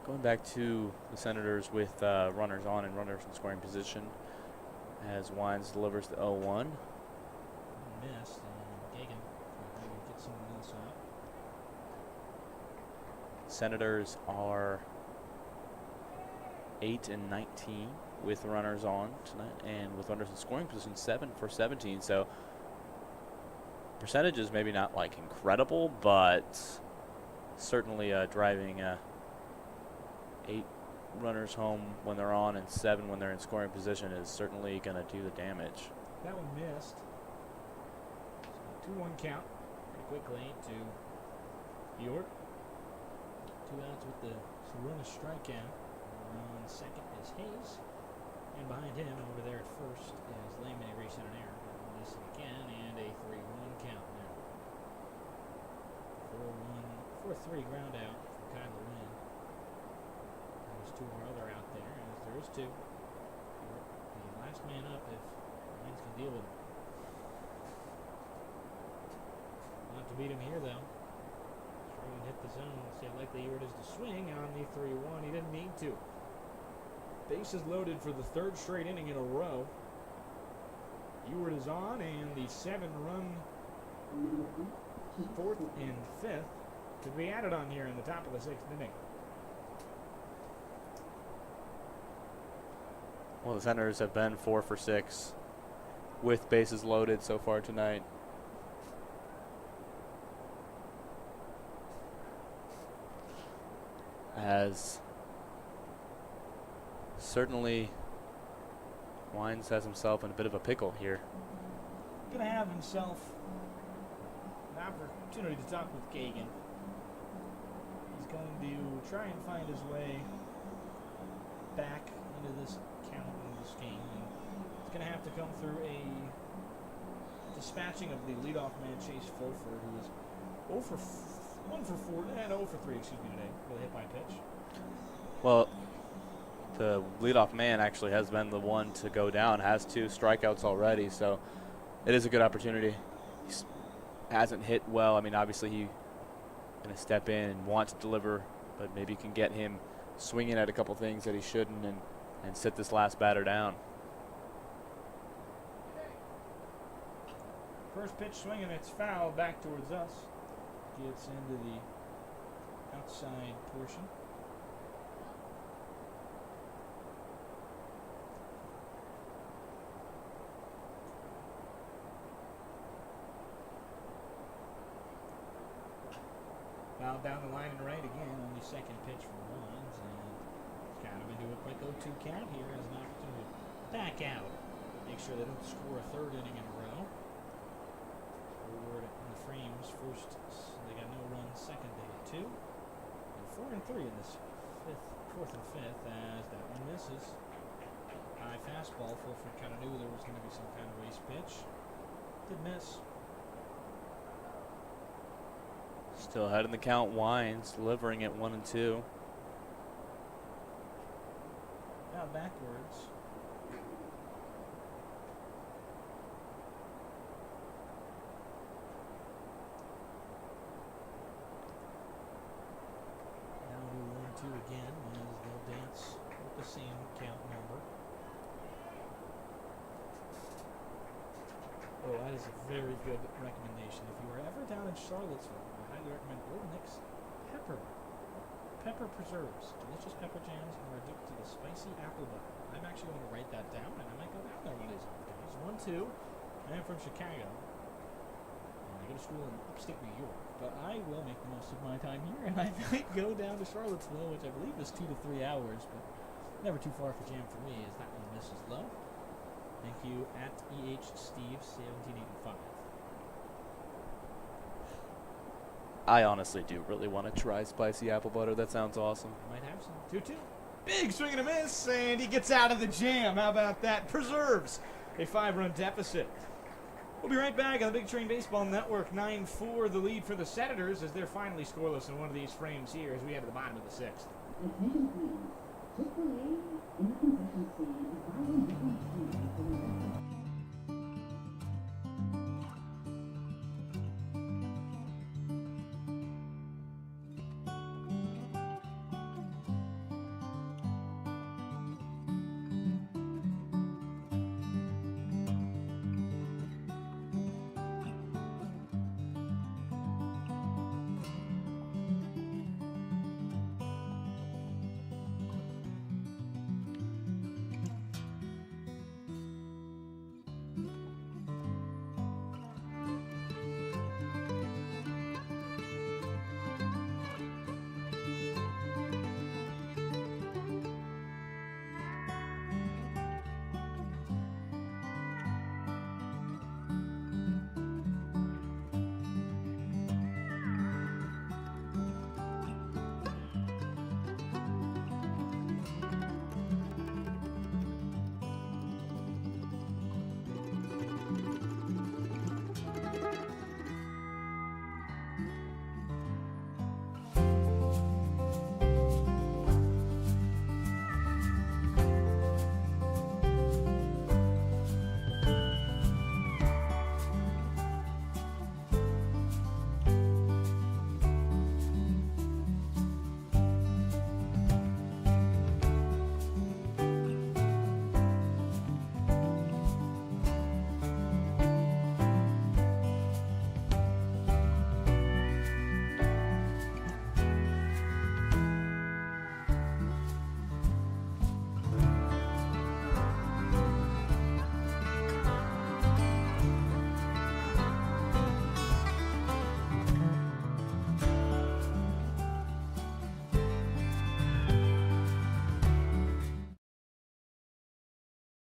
Speaker 2: Going back to the Senators with runners on and runners in scoring position as Wines delivers the 0-1.
Speaker 1: Missed, and Gagan get someone else out.
Speaker 2: Senators are 8-19 with runners on tonight, and with runners in scoring position 7 for 17. So percentages maybe not like incredible, but certainly driving 8 runners home when they're on and 7 when they're in scoring position is certainly going to do the damage.
Speaker 1: That one missed. So 2-1 count pretty quickly to Ewert. 2 outs with the Saronis strikeout. On second is Hayes. And behind him over there at first is Lehman. Erased an error. Missing again, and a 3-1 count now. 4-3 ground out for Kyler Wynn. There's 2 more other out there, as there is 2. The last man up if Wynn can deal with him. We'll have to beat him here, though. Trying to hit the zone. See how likely Ewert is to swing on the 3-1. He didn't need to. Bases loaded for the 3rd straight inning in a row. Ewert is on, and the 7-run 4th and 5th could be added on here in the top of the 6th inning.
Speaker 2: Well, the Senators have been 4 for 6 with bases loaded so far tonight. As certainly Wines has himself in a bit of a pickle here.
Speaker 1: Gonna have himself an opportunity to talk with Kagan. He's going to try and find his way back into this count in this game. And he's gonna have to come through a dispatching of the leadoff man Chase Fulford, who is 0 for 1 for 4 and 0 for 3, excuse me, today. Really hit by a pitch.
Speaker 2: Well, the leadoff man actually has been the one to go down, has 2 strikeouts already, so it is a good opportunity. He hasn't hit well. I mean, obviously he's going to step in and want to deliver, but maybe you can get him swinging at a couple things that he shouldn't and sit this last batter down.
Speaker 1: First pitch swinging, it's foul back towards us. Gets into the outside portion. Foul down the line and right again on the second pitch for Wines, and kind of into a quick 0-2 count here as an opportunity to back out. Make sure they don't score a third inning in a row. Forward in the frames first, they got no run, second they had 2. And 4 and 3 in this fourth and fifth as that one misses. High fastball, Fulford kind of knew there was going to be some kind of race pitch. Did miss.
Speaker 2: Still ahead in the count, Wines delivering at 1 and 2.
Speaker 1: Now backwards. Now do 1-2 again as they'll dance with the same count number. Oh, that is a very good recommendation. If you are ever down in Charlottesville, I highly recommend Old Nick's pepper preserves. Delicious pepper jams are dipped to the spicy apple butter. I'm actually going to write that down, and I might go down there one of these days. 1-2. I am from Chicago. And I go to school in upstate New York. But I will make the most of my time here, and I might go down to Charlottesville, which I believe is 2 to 3 hours, but never too far for jam for me, as that one misses low. Thank you at EH Steve 1785.
Speaker 2: I honestly do really want to try spicy apple butter. That sounds awesome.
Speaker 1: I might have some. 2-2. Big swing and a miss, and he gets out of the jam. How about that? Preserves a 5-run deficit. We'll be right back on the Big Train Baseball Network. 9-4 the lead for the Senators as they're finally scoreless in one of these frames here as we head to the bottom of the 6th.
Speaker 3: Attention please. Chick-fil-A in the concession stand is buy one get one free for the rest of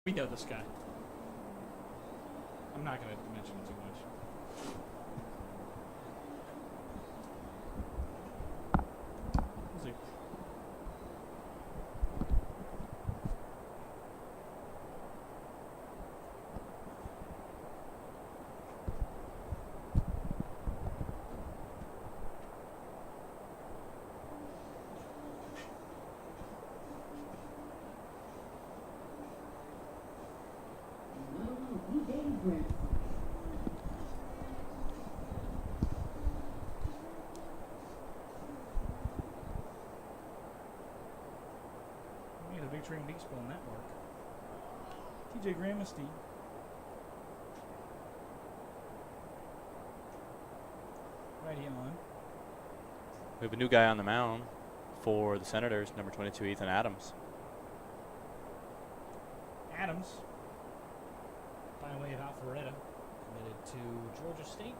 Speaker 1: We know this guy. I'm not going to mention it too much. We'll see.
Speaker 3: DJ Grant.
Speaker 1: We had a Big Train Baseball Network. TJ Gramesty. Righty on.
Speaker 2: We have a new guy on the mound for the Senators, number 22, Ethan Adams.
Speaker 1: Adams, by way of Alpharetta, committed to Georgia State.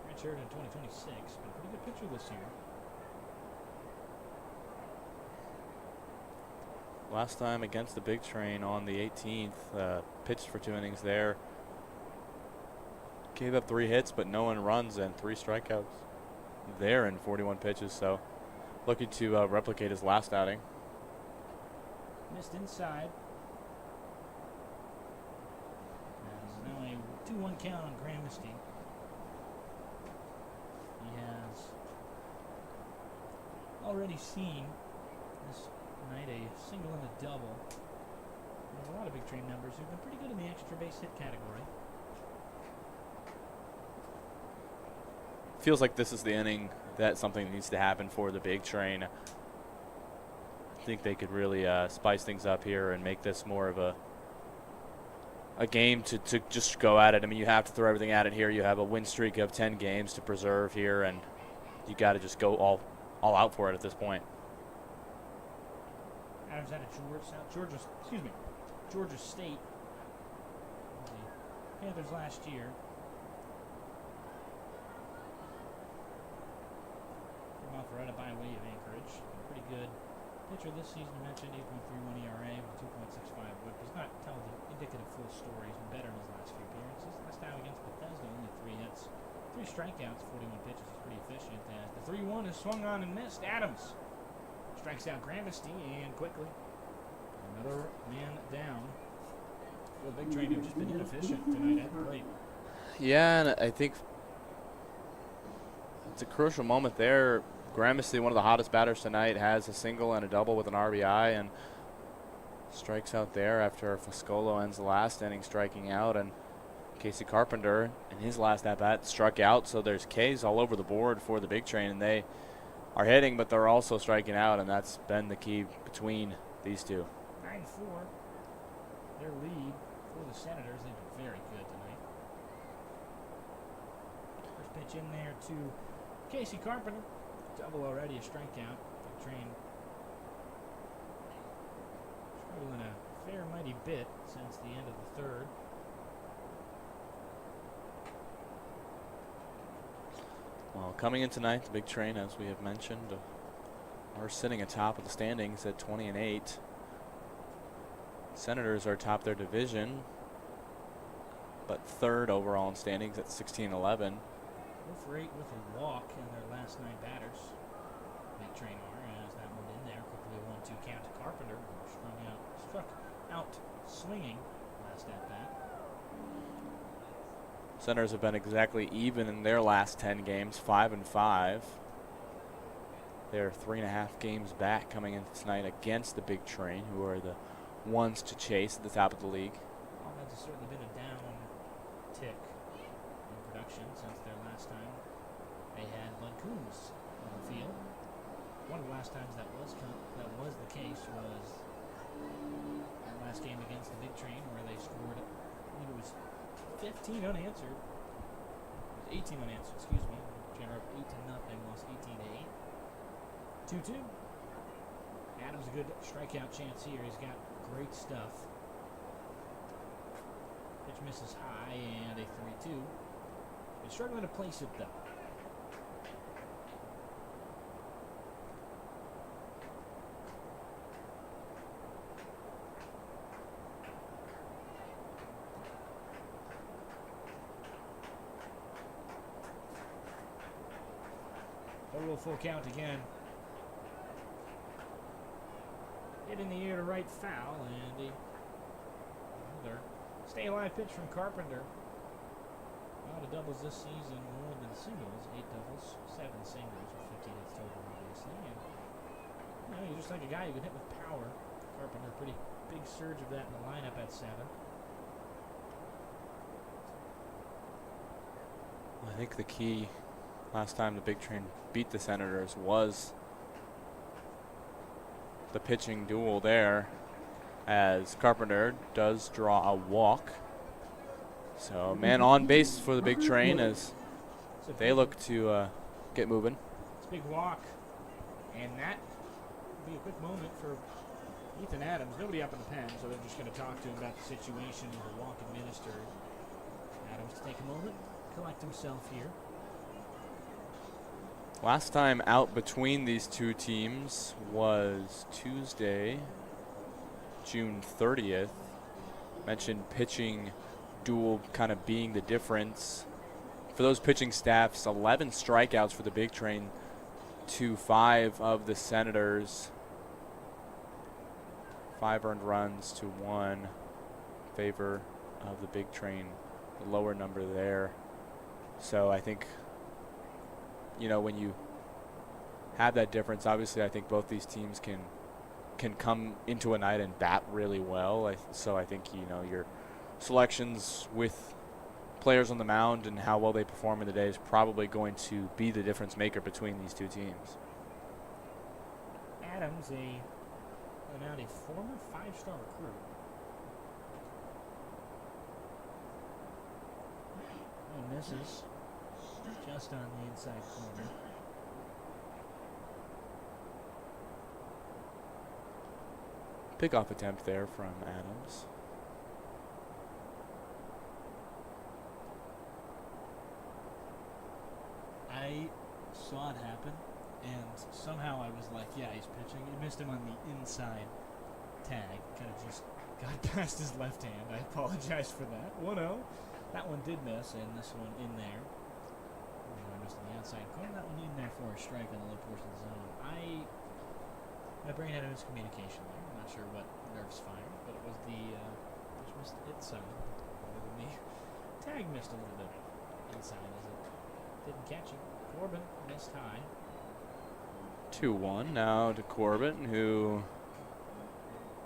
Speaker 1: Redshirted in 2026. Been a pretty good pitcher this year.
Speaker 2: Last time against the Big Train on the 18th, pitched for 2 innings there. Gave up 3 hits, but no 1 runs and 3 strikeouts there in 41 pitches. So looking to replicate his last outing.
Speaker 1: Missed inside. And now a 2-1 count on Gramesty. He has already seen this night a single and a double. There's a lot of Big Train numbers who've been pretty good in the extra base hit category.
Speaker 2: Feels like this is the inning that something needs to happen for the Big Train. I think they could really spice things up here and make this more of a game to just go at it. I mean, you have to throw everything at it here. You have a win streak of 10 games to preserve here, and you got to just go all out for it at this point.
Speaker 1: Adams out of Georgia State. The Panthers last year. From Alpharetta by way of Anchorage. Pretty good pitcher this season. I mentioned 8.31 ERA with 2.65 WHIP. Does not tell the indicative full story. He's been better in his last few appearances. Last time against Bethesda, only 3 hits, 3 strikeouts, 41 pitches. Is pretty efficient. The 3-1 is swung on and missed. Adams strikes out Gramesty and quickly another man down. The Big Train have just been inefficient tonight at the plate.
Speaker 2: Yeah, and I think it's a crucial moment there. Gramesty, one of the hottest batters tonight, has a single and a double with an RBI and strikes out there after Foscolo ends the last inning striking out, and Casey Carpenter in his last at-bat struck out. So there's Ks all over the board for the Big Train, and they are hitting, but they're also striking out, and that's been the key between these two.
Speaker 1: 9-4. Their lead for the Senators. They've been very good tonight. First pitch in there to Casey Carpenter. Double already, a strikeout. Big Train struggling a fair mighty bit since the end of the third.
Speaker 2: Well, coming in tonight, the Big Train, as we have mentioned, are sitting atop of the standings at 20-8. Senators are atop their division, but 3rd overall in standings at 16-11.
Speaker 1: 0 for 8 with a walk in their last 9 batters. Big Train are, as that one in there. Quickly a 1-2 count to Carpenter, who struck out swinging last at bat.
Speaker 2: Senators have been exactly even in their last 10 games, 5-5. They're 3.5 games back coming into tonight against the Big Train, who are the ones to chase at the top of the league.
Speaker 1: Allmeds has certainly been a down tick in production since their last time they had Bud Coombs on the field. One of the last times that was the case was that last game against the Big Train, where they scored, I believe it was 15 unanswered. It was 18 unanswered, excuse me. General up 8-0, lost 18-8. 2-2. Adams a good strikeout chance here. He's got great stuff. Pitch misses high and a 3-2. He's struggling to place it though. Total full count again. Hit in the air to right foul, and another stay alive pitch from Carpenter. A lot of doubles this season, more than singles. 8 doubles, 7 singles, with 15 hits total, obviously. And, he's just like a guy who can hit with power. Carpenter, pretty big surge of that in the lineup at 7.
Speaker 2: I think the key last time the Big Train beat the Senators was the pitching duel there, as Carpenter does draw a walk. So man on base for the Big Train as they look to get moving.
Speaker 1: It's a big walk, and that will be a quick moment for Ethan Adams. Nobody up in the pen, so they're just going to talk to him about the situation with the walk administered. Adams to take a moment, collect himself here.
Speaker 2: Last time out between these two teams was Tuesday, June 30th. Mentioned pitching duel kind of being the difference. For those pitching staffs, 11 strikeouts for the Big Train to 5 of the Senators. 5 earned runs to 1 favor of the Big Train, the lower number there. So I think, when you have that difference, obviously I think both these teams can come into a night and bat really well. So I think, your selections with players on the mound and how well they perform in the day is probably going to be the difference maker between these two teams.
Speaker 1: Adams, a former 5-star recruit. And misses just on the inside corner.
Speaker 2: Pickoff attempt there from Adams.
Speaker 1: I saw it happen, and somehow I was like, yeah, he's pitching. It missed him on the inside tag. Kind of just got past his left hand. I apologize for that. 1-0. That one did miss, and this one in there. Missed on the outside corner. That one in there for a strike on the low portion of the zone. My brain had a miscommunication there. I'm not sure what nerves fired, but it was the pitch missed its side. The tag missed a little bit inside as it didn't catch it. Corbin missed high.
Speaker 2: 2-1 now to Corbin, who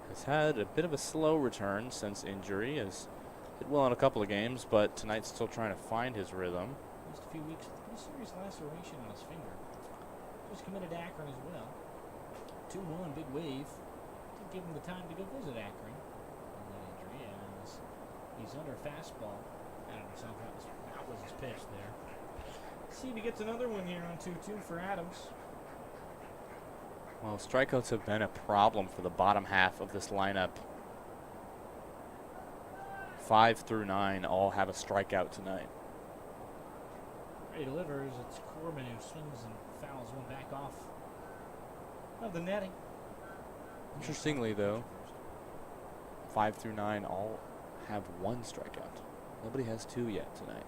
Speaker 2: has had a bit of a slow return since injury. Has hit well in a couple of games, but tonight's still trying to find his rhythm.
Speaker 1: Just a few weeks with a pretty serious laceration on his finger. Just committed to Akron as well. 2-1, big wave. Didn't give him the time to go visit Akron on that injury, as he's under fastball. I don't know, that was his pitch there. See if he gets another one here on 2-2 for Adams.
Speaker 2: Well, strikeouts have been a problem for the bottom half of this lineup. 5 through 9 all have a strikeout tonight.
Speaker 1: He delivers. It's Corbin who swings and fouls one back off of the netting.
Speaker 2: Interestingly, though, 5 through 9 all have 1 strikeout. Nobody has 2 yet tonight.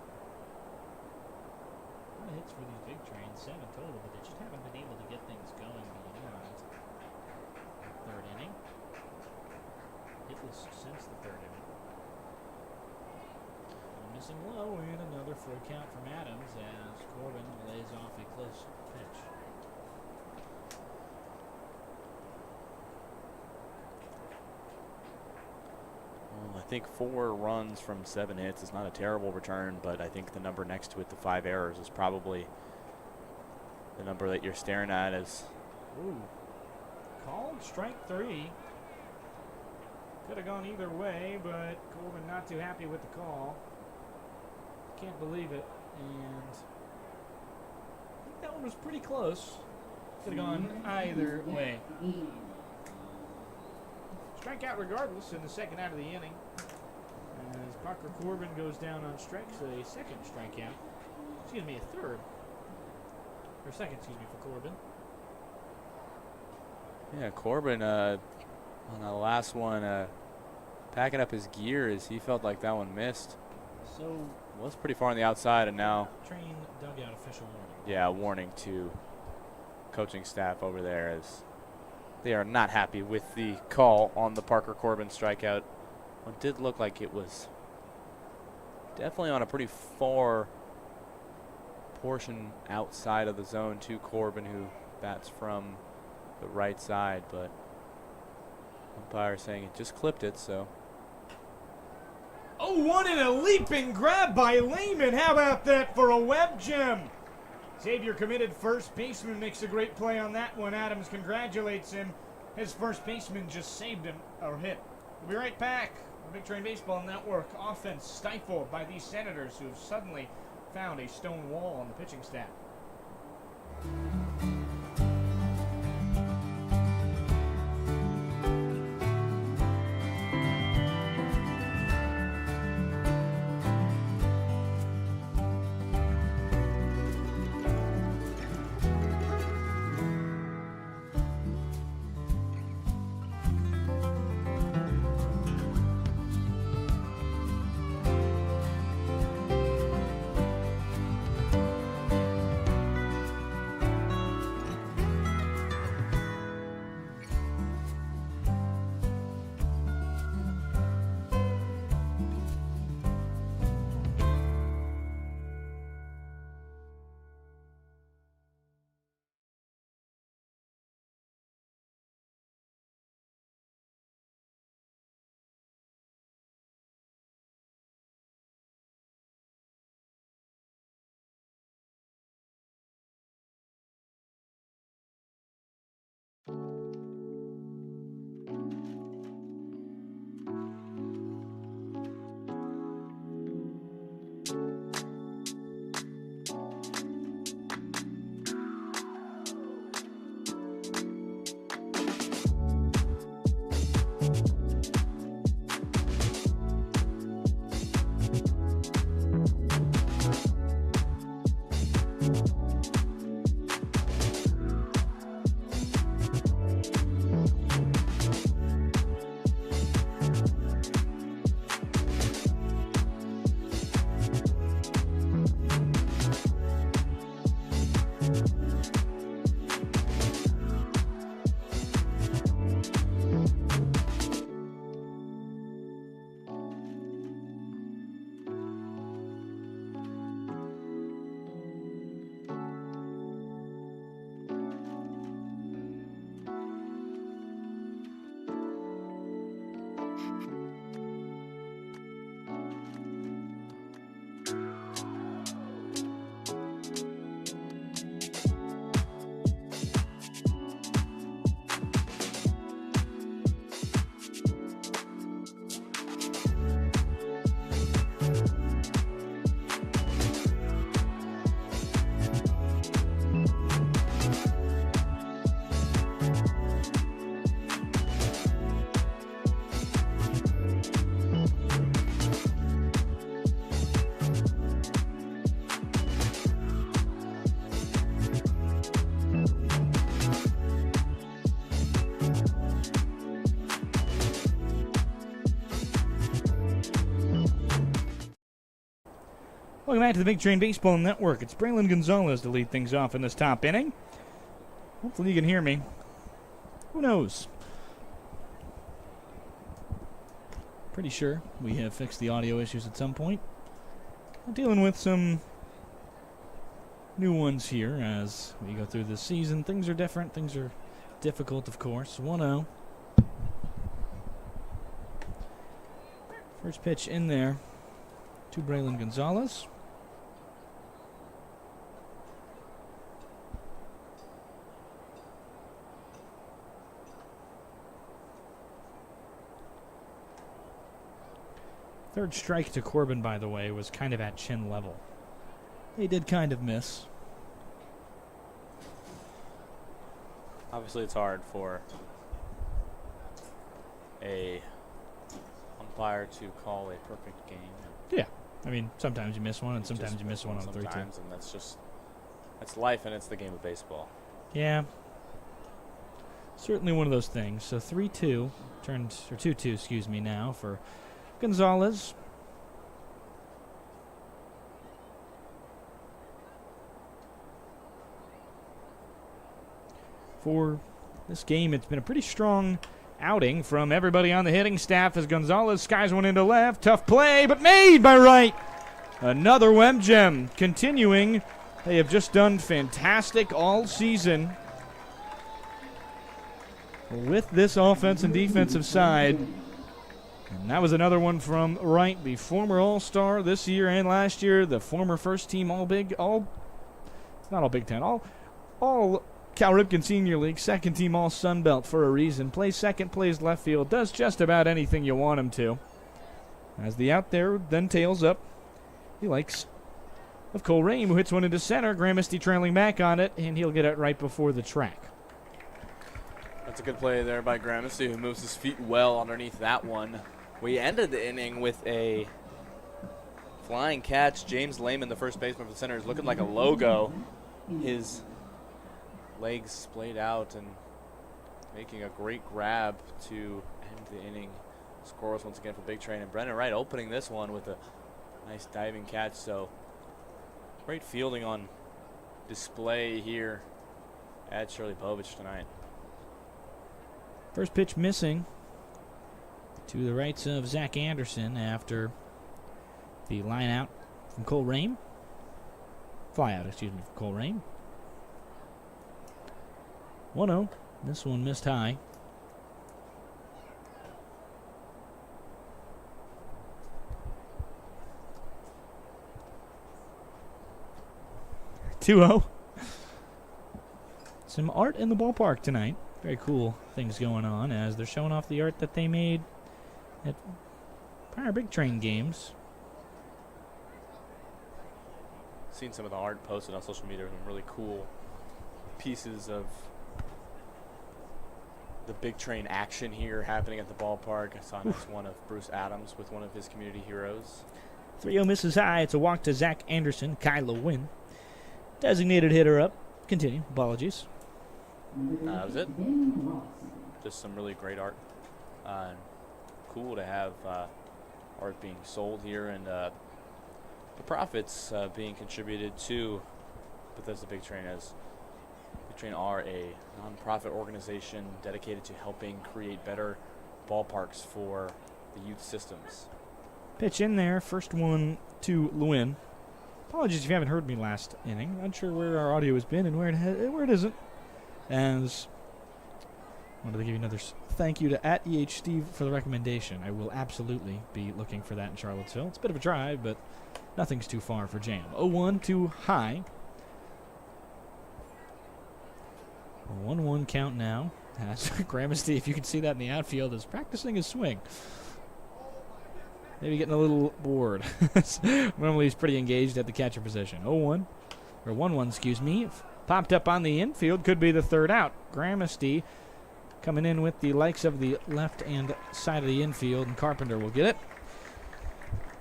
Speaker 1: A lot of hits for these Big Trains, 7 total, but they just haven't been able to get things going beyond the 3rd inning. Hitless since the 3rd inning. Missing low and another full count from Adams as Corbin lays off a close pitch.
Speaker 2: Well, I think 4 runs from 7 hits is not a terrible return, but I think the number next to it, the 5 errors, is probably the number that you're staring at as.
Speaker 1: Ooh. Called strike 3. Could have gone either way, but Corbin not too happy with the call. Can't believe it, and I think that one was pretty close. Could have gone either way. Strikeout regardless in the second out of the inning. As Parker Corbin goes down on strikes, a second strikeout. Excuse me, a third. Or second, excuse me, for Corbin.
Speaker 2: Yeah, Corbin on the last one packing up his gear as he felt like that one missed.
Speaker 1: So
Speaker 2: Was pretty far on the outside, and now,
Speaker 1: train dugout official warning.
Speaker 2: yeah, warning to coaching staff over there, as they are not happy with the call on the Parker Corbin strikeout. It did look like it was definitely on a pretty far portion outside of the zone to Corbin, who bats from the right side, but umpire saying it just clipped it, so.
Speaker 1: Oh, one in a leaping grab by Lehman. How about that for a web gem? Xavier committed first baseman makes a great play on that one. Adams congratulates him. His first baseman just saved him or hit. We'll be right back. The Big Train Baseball Network offense stifled by these Senators who have suddenly found a stone wall on the pitching staff. Welcome back to the Big Train Baseball Network. It's Braylon Gonzalez to lead things off in this top inning. Hopefully you can hear me. Who knows? Pretty sure we have fixed the audio issues at some point. We're dealing with some new ones here as we go through this season. Things are different. Things are difficult, of course. 1-0. First pitch in there to Braylon Gonzalez. Third strike to Corbin, by the way, was kind of at chin level. He did kind of miss.
Speaker 2: Obviously, it's hard for a umpire to call a perfect game.
Speaker 1: Yeah. I mean, sometimes you miss one, and sometimes you miss one on 3-2.
Speaker 2: And that's life, and it's the game of baseball.
Speaker 1: Yeah. Certainly one of those things. So 3-2 turned, or 2-2, excuse me, now for Gonzalez.
Speaker 5: for this game. It's been a pretty strong outing from everybody on the hitting staff as Gonzalez skies one into left. Tough play, but made by Wright. Another Wem gem continuing. They have just done fantastic all season with this offense and defensive side. And that was another one from Wright, the former All-Star this year and last year, the former first-team not all Big Ten, all Cal Ripken Senior League, second-team All-Sun Belt for a reason. Plays second, plays left field, does just about anything you want him to. As the out there then tails up, he likes of Cole Rame, who hits one into center. Gramisty trailing back on it, and he'll get it right before the track.
Speaker 2: That's a good play there by Gramisty, who moves his feet well underneath that one. We ended the inning with a flying catch. James Lehman, the first baseman for the center, is looking like a logo. His legs splayed out and making a great grab to end the inning. Scores once again for Big Train. And Brendan Wright opening this one with a nice diving catch. So great fielding on display here at Shirley Povich tonight.
Speaker 5: First pitch missing to the rights of Zach Anderson after the line out from Cole Rame. Fly out, excuse me, from Cole Rame. 1-0. This one missed high. Some art in the ballpark tonight. Very cool things going on as they're showing off the art that they made at prior Big Train games.
Speaker 2: Seen some of the art posted on social media. Some really cool pieces of the Big Train action here happening at the ballpark. I saw a nice one of Bruce Adams with one of his community heroes.
Speaker 5: 3-0 misses high. It's a walk to Zach Anderson. Kyla Wynn. Designated hitter up. Continue. Apologies.
Speaker 2: That was it. Just some really great art. Cool to have art being sold here and the profits being contributed to Bethesda Big Train, as Big Train are a nonprofit organization dedicated to helping create better ballparks for the youth systems.
Speaker 5: Pitch in there. First one to Lewin. Apologies if you haven't heard me last inning. Not sure where our audio has been and where it isn't. As I wanted to give you another thank you to @EHSteve for the recommendation. I will absolutely be looking for that in Charlottesville. It's a bit of a drive, but nothing's too far for Jam. 0-1 to high. A 1-1 count now. As Gramisty, if you can see that in the outfield, is practicing his swing. Maybe getting a little bored. Normally he's pretty engaged at the catcher position. 0-1, or 1-1, excuse me. Popped up on the infield, could be the third out. Gramisty coming in with the likes of the left and side of the infield, and Carpenter will get it.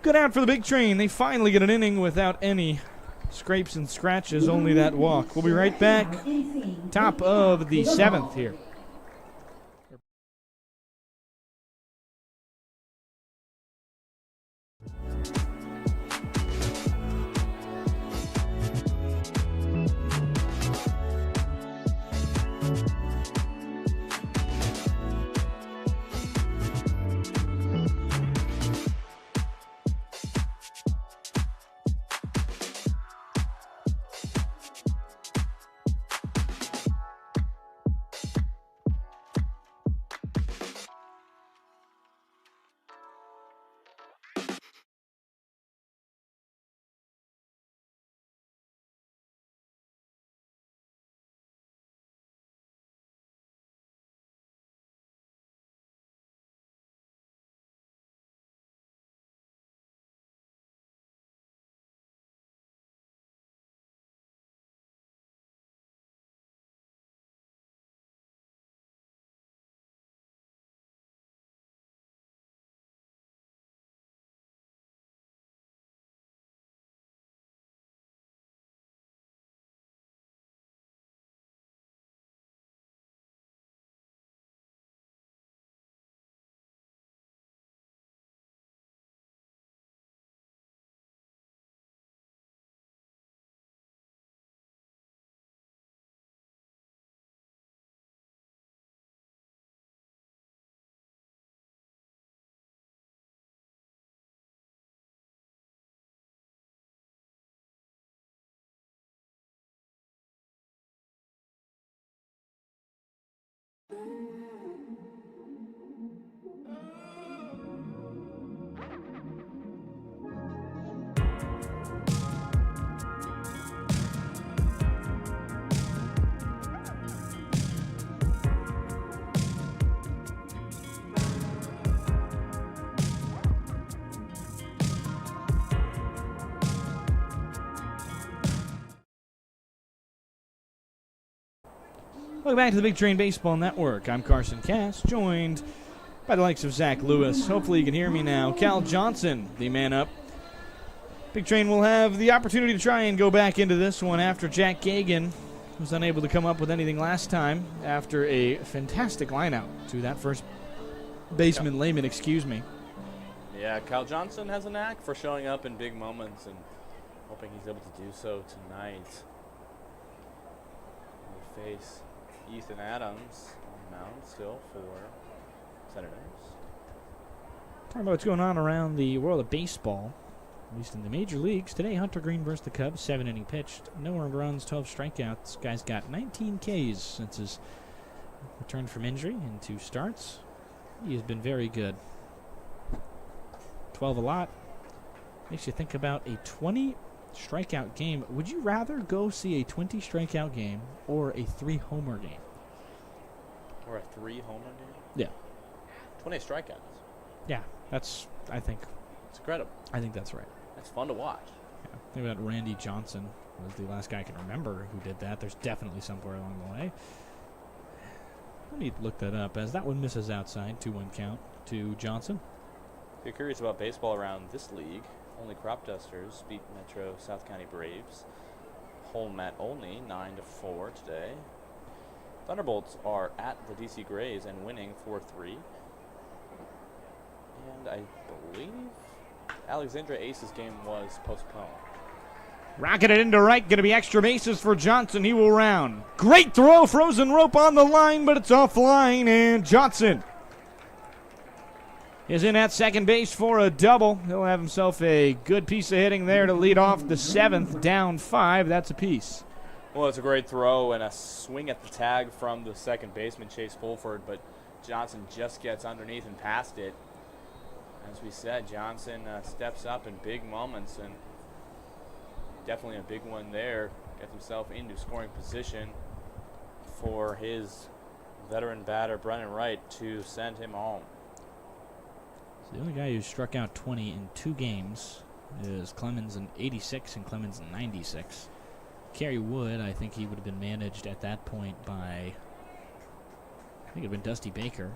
Speaker 5: Good out for the Big Train. They finally get an inning without any scrapes and scratches, only that walk. We'll be right back. Top of the 7th here. Welcome back to the Big Train Baseball Network. I'm Carson Cass, joined by the likes of Zach Lewis. Hopefully you can hear me now. Cal Johnson, the man up. Big Train will have the opportunity to try and go back into this one after Jack Gagan was unable to come up with anything last time after a fantastic lineout to that first baseman, Lehman, excuse me.
Speaker 2: Yeah, Cal Johnson has a knack for showing up in big moments, and hoping he's able to do so tonight. We'll face Ethan Adams on the mound still for Senators.
Speaker 5: Talking about what's going on around the world of baseball, at least in the major leagues. Today, Hunter Green versus the Cubs, 7-inning pitched. No earned runs, 12 strikeouts. Guy's got 19 Ks since his return from injury in 2 starts. He has been very good. 12 a lot. Makes you think about a 20 strikeout game. Would you rather go see a 20 strikeout game or a 3-homer game?
Speaker 2: Or a 3-homer game?
Speaker 5: Yeah.
Speaker 2: 20 strikeouts.
Speaker 5: Yeah, that's, I think
Speaker 2: It's incredible.
Speaker 5: that's right.
Speaker 2: It's fun to watch.
Speaker 5: Yeah. I think about Randy Johnson was the last guy I can remember who did that. There's definitely somewhere along the way. I need to look that up, as that one misses outside. 2-1 count to Johnson.
Speaker 2: If you're curious about baseball around this league, only Crop Dusters beat Metro South County Braves. Home mat only, 9-4 today. Thunderbolts are at the DC Grays and winning 4-3. And I believe Alexandria Aces game was postponed.
Speaker 5: Rocketed into right. Going to be extra bases for Johnson. He will round. Great throw. Frozen rope on the line, but it's offline. And Johnson is in at second base for a double. He'll have himself a good piece of hitting there to lead off the 7th. Down 5. That's a piece.
Speaker 2: Well, it's a great throw and a swing at the tag from the second baseman, Chase Fulford, but Johnson just gets underneath and past it. As we said, Johnson steps up in big moments, and definitely a big one there. Gets himself into scoring position for his veteran batter, Brennan Wright, to send him home.
Speaker 5: So the only guy who struck out 20 in 2 games is Clemens in 86 and Clemens in 96. Kerry Wood, I think he would have been managed at that point by, I think it would have been Dusty Baker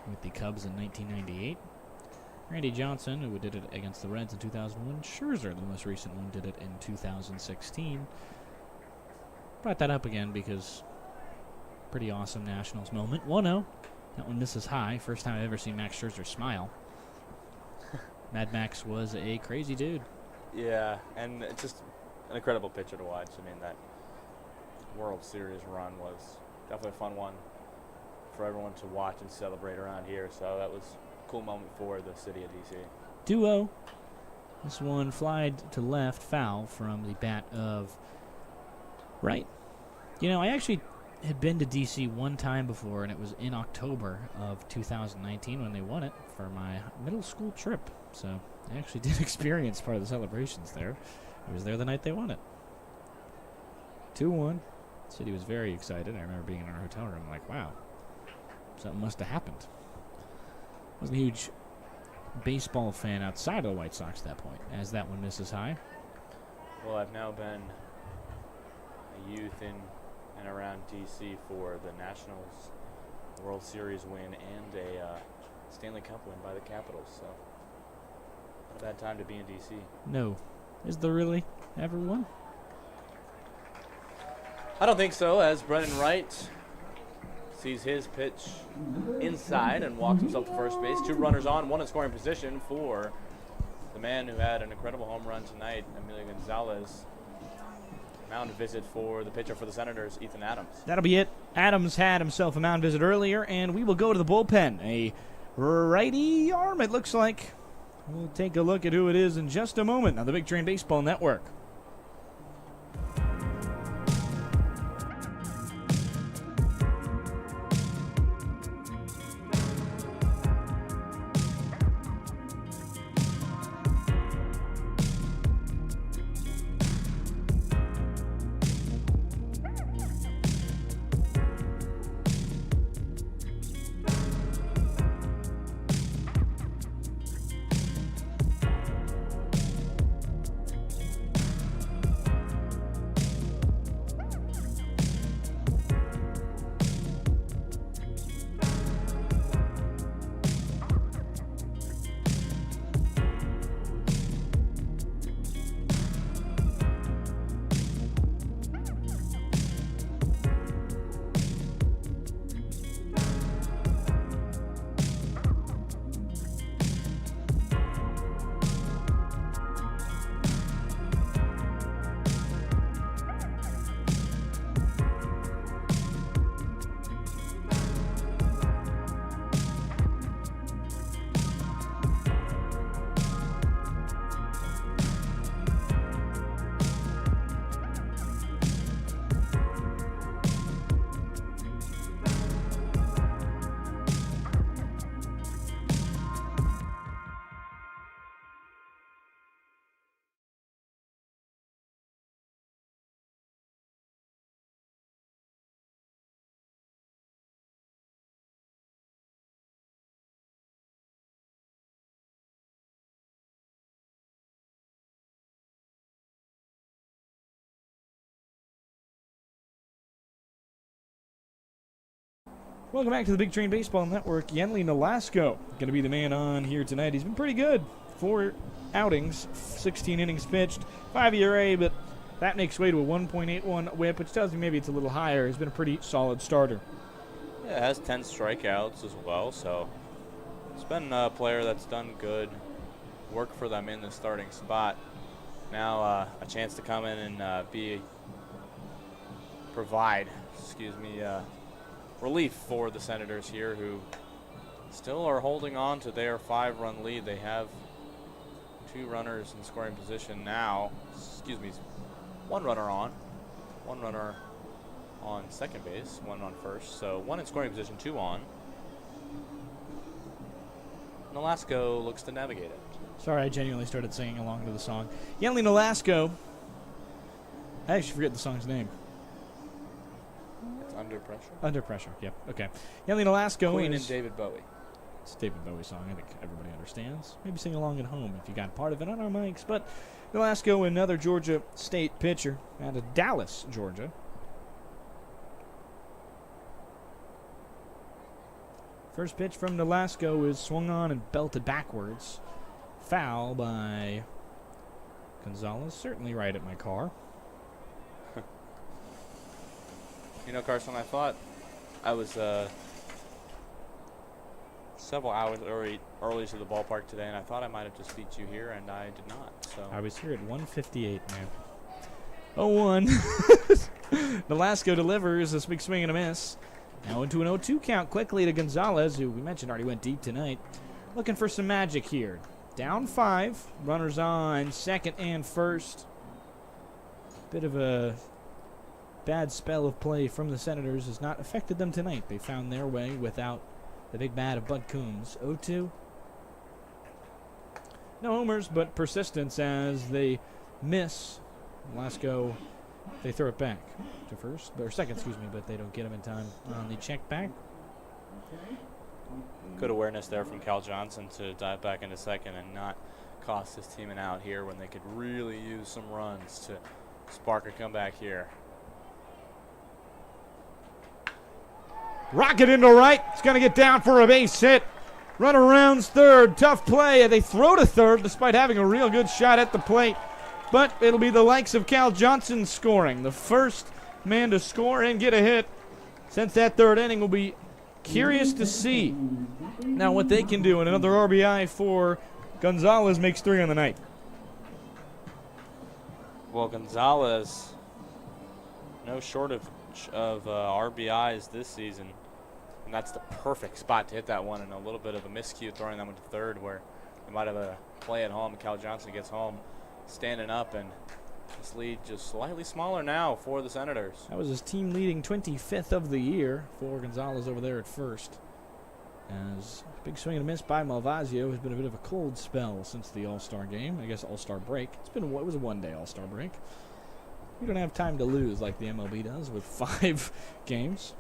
Speaker 5: with the Cubs in 1998. Randy Johnson, who did it against the Reds in 2001. Scherzer, the most recent one, did it in 2016. Brought that up again because pretty awesome Nationals moment. 1-0. That one misses high. First time I've ever seen Max Scherzer smile. Mad Max was a crazy dude.
Speaker 2: Yeah, and it's just an incredible pitcher to watch. I mean, that World Series run was definitely a fun one for everyone to watch and celebrate around here. So that was a cool moment for the city of D.C.
Speaker 5: 2-0. This one flied to left, foul from the bat of Wright. You know, I actually had been to D.C. one time before, and it was in October of 2019 when they won it for my middle school trip. So I actually did experience part of the celebrations there. I was there the night they won it. 2-1. City was very excited. I remember being in our hotel room like, wow, something must have happened. Wasn't a huge baseball fan outside of the White Sox at that point, as that one misses high.
Speaker 2: Well, I've now been a youth in and around D.C. for the Nationals World Series win and a Stanley Cup win by the Capitals. So not a bad time to be in D.C.
Speaker 5: No. Is there really everyone?
Speaker 2: I don't think so, as Brennan Wright sees his pitch inside and walks himself to first base. 2 runners on, 1 in scoring position for the man who had an incredible home run tonight, Emilio Gonzalez. Mound visit for the pitcher for the Senators, Ethan Adams.
Speaker 5: That'll be it. Adams had himself a mound visit earlier, and we will go to the bullpen. A righty arm, it looks like. We'll take a look at who it is in just a moment on the Big Train Baseball Network. Welcome back to the Big Train Baseball Network. Yenli Nolasco going to be the man on here tonight. He's been pretty good. 4 outings, 16 innings pitched, 5 ERA, but that makes way to a 1.81 whip, which tells me maybe it's a little higher. He's been a pretty solid starter.
Speaker 2: Yeah, it has 10 strikeouts as well, so it's been a player that's done good work for them in the starting spot. Now a chance to come in and provide relief for the Senators here, who still are holding on to their 5-run lead. They have 2 runners in scoring position now. 1 runner on second base, 1 on first. So 1 in scoring position, 2 on. Nolasco looks to navigate it.
Speaker 5: Sorry, I genuinely started singing along to the song. Yenli Nolasco. I actually forget the song's name.
Speaker 2: It's Under Pressure.
Speaker 5: Under Pressure, yep. Okay. Yenli Nolasco
Speaker 2: Queen
Speaker 5: is...
Speaker 2: and David Bowie.
Speaker 5: It's a David Bowie song. I think everybody understands. Maybe sing along at home if you got part of it on our mics. But Nolasco, another Georgia State pitcher out of Dallas, Georgia. First pitch from Nolasco is swung on and belted backwards. Foul by Gonzalez. Certainly right at my car.
Speaker 2: You know, Carson, I thought I was several hours early to the ballpark today, and I thought I might have just beat you here, and I did not. So
Speaker 5: I was here at 1:58, man. 0-1. Nolasco delivers a big swing and a miss. Now into an 0-2 count quickly to Gonzalez, who we mentioned already went deep tonight. Looking for some magic here. Down 5. Runners on second and first. Bit of a bad spell of play from the Senators has not affected them tonight. They found their way without the big bat of Bud Coombs. 0-2. No homers, but persistence as they miss. Nolasco, they throw it back to first, or second, but they don't get him in time on the check back.
Speaker 2: good awareness there from Cal Johnson to dive back into second and not cost his team an out here when they could really use some runs to spark a comeback here.
Speaker 5: Rocket into right. It's going to get down for a base hit. Runner rounds third. Tough play. They throw to third despite having a real good shot at the plate. But it'll be the likes of Cal Johnson scoring. The first man to score and get a hit since that third inning. Will be curious to see now what they can do. And another RBI for Gonzalez makes 3 on the night.
Speaker 2: Well, Gonzalez, no shortage of RBIs this season. And that's the perfect spot to hit that one, and a little bit of a miscue throwing that one to third where they might have a play at home. Cal Johnson gets home standing up, and this lead just slightly smaller now for the Senators.
Speaker 5: That was his team leading 25th of the year for Gonzalez over there at first. As big swing and a miss by Malvazio has been a bit of a cold spell since the All-Star game. I guess All-Star break. It was a one-day All-Star break. We don't have time to lose like the MLB does with 5 games.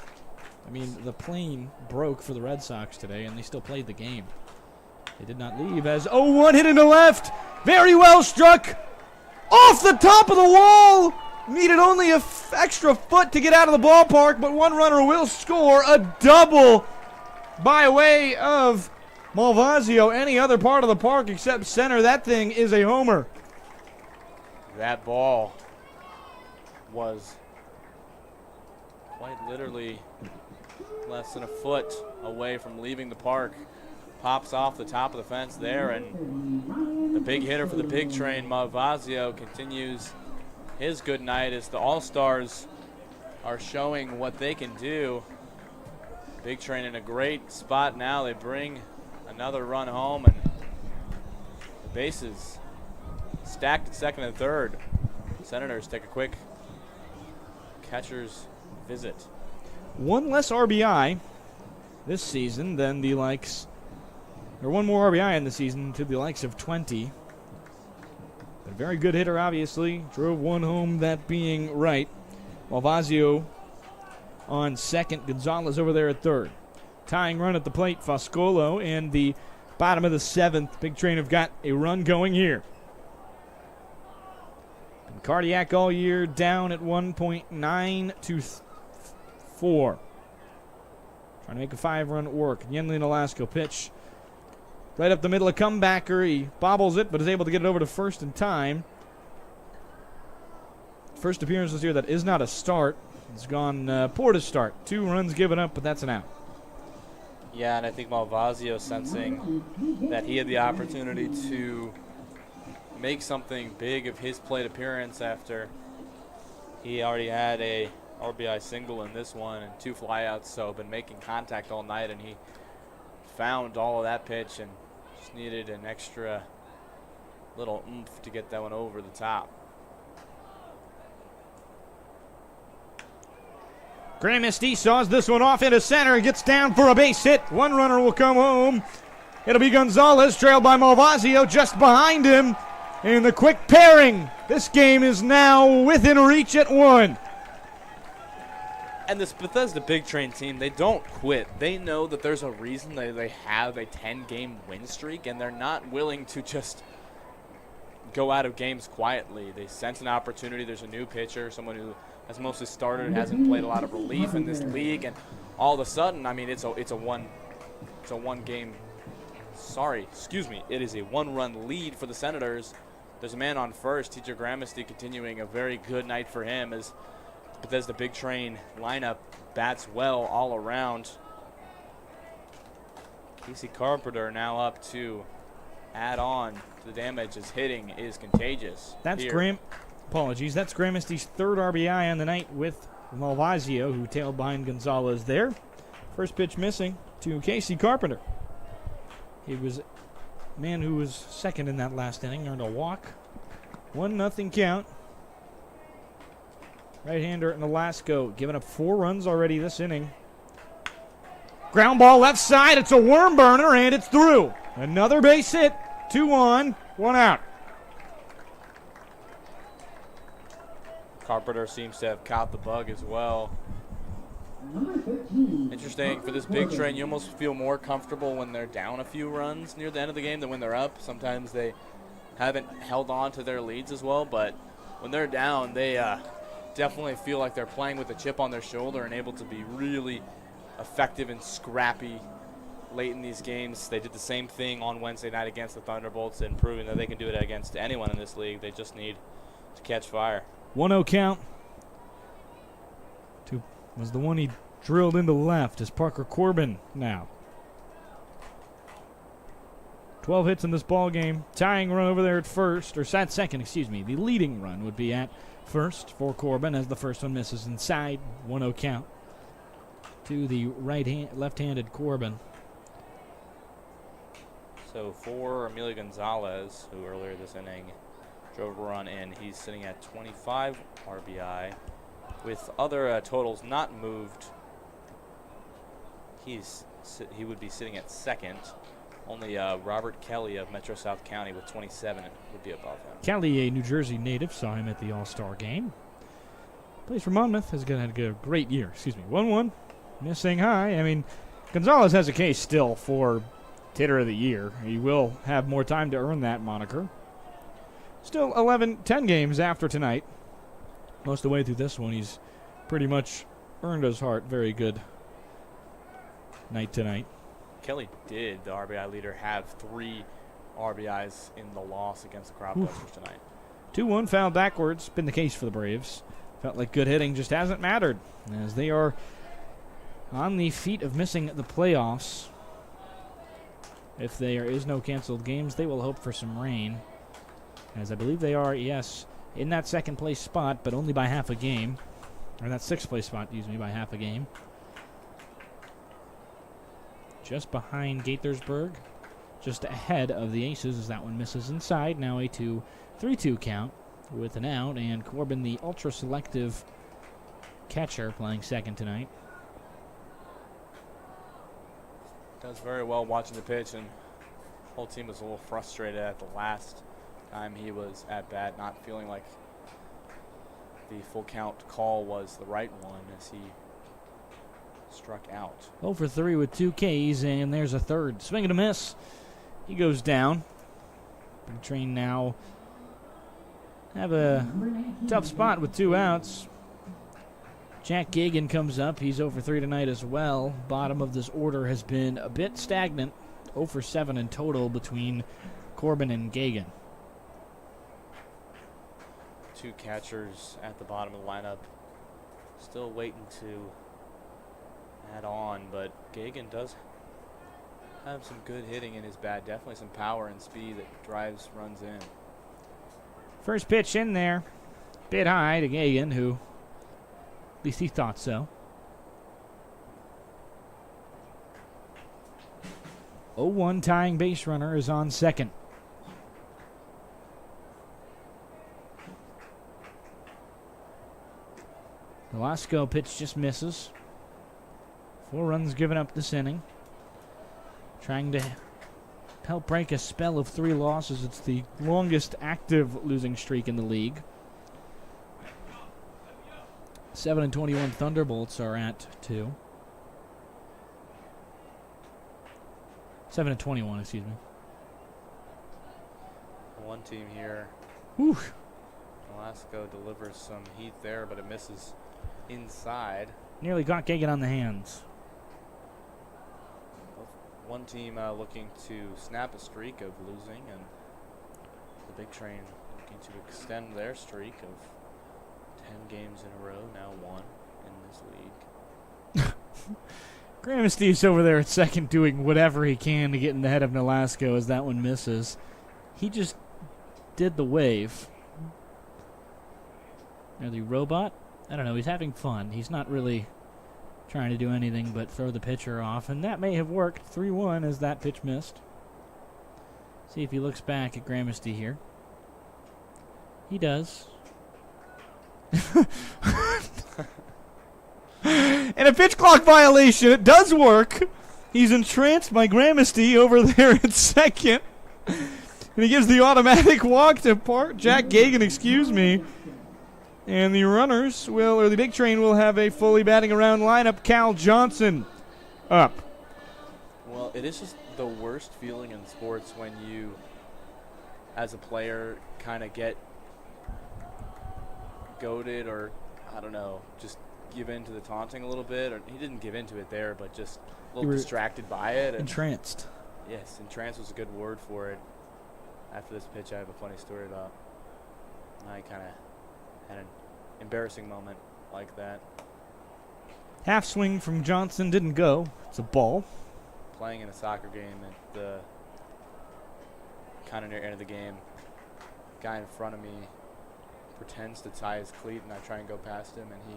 Speaker 5: I mean, the plane broke for the Red Sox today, and they still played the game. They did not leave as 0-1 hit into left. Very well struck. Off the top of the wall. Needed only an extra foot to get out of the ballpark, but one runner will score. A double by way of Malvazio. Any other part of the park except center, that thing is a homer.
Speaker 2: That ball was quite literally less than a foot away from leaving the park. Pops off the top of the fence there, and the big hitter for the Big Train, Malvazio, continues his good night as the All-Stars are showing what they can do. Big Train in a great spot now. They bring another run home, and the bases stacked at second and third. Senators take a quick catcher's visit.
Speaker 5: One less RBI this season than the likes, or one more RBI in the season to the likes of 20. A very good hitter, obviously. Drove one home, that being right. Malvazio on second. Gonzalez over there at third. Tying run at the plate, Foscolo. And the bottom of the 7th, Big Train have got a run going here. And Cardiac all year down at 1.924. trying to make a 5-run work. Yenli Nolasco pitch right up the middle, a comebacker. He bobbles it, but is able to get it over to first in time. First appearance this year that is not a start. It's gone poor to start. 2 runs given up, but that's an out.
Speaker 2: Yeah, and I think Malvasio sensing that he had the opportunity to make something big of his plate appearance after he already had a RBI single in this one and 2 flyouts, so been making contact all night, and he found all of that pitch and just needed an extra little oomph to get that one over the top.
Speaker 5: Graham Estes saws this one off into center and gets down for a base hit. 1 runner will come home. It'll be Gonzalez, trailed by Malvasio just behind him. And the quick pairing. This game is now within reach at 1.
Speaker 2: And this Bethesda Big Train team, they don't quit. They know that there's a reason they have a 10-game win streak, and they're not willing to just go out of games quietly. They sense an opportunity. There's a new pitcher, someone who has mostly started and hasn't played a lot of relief in this league, and all of a sudden, I mean, it is a 1-run lead for the Senators. There's a man on first, Teacher Gramesty, continuing a very good night for him as Bethesda Big Train lineup bats well all around. Casey Carpenter now up to add on to the damage. His hitting is contagious.
Speaker 5: That's Graham. Apologies. That's Gramesty's 3rd RBI on the night with Malvasio, who tailed behind Gonzalez there. First pitch missing to Casey Carpenter. He was a man who was second in that last inning, earned a walk. 1-0 count. Right-hander Nolasco giving up 4 runs already this inning. Ground ball left side. It's a worm burner, and it's through. Another base hit. 2 on, 1 out.
Speaker 2: Carpenter seems to have caught the bug as well. Interesting, for this Big Train, you almost feel more comfortable when they're down a few runs near the end of the game than when they're up. Sometimes they haven't held on to their leads as well, but when they're down, they definitely feel like they're playing with a chip on their shoulder and able to be really effective and scrappy late in these games. They did the same thing on Wednesday night against the Thunderbolts and proving that they can do it against anyone in this league. They just need to catch fire.
Speaker 5: 1-0 count. Was the one he drilled into left is Parker Corbin now. 12 hits in this ball game. Tying run over there at first, or at second, excuse me. The leading run would be at first for Corbin as the first one misses inside. 1-0 count to the left-handed Corbin.
Speaker 2: So for Emilio Gonzalez, who earlier this inning drove a run in, he's sitting at 25 RBI. With other totals not moved, he would be sitting at second. Only Robert Kelly of Metro South County with 27 would be above him.
Speaker 5: Kelly, a New Jersey native, saw him at the All-Star game. Plays for Monmouth, has had a great year. 1-1, missing high. I mean, Gonzalez has a case still for Hitter of the Year. He will have more time to earn that moniker. Still 10 games after tonight. Most of the way through this one, he's pretty much earned his heart. Very good night tonight.
Speaker 2: Kelly did, the RBI leader, have 3 RBIs in the loss against the Cropdusters tonight.
Speaker 5: 2-1, foul backwards. Been the case for the Braves. Felt like good hitting just hasn't mattered as they are on the feet of missing the playoffs. If there is no canceled games, they will hope for some rain. As I believe they are, yes, in that second place spot, but only by half a game. Or that 6th place spot, by half a game. Just behind Gaithersburg. Just ahead of the Aces as that one misses inside. Now a 2-3-2 count with an out. And Corbin, the ultra-selective catcher, playing second tonight.
Speaker 2: Does very well watching the pitch, and the whole team was a little frustrated at the last time he was at bat, not feeling like the full count call was the right one as he struck out.
Speaker 5: 0 for 3 with 2 Ks, and there's a third. Swing and a miss. He goes down. Big Train now have a tough spot with 2 outs. Jack Gagan comes up. He's 0 for 3 tonight as well. Bottom of this order has been a bit stagnant. 0 for 7 in total between Corbin and Gagan.
Speaker 2: Two catchers at the bottom of the lineup. Still waiting to add on, but Gagan does have some good hitting in his bat. Definitely some power and speed that drives runs in.
Speaker 5: First pitch in there. Bit high to Gagan, who at least he thought so. 0-1 tying base runner is on second. Velasco pitch just misses. 4 runs given up this inning. Trying to help break a spell of 3 losses. It's the longest active losing streak in the league. 7-21 Thunderbolts are at 2. 7-21, excuse me.
Speaker 2: One team here.
Speaker 5: Whew.
Speaker 2: Velasco delivers some heat there, but it misses inside.
Speaker 5: Nearly got Gagan on the hands.
Speaker 2: One team looking to snap a streak of losing, and the Big Train looking to extend their streak of 10 games in a row, now 1 in this league.
Speaker 5: Graham Steve's over there at second doing whatever he can to get in the head of Nolasco as that one misses. He just did the wave. Now the robot, I don't know, he's having fun. He's not really trying to do anything but throw the pitcher off, and that may have worked. 3-1 as that pitch missed. See if he looks back at Gramesty here. He does. And a pitch clock violation. It does work. He's entranced by Gramesty over there at second. And he gives the automatic walk to Jack Gagan, excuse me. And the runners will, or the Big Train will have a fully batting around lineup. Cal Johnson up.
Speaker 2: Well, it is just the worst feeling in sports when you, as a player, kind of get goaded or, I don't know, just give in to the taunting a little bit. Or he didn't give into it there, but just a little distracted by it. And
Speaker 5: Entranced.
Speaker 2: yes, entranced was a good word for it. After this pitch, I have a funny story about I kind of had an embarrassing moment like that.
Speaker 5: Half swing from Johnson didn't go. It's a ball.
Speaker 2: Playing in a soccer game at the kind of near end of the game, guy in front of me pretends to tie his cleat, and I try and go past him, and he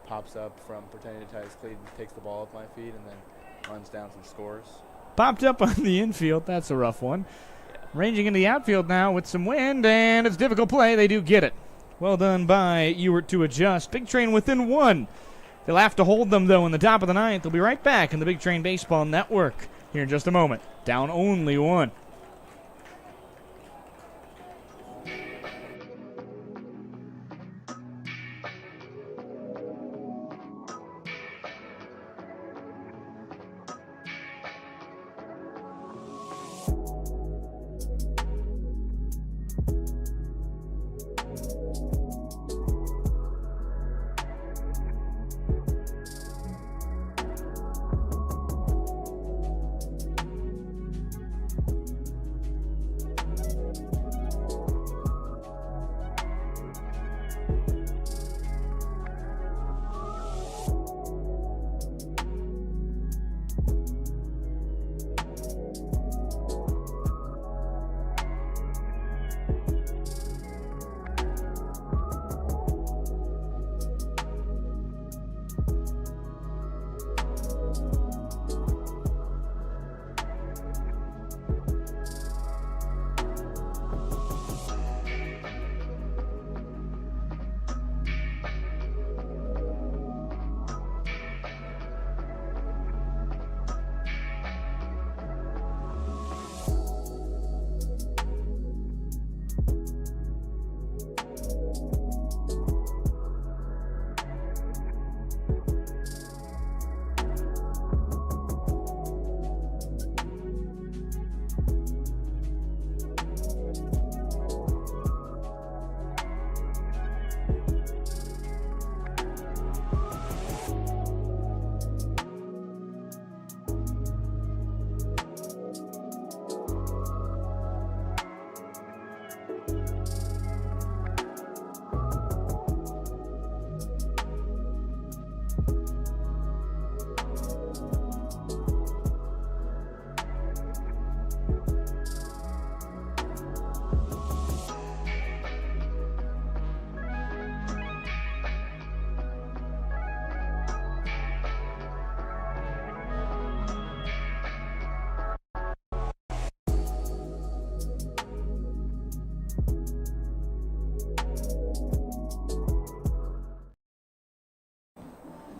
Speaker 2: pops up from pretending to tie his cleat and takes the ball off my feet and then runs down and scores.
Speaker 5: Popped up on the infield. That's a rough one.
Speaker 2: Yeah.
Speaker 5: Ranging into the outfield now with some wind, and it's a difficult play. They do get it. Well done by Ewert to adjust. Big Train within 1. They'll have to hold them, though, in the top of the 9th. They'll be right back in the Big Train Baseball Network here in just a moment. Down only 1.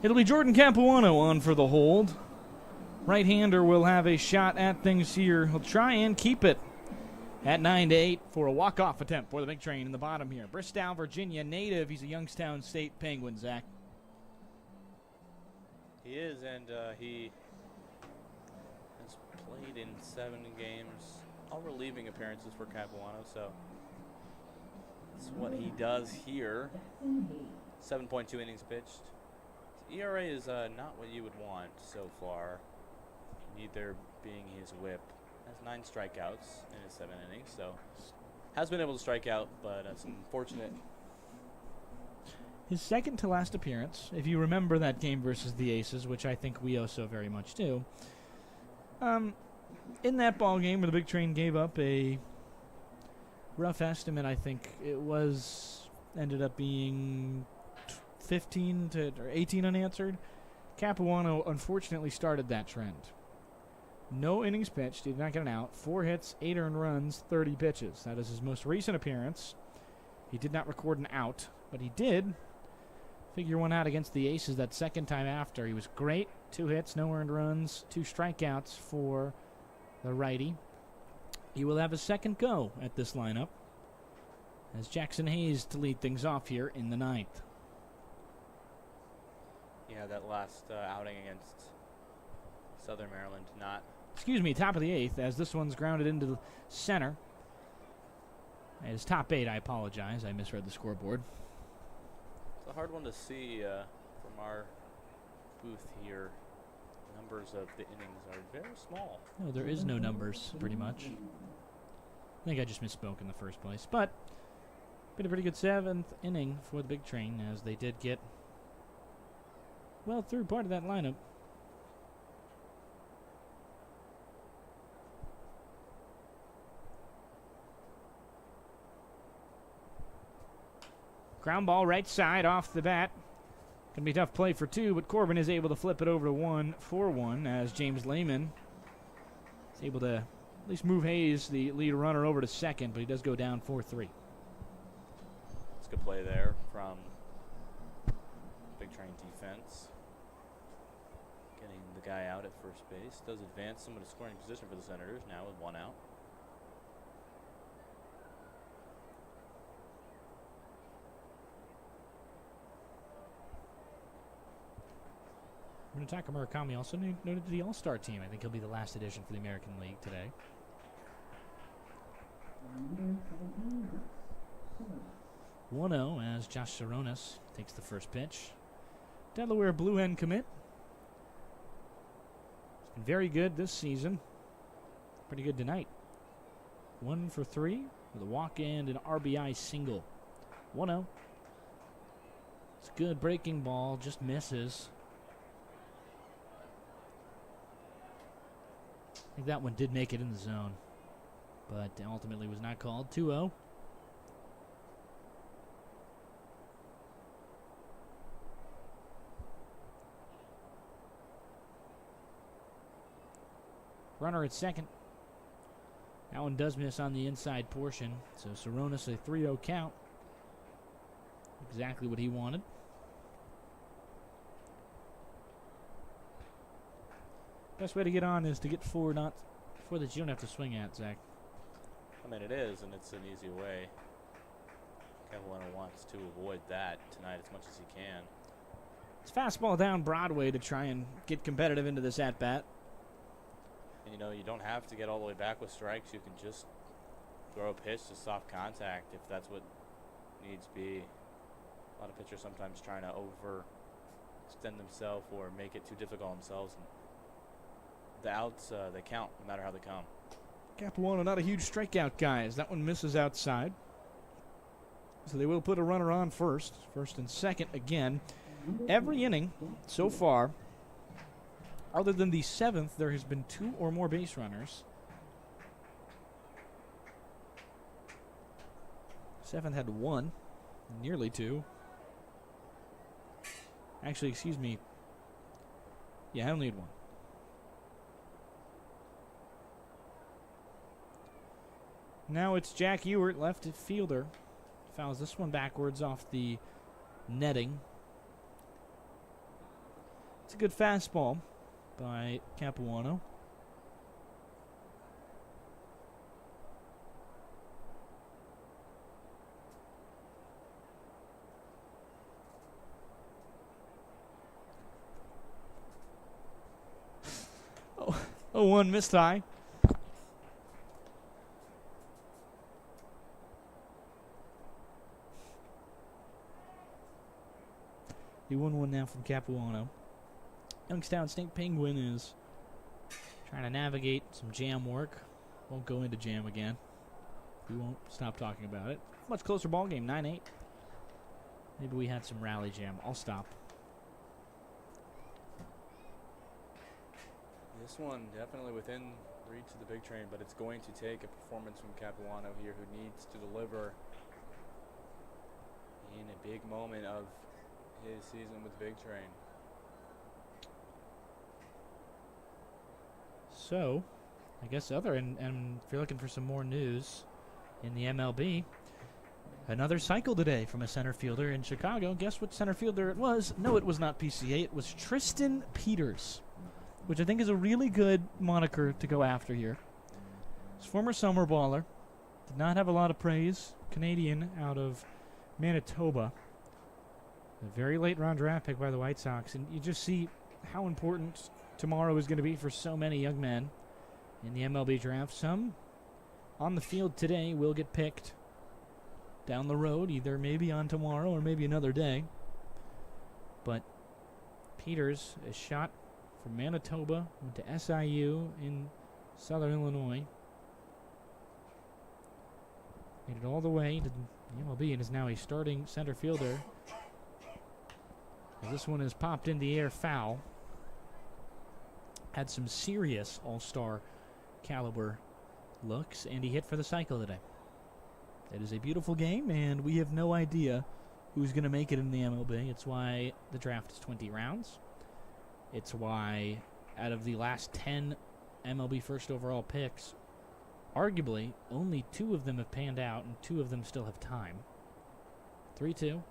Speaker 5: It'll be Jordan Capuano on for the hold. Right-hander will have a shot at things here. He'll try and keep it at 9-8 for a walk-off attempt for the big train in the bottom here. Bristow, Virginia native. He's a Youngstown State Penguin, Zach.
Speaker 2: He is, and he has played in 7 games, all relieving appearances for Capuano, so that's what he does here. 7.2 innings pitched. His ERA is not what you would want so far, neither being his whip. Has 9 strikeouts in his 7 innings, so has been able to strike out, but it's unfortunate.
Speaker 5: His second to last appearance, if you remember that game versus the Aces, which I think we so very much do. In that ball game where the big train gave up a rough estimate, I think it ended up being 15 or 18 unanswered. Capuano unfortunately started that trend. No innings pitched, did not get an out. 4 hits, 8 earned runs, 30 pitches. That is his most recent appearance. He did not record an out, but he did figure one out against the Aces that second time after. He was great. 2 hits, no earned runs, 2 strikeouts for the righty. He will have a second go at this lineup as Jackson Hayes to lead things off here in the 9th.
Speaker 2: Yeah, that last outing against Southern Maryland,
Speaker 5: Top of the 8th, as this one's grounded into the center. It is top 8, I apologize. I misread the scoreboard.
Speaker 2: It's a hard one to see from our booth here. Numbers of the innings are very small.
Speaker 5: No, there is no numbers, pretty much. I think I just misspoke in the first place. But, been a pretty good 7th inning for the big train, as they did get through part of that lineup. Ground ball right side off the bat. Going to be a tough play for 2, but Corbin is able to flip it over to 1 for 1 as James Lehman is able to at least move Hayes, the lead runner, over to second, but he does go down 4-3.
Speaker 2: It's a good play there from big train defense. Getting the guy out at first base. Does advance someone to scoring position for the Senators now with 1 out.
Speaker 5: Munetaka Murakami also noted to the All-Star team. I think he'll be the last addition for the American League today. 1-0 as Josh Saronis takes the first pitch. Delaware Blue Hen commit. He's been very good this season. Pretty good tonight. 1 for 3 with a walk and an RBI single. 1-0. It's a good breaking ball, just misses. I think that one did make it in the zone, but ultimately was not called. 2-0. Runner at second. That one does miss on the inside portion, so Saronis a 3-0 count. Exactly what he wanted. Best way to get on is to get four, not four that you don't have to swing at, Zach.
Speaker 2: I mean, it is, and it's an easy way. Capuano wants to avoid that tonight as much as he can.
Speaker 5: It's fastball down Broadway to try and get competitive into this at-bat.
Speaker 2: And, you don't have to get all the way back with strikes. You can just throw a pitch to soft contact if that's what needs be. A lot of pitchers sometimes trying to overextend themselves or make it too difficult on themselves. And the outs, they count no matter how they come.
Speaker 5: Capuano not a huge strikeout guy as that one misses outside. So they will put a runner on first and second again. Every inning so far, other than the 7th, there has been 2 or more base runners. 7th had 1, nearly 2. Actually, excuse me. Yeah, I only had 1. Now it's Jack Ewert, left fielder. Fouls this one backwards off the netting. It's a good fastball by Capuano. Oh, 1 missed high. The 1-1 now from Capuano. Youngstown State Penguin is trying to navigate some jam work. Won't go into jam again. We won't stop talking about it. Much closer ball game, 9-8. Maybe we had some rally jam. I'll stop.
Speaker 2: This one definitely within reach of the big train, but it's going to take a performance from Capuano here, who needs to deliver in a big moment of his season with the big train.
Speaker 5: So, I guess and if you're looking for some more news in the MLB, another cycle today from a center fielder in Chicago. Guess what center fielder it was? No, it was not PCA. It was Tristan Peters, which I think is a really good moniker to go after here. His former summer baller, did not have a lot of praise. Canadian out of Manitoba. A very late round draft pick by the White Sox. And you just see how important tomorrow is going to be for so many young men in the MLB draft. Some on the field today will get picked down the road, either maybe on tomorrow or maybe another day. But Peters is shot from Manitoba, went to SIU in Southern Illinois. Made it all the way to the MLB and is now a starting center fielder. As this one is popped in the air foul. Had some serious all-star caliber looks, and he hit for the cycle today. It is a beautiful game, and we have no idea who's going to make it in the MLB. It's why the draft is 20 rounds. It's why out of the last 10 MLB first overall picks, arguably only 2 of them have panned out and 2 of them still have time. 3-2.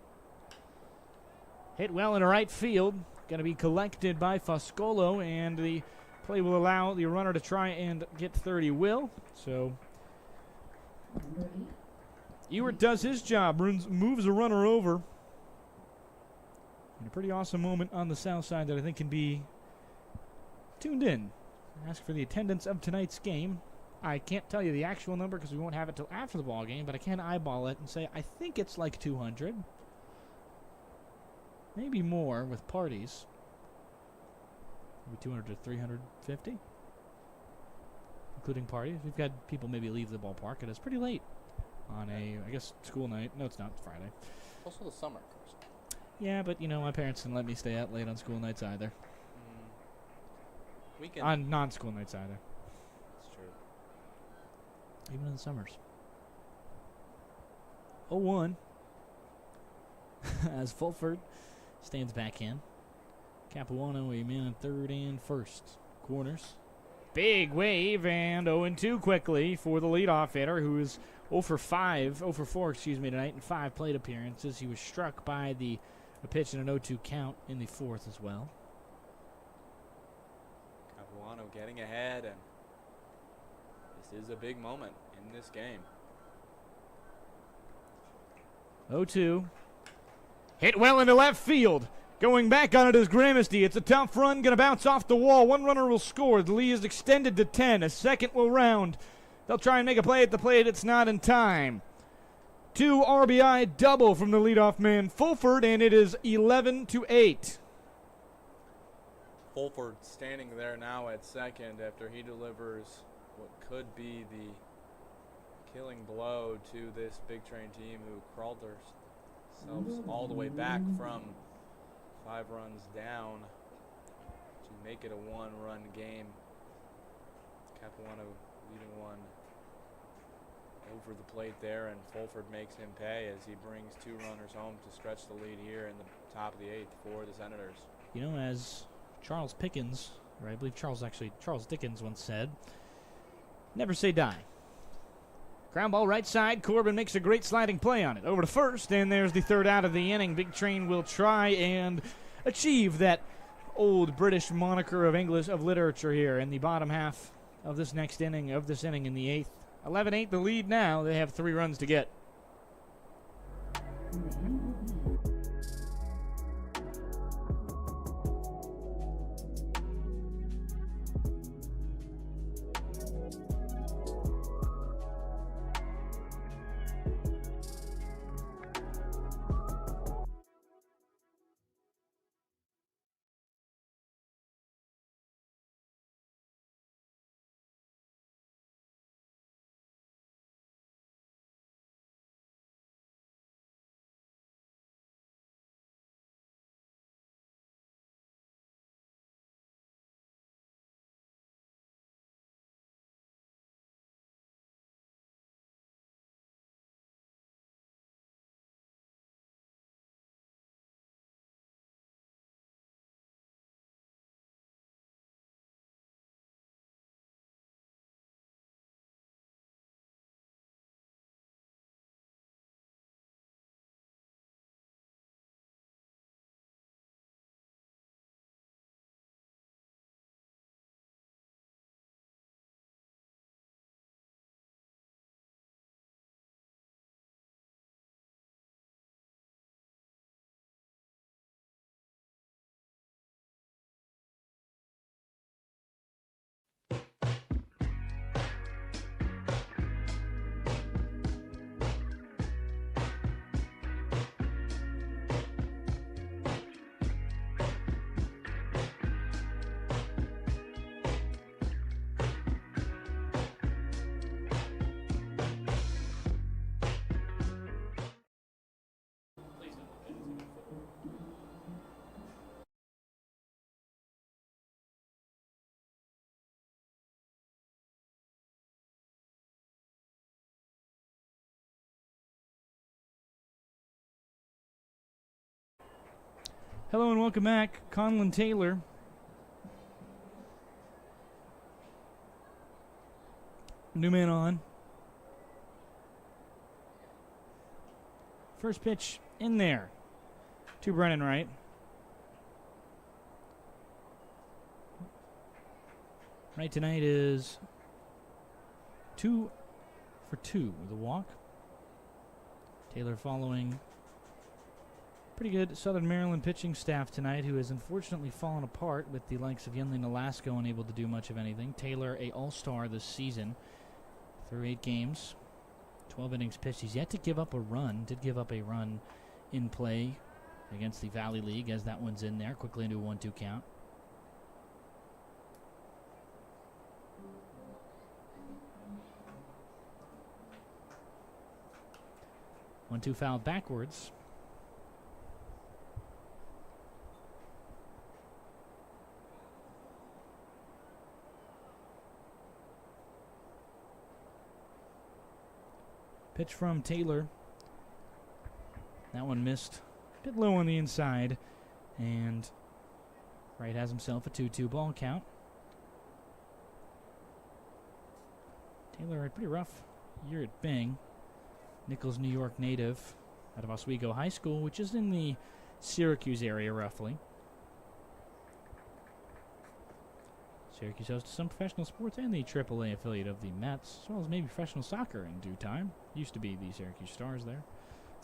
Speaker 5: Hit well into right field. Going to be collected by Foscolo, and the play will allow the runner to try and get third. He will. So Ewert does his job, moves a runner over. In a pretty awesome moment on the south side that I think can be tuned in. Ask for the attendance of tonight's game. I can't tell you the actual number because we won't have it till after the ball game, but I can eyeball it and say I think it's like 200. Maybe more with parties. Maybe 200 to 350. Including parties. We've got people maybe leave the ballpark, and it's pretty late on I guess, school night. No, it's not. It's Friday.
Speaker 2: Also the summer, of course.
Speaker 5: Yeah, but, my parents didn't let me stay out late on school nights either.
Speaker 2: Weekend.
Speaker 5: On non-school nights either.
Speaker 2: That's true.
Speaker 5: Even in the summers. 0-1. As Fulford stands back in. Capuano, a man in third and first. Corners. Big wave, and 0-2 quickly for the leadoff hitter, who is 0 for 4 tonight in 5 plate appearances. He was struck by a pitch in an 0-2 count in the 4th as well.
Speaker 2: Capuano getting ahead, and this is a big moment in this game.
Speaker 5: 0-2. Hit well into left field. Going back on it is Gramesty. It's a tough run, going to bounce off the wall. One runner will score. The lead is extended to 10. A second will round. They'll try and make a play at the plate. It's not in time. 2 RBI double from the leadoff man, Fulford, and it is 11-8.
Speaker 2: Fulford standing there now at second after he delivers what could be the killing blow to this big train team who crawled themselves all the way back from 5 runs down to make it a 1-run game. Capuano leading one over the plate there, and Fulford makes him pay as he brings 2 runners home to stretch the lead here in the top of the 8th for the Senators.
Speaker 5: As Charles Pickens, or I believe Charles Dickens once said, never say die. Ground ball right side. Corbin makes a great sliding play on it. Over to first, and there's the third out of the inning. Big Train will try and achieve that old British moniker of English of literature here in the bottom half of this next inning, in the 8th. 11-8 the lead now. They have 3 runs to get. Hello and welcome back. Conlon Taylor. New man on. First pitch in there to Brennan Wright. Wright tonight is 2 for 2 with a walk. Taylor following pretty good Southern Maryland pitching staff tonight, who has unfortunately fallen apart with the likes of Yenli Nolasco unable to do much of anything. Taylor, a all-star this season through 8 games, 12 innings pitched. He's yet to give up a run. Did give up a run in play against the Valley League, as that one's in there, quickly into a 1-2 count. One-two foul backwards. Pitch from Taylor. That one missed. A bit low on the inside. And Wright has himself a 2-2 ball count. Taylor had a pretty rough year at Bing. Nichols, New York native out of Oswego High School, which is in the Syracuse area roughly. Syracuse hosts some professional sports and the AAA affiliate of the Mets, as well as maybe professional soccer in due time. Used to be the Syracuse Stars there.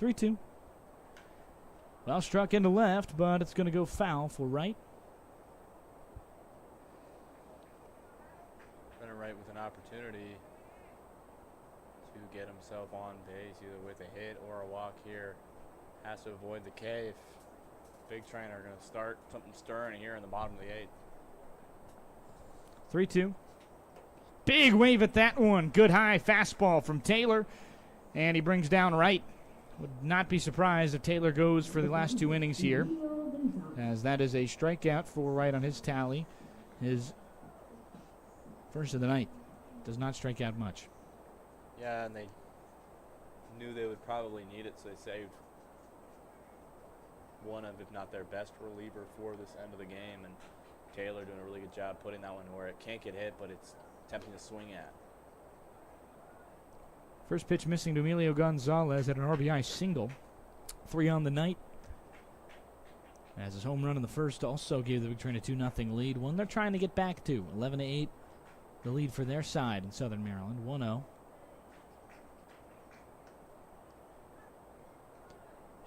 Speaker 5: 3-2. Well struck into left, but it's going to go foul for Wright.
Speaker 2: Brennan Wright with an opportunity to get himself on base, either with a hit or a walk here. Has to avoid the K if Big Train are going to start something stirring here in the bottom of the 8th.
Speaker 5: 3-2. Big wave at that one. Good high fastball from Taylor. And he brings down Wright. Would not be surprised if Taylor goes for the last 2 innings here, as that is a strikeout for Wright on his tally. His first of the night. Does not strike out much.
Speaker 2: Yeah, and they knew they would probably need it, so they saved one of, if not their best reliever for this end of the game. And Taylor doing a really good job putting that one where it can't get hit, but it's tempting to swing at.
Speaker 5: First pitch missing to Emilio Gonzalez at an RBI single. 3 on the night. As his home run in the first also gave the Big Train a 2-0 lead. One they're trying to get back to. 11-8, the lead for their side in Southern Maryland. 1-0.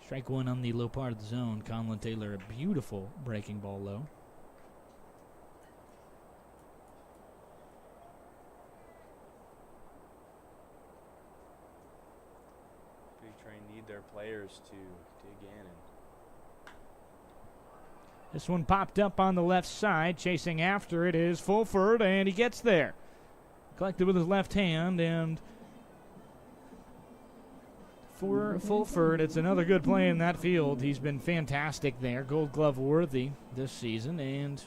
Speaker 5: Strike one on the low part of the zone. Conlon Taylor, a beautiful breaking ball low.
Speaker 2: Big Train need their players to dig in. And
Speaker 5: This one popped up on the left side. Chasing after it is Fulford, and he gets there. Collected with his left hand, and for Fulford, it's another good play in that field. He's been fantastic there. Gold Glove worthy this season, and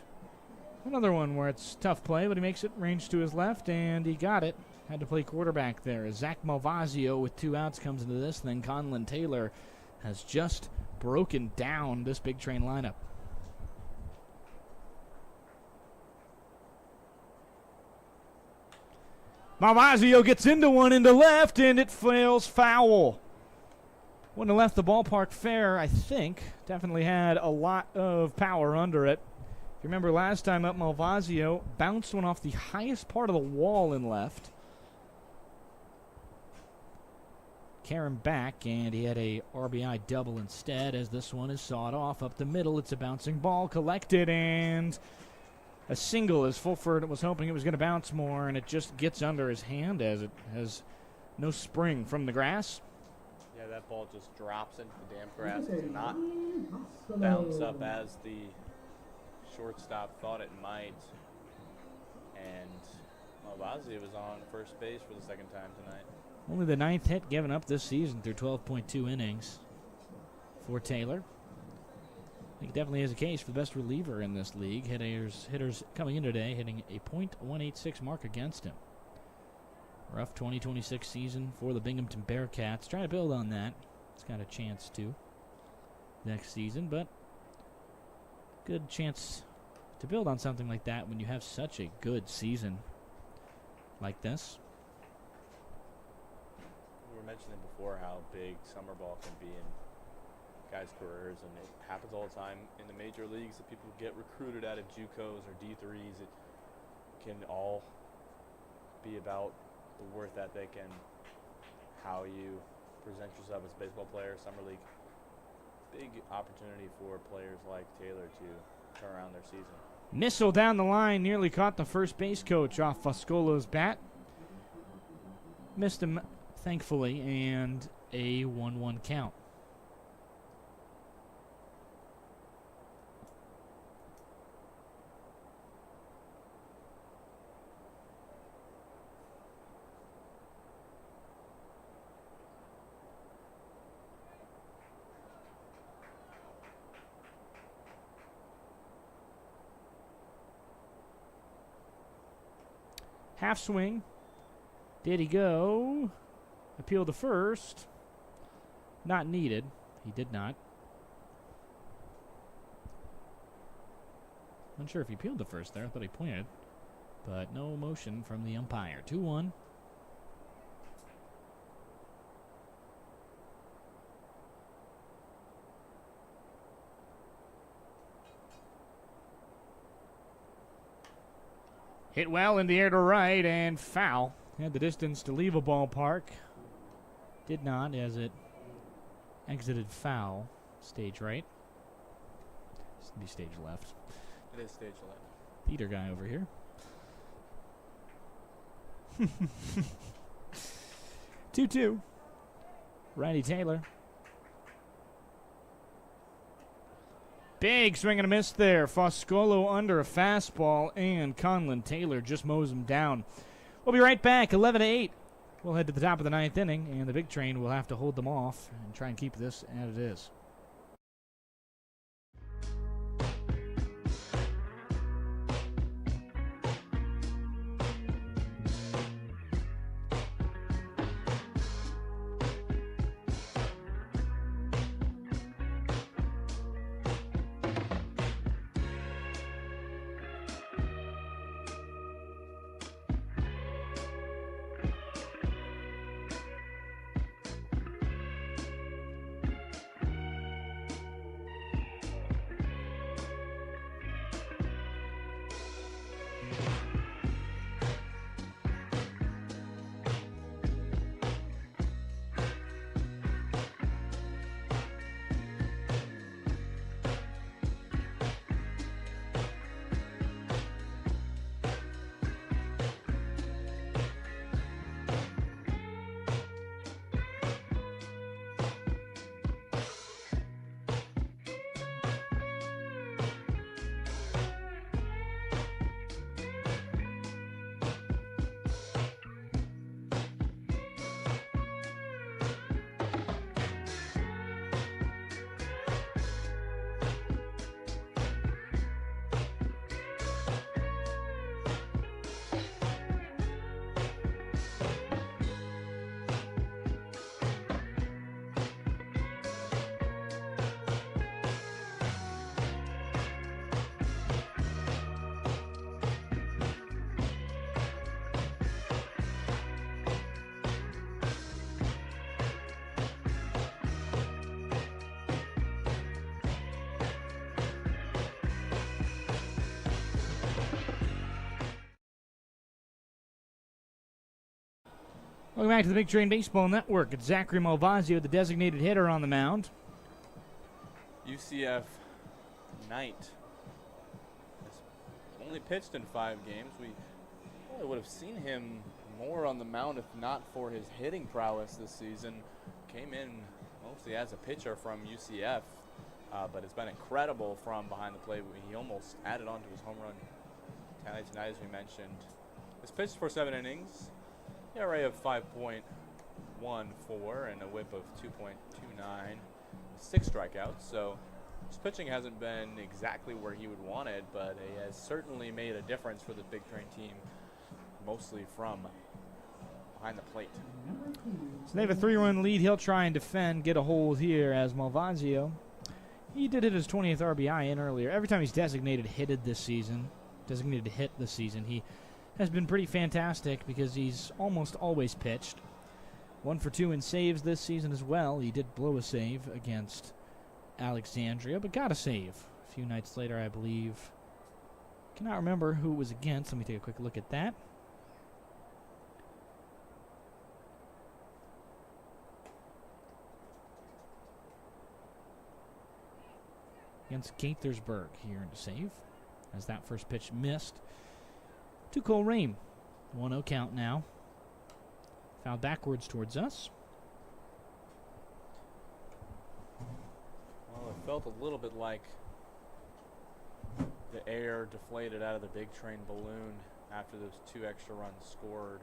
Speaker 5: another one where it's tough play, but he makes it range to his left, and he got it. Had to play quarterback there. As Zach Malvazio with 2 outs comes into this, then Conlon Taylor has just broken down this Big Train lineup. Malvazio gets into one into left, and it fails foul. Wouldn't have left the ballpark fair, I think. Definitely had a lot of power under it. If you remember last time up, Malvazio bounced one off the highest part of the wall in left. Karen back, and he had a RBI double instead, as this one is sawed off up the middle. It's a bouncing ball collected, and a single, as Fulford was hoping it was going to bounce more, and it just gets under his hand as it has no spring from the grass.
Speaker 2: yeah, that ball just drops into the damp grass. It did not bounce up as the shortstop thought it might. And Malvazio was on first base for the second time tonight.
Speaker 5: Only the 9th hit given up this season through 12.2 innings for Taylor. I think it definitely is a case for the best reliever in this league. Hitters coming in today hitting a .186 mark against him. Rough 2026 season for the Binghamton Bearcats. Trying to build on that. It's got a chance to next season, but good chance to build on something like that when you have such a good season like this.
Speaker 2: We were mentioning before how big summer ball can be in guys' careers, and it happens all the time in the major leagues that people get recruited out of JUCOs or D3s. It can all be about the worth ethic and how you present yourself as a baseball player. Summer league, big opportunity for players like Taylor to turn around their season.
Speaker 5: Missile down the line, nearly caught the first base coach off Foscolo's bat. Missed him, thankfully, and a 1-1 count. Half swing. Did he go? Appeal to first. Not needed. He did not. Unsure if he appealed to first there. I thought he pointed. But no motion from the umpire. 2-1. Hit well in the air to right and foul. Had the distance to leave a ballpark. Did not, as it exited foul. Stage right. This would be stage left.
Speaker 2: It is stage left.
Speaker 5: Theater guy over here. 2-2. Righty Taylor. Big swing and a miss there. Foscolo under a fastball, and Conlon Taylor just mows him down. We'll be right back. 11-8. We'll head to the top of the 9th inning, and the Big Train will have to hold them off and try and keep this as it is. Welcome back to the Big Train Baseball Network. It's Zachary Malvazio, the designated hitter, on the mound.
Speaker 2: UCF Knight has only pitched in 5 games. We probably would have seen him more on the mound if not for his hitting prowess this season. Came in mostly as a pitcher from UCF, but it's been incredible from behind the plate. He almost added on to his home run tally tonight, as we mentioned. He's pitched for 7 innings, ERA of 5.14 and a whip of 2.29, 6 strikeouts. So his pitching hasn't been exactly where he would want it, but he has certainly made a difference for the Big Train team, mostly from behind the plate.
Speaker 5: So they have a 3-run lead. He'll try and defend, get a hold here as Malvazio. He did hit his 20th RBI in earlier. Every time he's designated to hit this season, he has been pretty fantastic because he's almost always pitched. 1 for 2 in saves this season as well. He did blow a save against Alexandria, but got a save a few nights later, I believe. Cannot remember who it was against. Let me take a quick look at that. Against Gaithersburg here in the save, as that first pitch missed to Cole Ream. 1-0 count now. Foul backwards towards us.
Speaker 2: Well, it felt a little bit like the air deflated out of the Big Train balloon after those 2 extra runs scored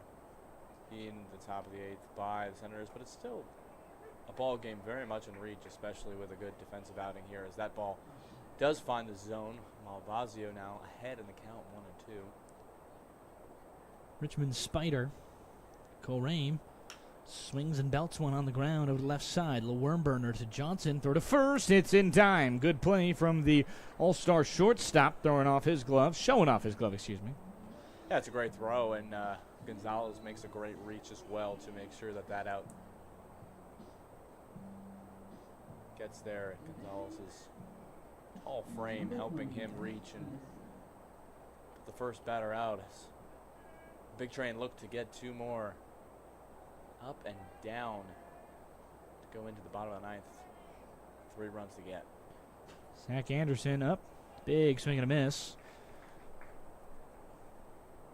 Speaker 2: in the top of the 8th by the Senators, but it's still a ball game very much in reach, especially with a good defensive outing here, as that ball does find the zone. Malvazio now ahead in the count, 1-2.
Speaker 5: Richmond Spider. Cole Ream swings and belts one on the ground over the left side. Little worm burner to Johnson. Throw to first. It's in time. Good play from the all-star shortstop, showing off his glove, excuse me.
Speaker 2: Yeah, it's a great throw, and Gonzalez makes a great reach as well to make sure that out gets there. Gonzalez's tall frame helping him reach and put the first batter out. As Big Train looked to get 2 more up and down to go into the bottom of the 9th. 3 runs to get.
Speaker 5: Zach Anderson up. Big swing and a miss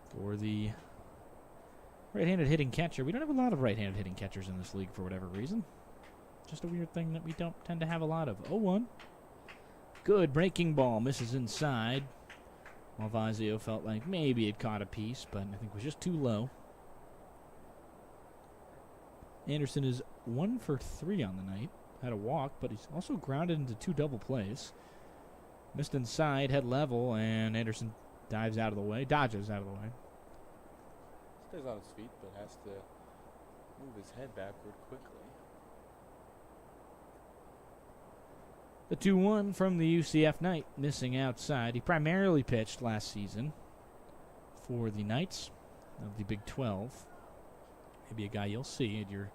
Speaker 5: for the right-handed hitting catcher. We don't have a lot of right-handed hitting catchers in this league for whatever reason. Just a weird thing that we don't tend to have a lot of. 0-1. Good breaking ball. Misses inside. Malvazio felt like maybe it caught a piece, but I think it was just too low. Anderson is 1 for 3 on the night. Had a walk, but he's also grounded into 2 double plays. Missed inside, head level, and Anderson dodges out of the way.
Speaker 2: Stays on his feet, but has to move his head backward quickly.
Speaker 5: The 2-1 from the UCF Knight, missing outside. He primarily pitched last season for the Knights of the Big 12. Maybe a guy you'll see at your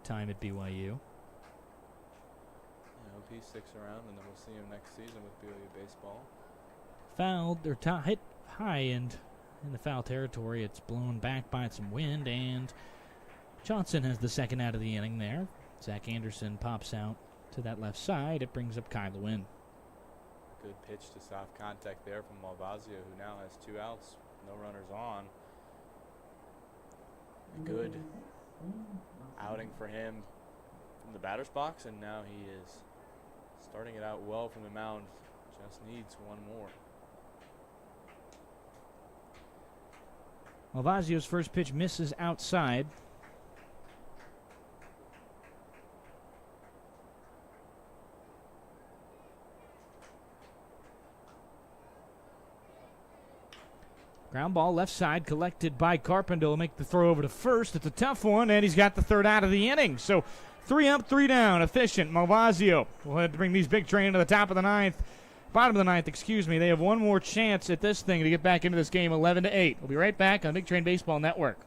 Speaker 5: time at BYU.
Speaker 2: Yeah, hope he sticks around, and then we'll see him next season with BYU baseball.
Speaker 5: Fouled, or hit high and in the foul territory. It's blown back by some wind, and Johnson has the second out of the inning there. Zach Anderson pops out to that left side. It brings up Kai Lewin.
Speaker 2: Good pitch to soft contact there from Malvazio, who now has 2 outs, no runners on. A good outing for him from the batter's box, and now he is starting it out well from the mound. Just needs 1 more.
Speaker 5: Malvazio's first pitch misses outside. Ground ball left side collected by Carpenter. Will make the throw over to first. It's a tough one, and he's got the 3rd out of the inning. So 3 up, 3 down. Efficient. Malvazio will have to bring these Big Train to the top of the 9th. Bottom of the 9th, excuse me. They have 1 more chance at this thing to get back into this game, 11-8. We'll be right back on Big Train Baseball Network.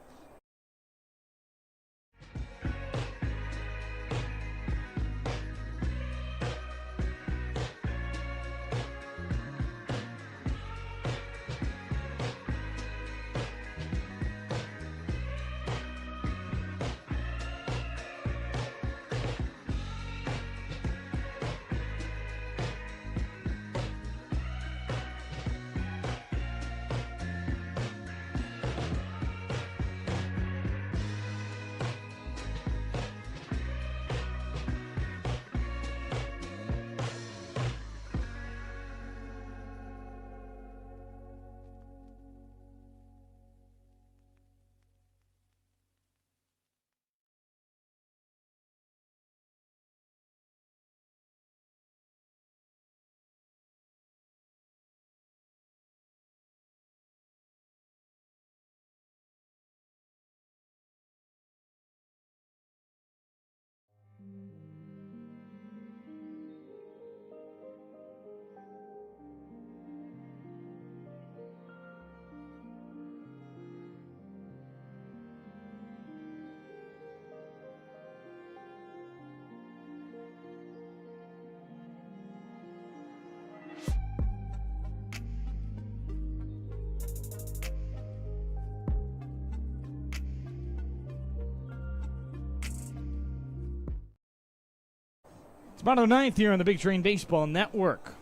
Speaker 5: It's bottom of the ninth here on the Big Train Baseball Network.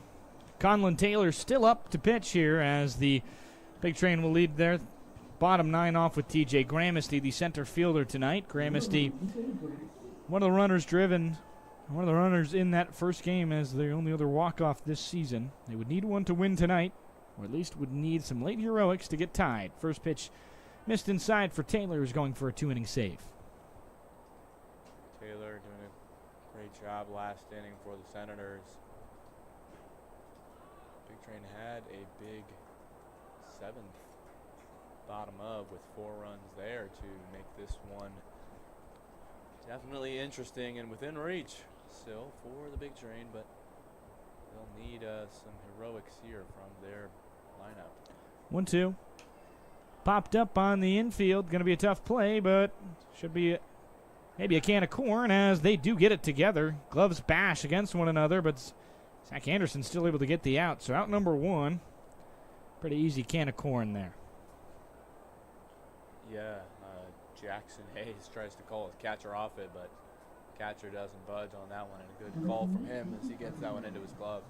Speaker 5: Conlon Taylor still up to pitch here as the Big Train will lead their bottom nine off with TJ Gramesty, the center fielder tonight. Gramesty, one of the runners driven, one of the runners in that first game as the only other walk-off this season. They would need one to win tonight, or at least would need some late heroics to get tied. First pitch missed inside for Taylor, who's going for a 2-inning save.
Speaker 2: Taylor doing a great job last inning for the Senators. Big Train had a big seventh bottom of with 4 runs there to make this one definitely interesting and within reach still for the Big Train, but they'll need some heroics here from their lineup.
Speaker 5: 1-2. Popped up on the infield. Going to be a tough play, but should be maybe a can of corn as they do get it together. Gloves bash against one another, but Zach Anderson's still able to get the out. So out number 1. Pretty easy can of corn there.
Speaker 2: Yeah, Jackson Hayes tries to call his catcher off it, but catcher doesn't budge on that one, and a good call from him as he gets that one into his glove.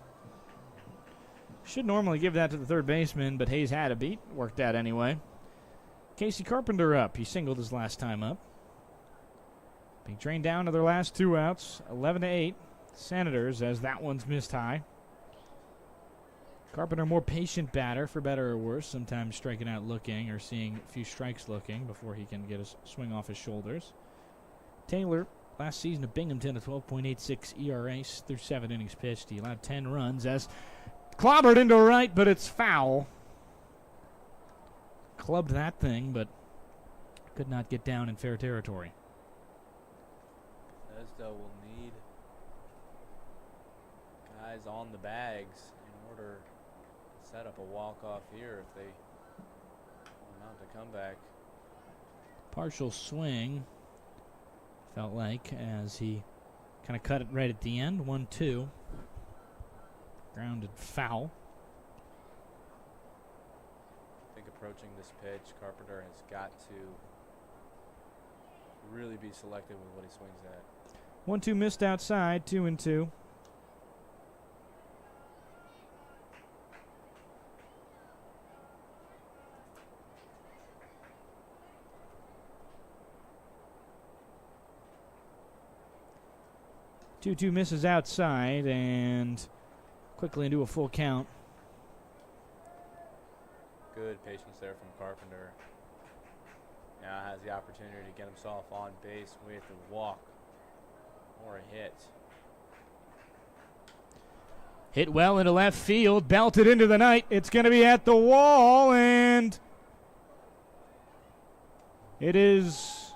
Speaker 5: Should normally give that to the third baseman, but Hayes had a beat. Worked out anyway. Casey Carpenter up. He singled his last time up. Big Train down to their last 2 outs. 11-8. Senators as that one's missed high. Carpenter, more patient batter, for better or worse. Sometimes striking out looking or seeing a few strikes looking before he can get a swing off his shoulders. Taylor, last season at Binghamton, a 12.86 ERA through 7 innings pitched. He allowed 10 runs as clobbered into right, but it's foul. Clubbed that thing, but could not get down in fair territory.
Speaker 2: Bethesda will need guys on the bags in order to set up a walk-off here if they want to come back.
Speaker 5: Partial swing, felt like, as he kind of cut it right at the end. 1-2. Grounded foul.
Speaker 2: I think approaching this pitch, Carpenter has got to really be selective with what he swings at.
Speaker 5: 1-2 missed outside. 2-2. Two misses outside and quickly into a full count.
Speaker 2: Good patience there from Carpenter. Now has the opportunity to get himself on base with a walk or a hit.
Speaker 5: Hit well into left field, belted into the night. It's going to be at the wall, and it is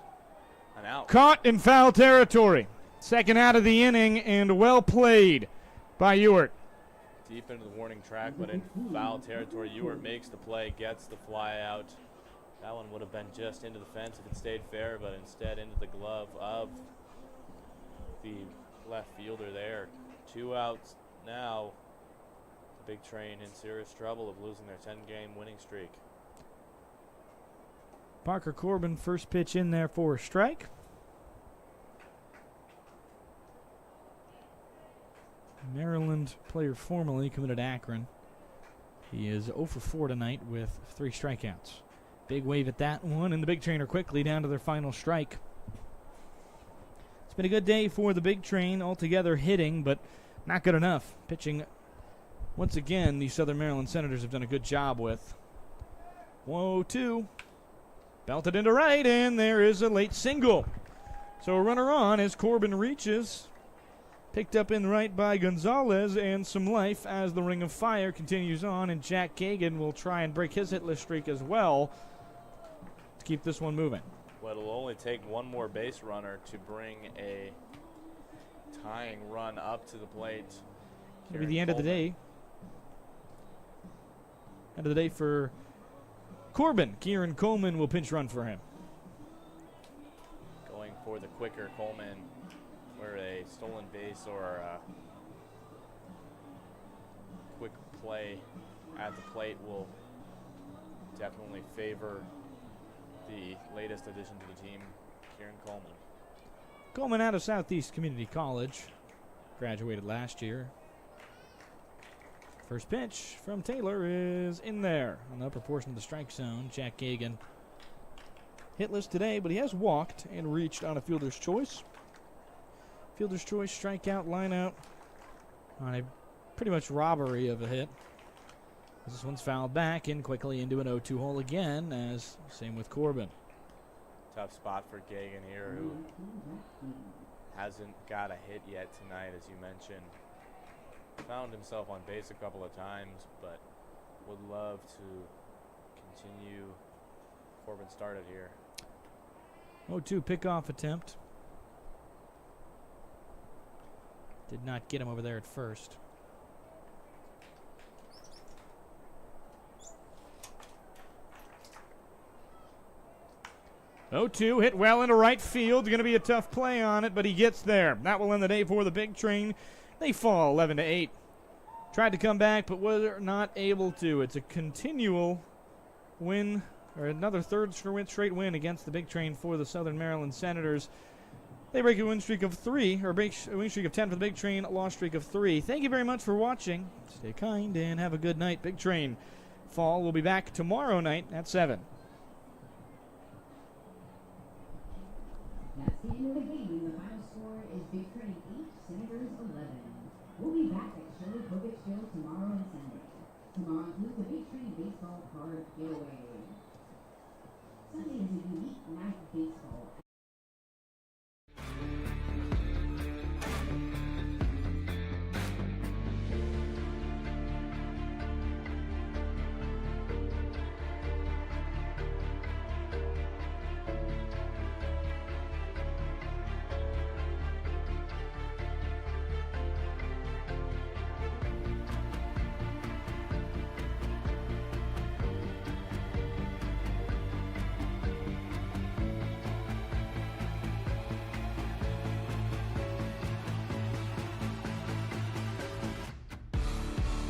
Speaker 2: An out.
Speaker 5: caught in foul territory. Second out of the inning, and well played by Ewart.
Speaker 2: Deep into the warning track, but in foul territory. Ewart makes the play, gets the fly out. That one would have been just into the fence if it stayed fair, but instead into the glove of the left fielder there. 2 outs now. The Big Train in serious trouble of losing their 10-game winning streak.
Speaker 5: Parker Corbin, first pitch in there for a strike. Maryland player formerly committed to Akron. He is 0 for 4 tonight with 3 strikeouts. Big wave at that one, and the Big Train are quickly down to their final strike. It's been a good day for the Big Train, altogether hitting, but not good enough. Pitching, once again, the Southern Maryland Senators have done a good job with. 1-2. Belted into right, and there is a late single. So a runner on as Corbin reaches. Picked up in right by Gonzalez, and some life as the Ring of Fire continues on, and Jack Kagan will try and break his hitless streak as well to keep this one moving.
Speaker 2: Well, it'll only take one more base runner to bring a tying run up to the plate.
Speaker 5: Maybe the end of the day. End of the day for Corbin. Kieran Coleman will pinch run for him.
Speaker 2: Going for the quicker Coleman, where a stolen base or a quick play at the plate will definitely favor the latest addition to the team, Kieran Coleman.
Speaker 5: Coleman out of Southeast Community College. Graduated last year. First pitch from Taylor is in there on the upper portion of the strike zone. Jack Gagan hitless today, but he has walked and reached on a fielder's choice. Fielder's choice, strikeout, line out on a pretty much robbery of a hit. This one's fouled back and quickly into an 0-2 hole again, as same with Corbin.
Speaker 2: Tough spot for Gagan here, who hasn't got a hit yet tonight, as you mentioned. Found himself on base a couple of times, but would love to continue Corbin started here.
Speaker 5: 0-2 pickoff attempt. Did not get him over there at first. Oh, 2 hit well into right field. Going to be a tough play on it, but he gets there. That will end the day for the Big Train. They fall 11-8. Tried to come back, but were not able to. It's a continual win, or another third straight win against the Big Train for the Southern Maryland Senators. They break a win streak of 3, or break a win streak of 10 for the Big Train, a loss streak of 3. Thank you very much for watching. Stay kind and have a good night. Big Train fall. We'll be back tomorrow night at 7.
Speaker 3: That's the end of the game. The final score is Big Train 8, Senators 11. We'll be back at Shirley Kovich Field tomorrow and Sunday. Tomorrow includes the Big Train Baseball Card Giveaway. Sunday is a unique night of baseball.